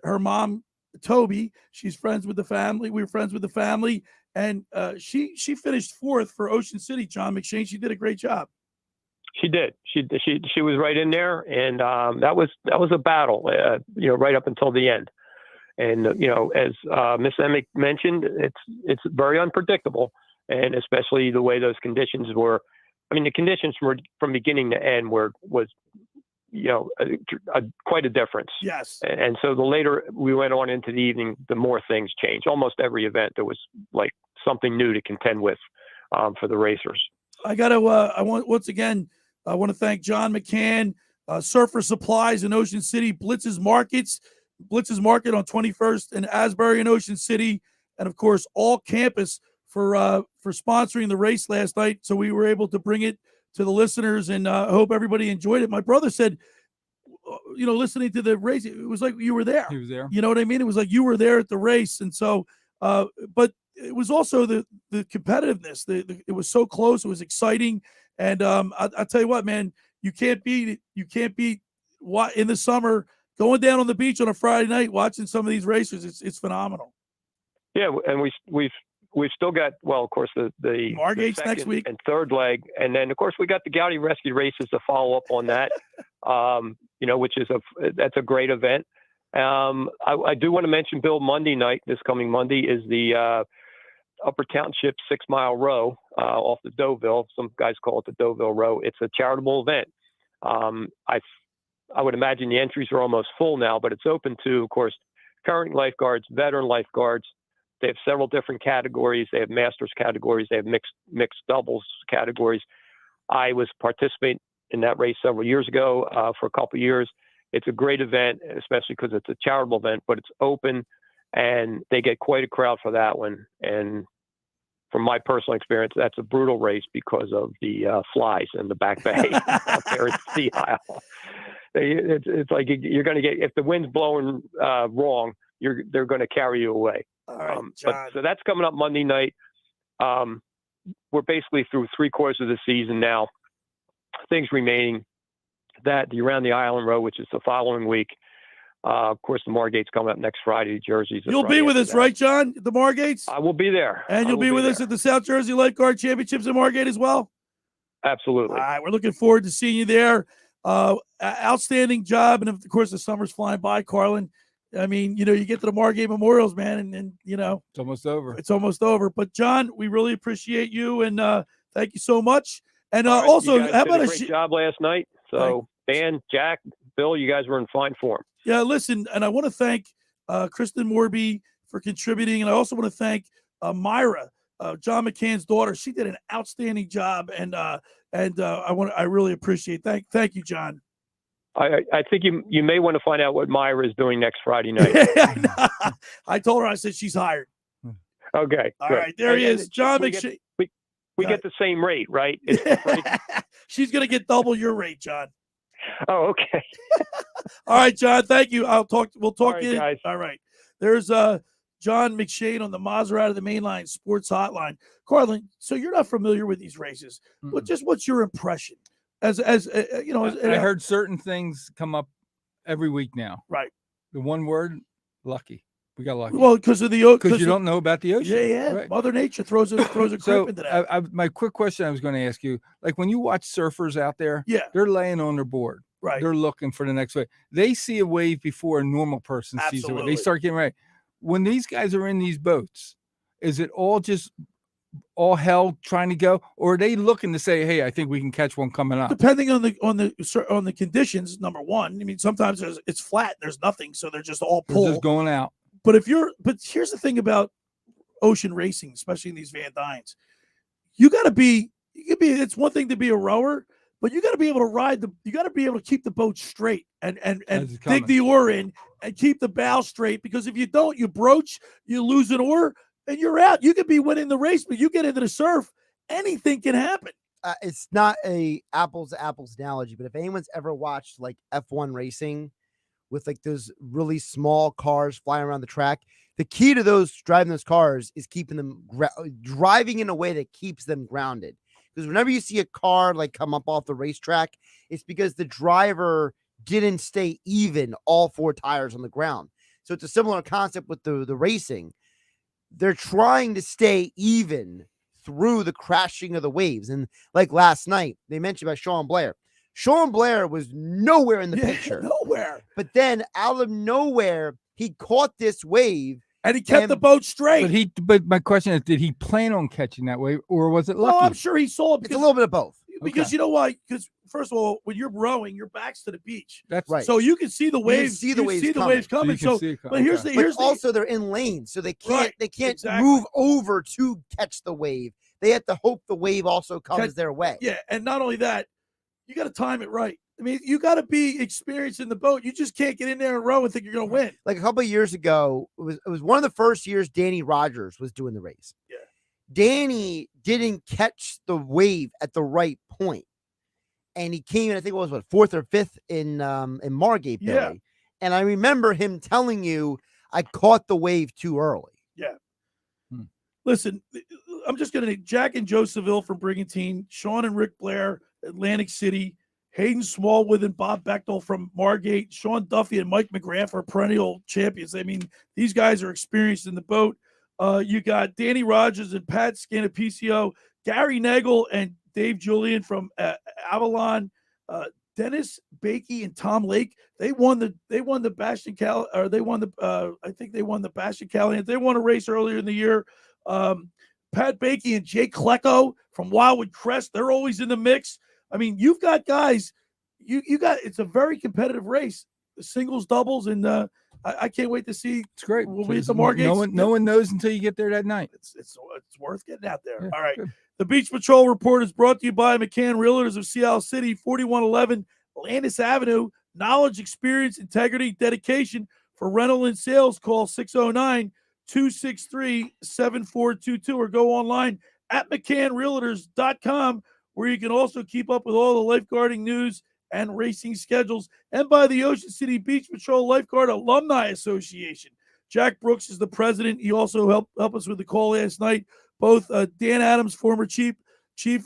her mom, Toby. She's friends with the family. We were friends with the family, and she finished fourth for Ocean City. John McShane. She did a great job. She did. She was right in there, and that was a battle, right up until the end. And as Miss Emick mentioned, it's very unpredictable, and especially the way those conditions were. I mean, the conditions from beginning to end was quite a difference. Yes. And so the later we went on into the evening, the more things changed. Almost every event there was like something new to contend with for the racers. I want to thank John McCann, Surfer Supplies in Ocean City, Blitz's Market on 21st and Asbury in Ocean City, and of course All Campus for sponsoring the race last night. So we were able to bring it to the listeners, and I hope everybody enjoyed it. My brother said, listening to the race, it was like you were there. He was there. You know what I mean? It was like you were there at the race, and so, but it was also the competitiveness. It was so close. It was exciting. And I'll tell you what, man, you can't beat in the summer going down on the beach on a Friday night watching some of these racers. It's phenomenal. Yeah, and we've still got, well, of course, the Margate's second next week and third leg, and then of course we got the Gowdy Rescue races to follow up on that. Which is that's a great event. I do want to mention, Bill, Monday night, this coming Monday, is the Upper Township 6 Mile Row off the Deauville. Some guys call it the Deauville Row. It's a charitable event. I would imagine the entries are almost full now, but it's open to, of course, current lifeguards, veteran lifeguards. They have several different categories. They have masters categories. They have mixed doubles categories. I was participating in that race several years ago for a couple of years. It's a great event, especially because it's a charitable event, but it's open, and they get quite a crowd for that one. And from my personal experience, that's a brutal race because of the flies in the back bay out there at Sea Isle. It's like you're going to get, if the wind's blowing wrong, they're going to carry you away. All right, so that's coming up Monday night. We're basically through 3/4 of the season now. Things remaining that the Around the Island Road, which is the following week. Of course, the Margate's coming up next Friday. Jersey's. You'll be with us, right, John? The Margates? I will be there. And you'll be with us at the South Jersey Lifeguard Championships in Margate as well? Absolutely. All right, we're looking forward to seeing you there. Outstanding job. And, of course, the summer's flying by, Carlin. I mean, you get to the Margate Memorials, man, and it's almost over. It's almost over. But, John, we really appreciate you, and thank you so much. And All right, also, you guys how did about a great job last night? So, Dan, Jack, Bill, you guys were in fine form. Yeah, listen, and I want to thank Kristen Moorby for contributing, and I also want to thank Myra, John McCann's daughter. She did an outstanding job, and I really appreciate. Thank you, John. I think you may want to find out what Myra is doing next Friday night. I told her, I said she's hired. Okay. All good. right, there he is, John we McShane. We get the same rate, right? She's going to get double your rate, John. Oh, okay. All right, John. Thank you. We'll talk All right, to you guys. All right. There's John McShane on the Maserati the Mainline Sports Hotline. Carlin, so you're not familiar with these races, but just what's your impression? I heard certain things come up every week now. Right. The one word, lucky. We got lucky. Well, because of the because you don't know about the ocean. Yeah. Right. Mother Nature throws a So grip into that. my quick question I was going to ask you, like when you watch surfers out there, Yeah. they're laying on their board. Right. They're looking for the next wave. They see a wave before a normal person sees a wave. Absolutely. They start getting ready. When these guys are in these boats, is it all hell trying to go, or are they looking to say, "Hey, I think we can catch one coming up"? Depending on the conditions, number one. I mean, sometimes it's flat, there's nothing, so they're just all They're pull. just going out. But here's the thing about ocean racing, especially in these Van Dynes. It's one thing to be a rower, but you got to be able to you got to be able to keep the boat straight and dig the oar in and keep the bow straight, because if you don't, you broach, you lose an oar, and you're out. You could be winning the race, but you get into the surf, anything can happen. It's not a apples to apples analogy, but if anyone's ever watched like F1 racing with like those really small cars flying around the track, the key to driving those cars is keeping them driving in a way that keeps them grounded. Because whenever you see a car like come up off the racetrack, it's because the driver didn't stay even all four tires on the ground. So it's a similar concept with the racing. They're trying to stay even through the crashing of the waves. And like last night, they mentioned about Sean Blair. Sean Blair was nowhere in the picture. Nowhere. But then out of nowhere, he caught this wave. And he kept the boat straight. But my question is, did he plan on catching that wave, or was it lucky? Well, I'm sure he saw it. It's a little bit of both. Because you know why? Because first of all, when you're rowing, your back's to the beach. That's right. So you can see the waves. You see the waves coming. So, but here's also they're in lanes, so they can't exactly. move over to catch the wave. They have to hope the wave also comes their way. Yeah, and not only that, you got to time it right. I mean, you got to be experienced in the boat. You just can't get in there and row and think you're going to win. Like a couple of years ago, it was one of the first years Danny Rogers was doing the race. Yeah. Danny didn't catch the wave at the right point. And he came in, I think it was fourth or fifth in Margate Bay. Yeah. And I remember him telling you, I caught the wave too early. Yeah. Listen, I'm just going to Jack and Joe Seville from Brigantine, Sean and Rick Blair, Atlantic City, Hayden Smallwood and Bob Bechtel from Margate, Sean Duffy and Mike McGrath are perennial champions. I mean, these guys are experienced in the boat. You got Danny Rogers and Pat Scanapicio, Gary Nagel and Dave Julian from Avalon, Dennis Bakey and Tom Lake. They won the Bastion Cal, or they won the I think they won the Bastion Callahan. They won a race earlier in the year. Pat Bakey and Jake Klecko from Wildwood Crest. They're always in the mix. I mean, you've got guys. You got. It's a very competitive race. The singles, doubles, and I can't wait to see. It's great. We'll be at the Margate. No one knows until you get there that night. It's worth getting out there. Yeah, All right. good. The Beach Patrol Report is brought to you by McCann Realtors of Seattle City, 4111 Landis Avenue. Knowledge, experience, integrity, dedication. For rental and sales, call 609-263-7422 or go online at McCannRealtors.com, where you can also keep up with all the lifeguarding news and racing schedules, and by the Ocean City Beach Patrol Lifeguard Alumni Association. Jack Brooks is the president. He also helped us with the call last night. Both Dan Adams, former chief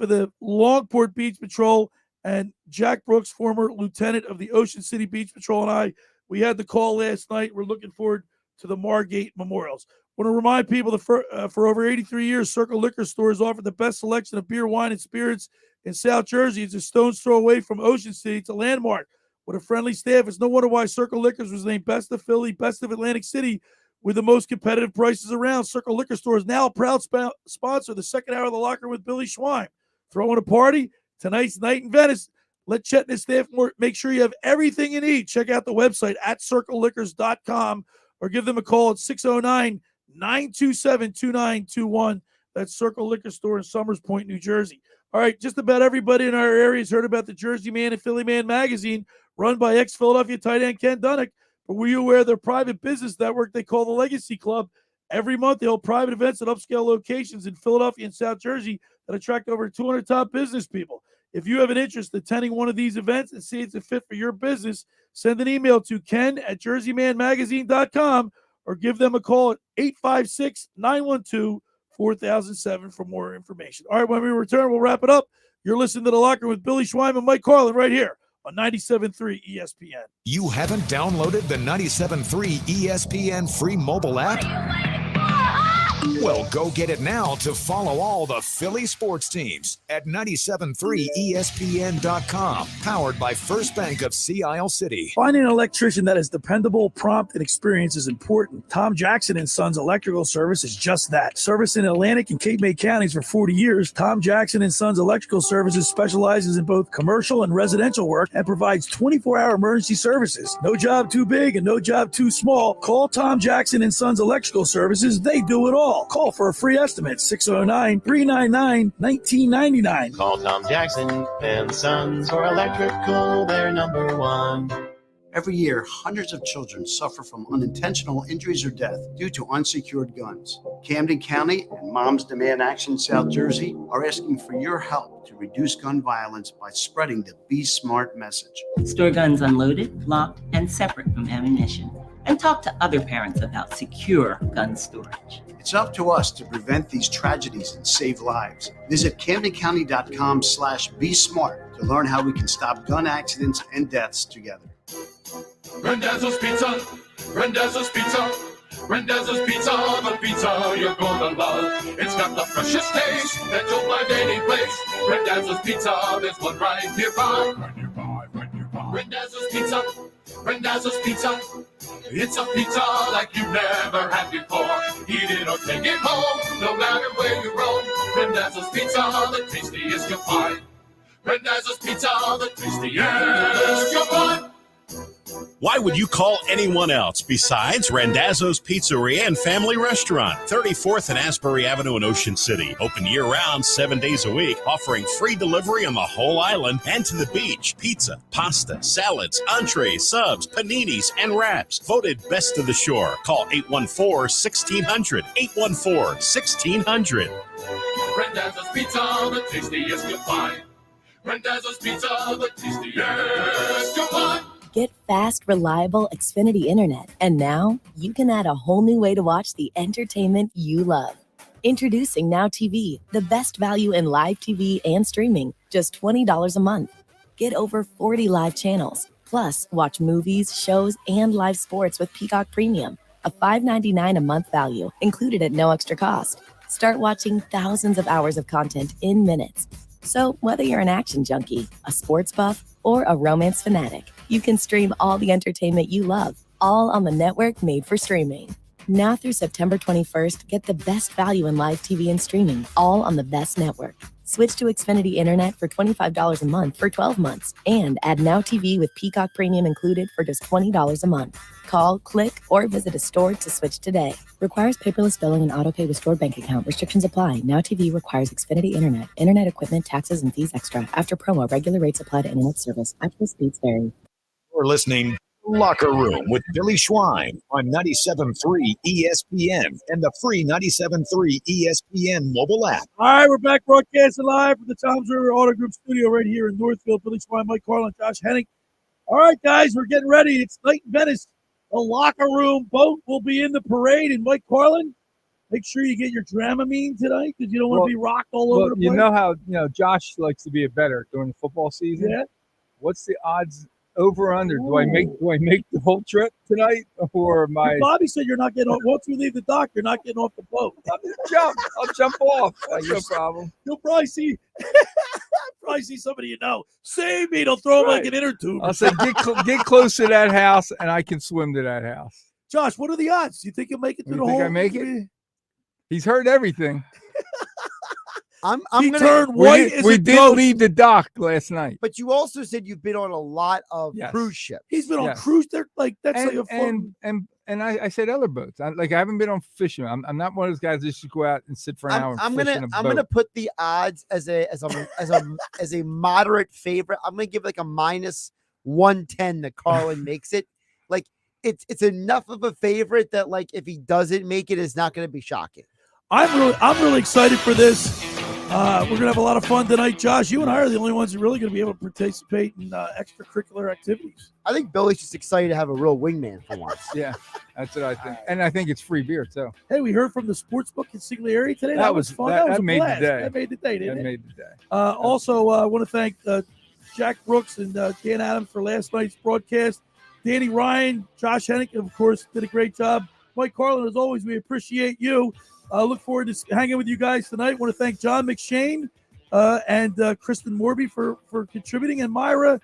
of the Longport Beach Patrol, and Jack Brooks, former lieutenant of the Ocean City Beach Patrol, and we had the call last night. We're looking forward to the Margate Memorials. I want to remind people that for over 83 years, Circle Liquor Store has offered the best selection of beer, wine, and spirits in South Jersey. It's a stone's throw away from Ocean City. It's a landmark with a friendly staff. It's no wonder why Circle Liquors was named Best of Philly, Best of Atlantic City, with the most competitive prices around. Circle Liquor Store is now a proud sponsor of the second hour of the Locker Room with Billy Schwein. Throwing a party tonight's night in Venice. Let Chet and his staff make sure you have everything you need. Check out the website at circleliquors.com or give them a call at 609-927-2921. That's Circle Liquor Store in Summers Point, New Jersey. All right, just about everybody in our area has heard about the Jersey Man and Philly Man magazine run by ex-Philadelphia tight end Ken Dunnick. But were you aware of their private business network they call the Legacy Club? Every month, they hold private events at upscale locations in Philadelphia and South Jersey that attract over 200 top business people. If you have an interest in attending one of these events and see it's a fit for your business, send an email to ken@jerseymanmagazine.com or give them a call at 856-912-4007 for more information. All right, when we return, we'll wrap it up. You're listening to The Locker with Billy Schwein and Mike Carlin right here on 97.3 ESPN. You haven't downloaded the 97.3 ESPN free mobile app? Well, go get it now to follow all the Philly sports teams at 97.3ESPN.com. Powered by First Bank of Sea Isle City. Finding an electrician that is dependable, prompt, and experienced is important. Tom Jackson & Sons Electrical Service is just that. Service in Atlantic and Cape May counties for 40 years, Tom Jackson & Sons Electrical Services specializes in both commercial and residential work and provides 24-hour emergency services. No job too big and no job too small. Call Tom Jackson & Sons Electrical Services. They do it all. Call for a free estimate, 609-399-1999. Call Tom Jackson and Sons for electrical, they're number one. Every year, hundreds of children suffer from unintentional injuries or death due to unsecured guns. Camden County and Moms Demand Action South Jersey are asking for your help to reduce gun violence by spreading the Be Smart message. Store guns unloaded, locked, and separate from ammunition. And talk to other parents about secure gun storage. It's up to us to prevent these tragedies and save lives. Visit CamdenCounty.com/BeSmart to learn how we can stop gun accidents and deaths together. Randazzo's Pizza, Randazzo's Pizza, Randazzo's Pizza, the pizza you're gonna love. It's got the freshest taste that you'll find any place. Randazzo's Pizza, there's one right nearby. Randazzo's Pizza, Randazzo's Pizza. It's a pizza like you've never had before. Eat it or take it home, no matter where you roam. Randazzo's Pizza, the tastiest you'll find. Randazzo's Pizza, the tastiest you'll find. Why would you call anyone else besides Randazzo's Pizzeria and Family Restaurant, 34th and Asbury Avenue in Ocean City. Open year-round, 7 days a week, offering free delivery on the whole island and to the beach. Pizza, pasta, salads, entrees, subs, paninis, and wraps. Voted best of the shore. Call 814-1600. 814-1600. Randazzo's Pizza, the tastiest you'll find. Randazzo's Pizza, the tastiest you'll find. Get fast, reliable Xfinity Internet. And now, you can add a whole new way to watch the entertainment you love. Introducing Now TV, the best value in live TV and streaming, just $20 a month. Get over 40 live channels. Plus, watch movies, shows, and live sports with Peacock Premium, a $5.99 a month value, included at no extra cost. Start watching thousands of hours of content in minutes. So whether you're an action junkie, a sports buff, or a romance fanatic, you can stream all the entertainment you love, all on the network made for streaming. Now through September 21st, get the best value in live TV and streaming, all on the best network. Switch to Xfinity Internet for $25 a month for 12 months. And add Now TV with Peacock Premium included for just $20 a month. Call, click, or visit a store to switch today. Requires paperless billing and autopay with stored bank account. Restrictions apply. Now TV requires Xfinity Internet. Internet equipment, taxes, and fees extra. After promo, regular rates apply to internet service. Actual speeds vary. We're listening to Locker Room with Billy Schwein on 97.3 ESPN and the free 97.3 ESPN mobile app. All right, we're back broadcasting live from the Toms River Auto Group studio right here in Northfield. Billy Schwein, Mike Carlin, Josh Henning. All right, guys, we're getting ready. It's night in Venice. The Locker Room boat will be in the parade. And Mike Carlin, make sure you get your Dramamine tonight because you don't want to be rocked all over the place. You know how Josh likes to be a bettor during the football season. Yeah. What's the odds over under? Do I make the whole trip tonight, or my? Bobby said you're not getting off. Once we leave the dock, you're not getting off the boat. I'll jump off. That's no problem. You'll probably see. Somebody you know. Save me. They'll throw him like an inner tube. I'll say get close to that house, and I can swim to that house. Josh, what are the odds? Do you think you'll make it to the whole? Think I make it? He's heard everything. I'm he gonna turned white. We did leave the dock last night. But you also said you've been on a lot of cruise ships. He's been on cruise. They're like that's and, like a fun. And I said other boats. I haven't been on fishing. I'm not one of those guys that just go out and sit for an hour. I'm gonna put the odds as a moderate favorite. I'm gonna give like a minus 110 that Carlin makes it. Like it's enough of a favorite that like if he doesn't make it, it's not gonna be shocking. I'm really excited for this. We're gonna have a lot of fun tonight, Josh. You and I are the only ones who are really gonna be able to participate in extracurricular activities. I think Billy's just excited to have a real wingman for once. Yeah, that's what I think, and I think it's free beer too. Hey, we heard from the sports book in Siglieri today. That was fun. That was made the day. That made the day. Didn't it? Made the day. Also, I want to thank Jack Brooks and Dan Adams for last night's broadcast. Danny Ryan, Josh Hennick, of course, did a great job. Mike Carlin, as always, we appreciate you. Look forward to hanging with you guys tonight. Want to thank John McShane and Kristen Moorby for contributing. And Myra,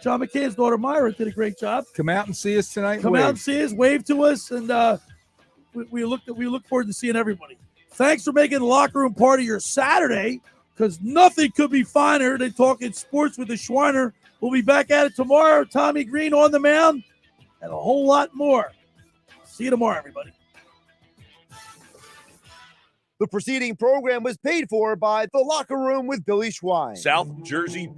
John McCann's daughter Myra, did a great job. Come out and see us tonight. Come out and see us. Wave to us. And we look forward to seeing everybody. Thanks for making the Locker Room part of your Saturday, because nothing could be finer than talking sports with the Schweiner. We'll be back at it tomorrow. Tommy Green on the mound and a whole lot more. See you tomorrow, everybody. The preceding program was paid for by The Locker Room with Billy Schwein. South Jersey.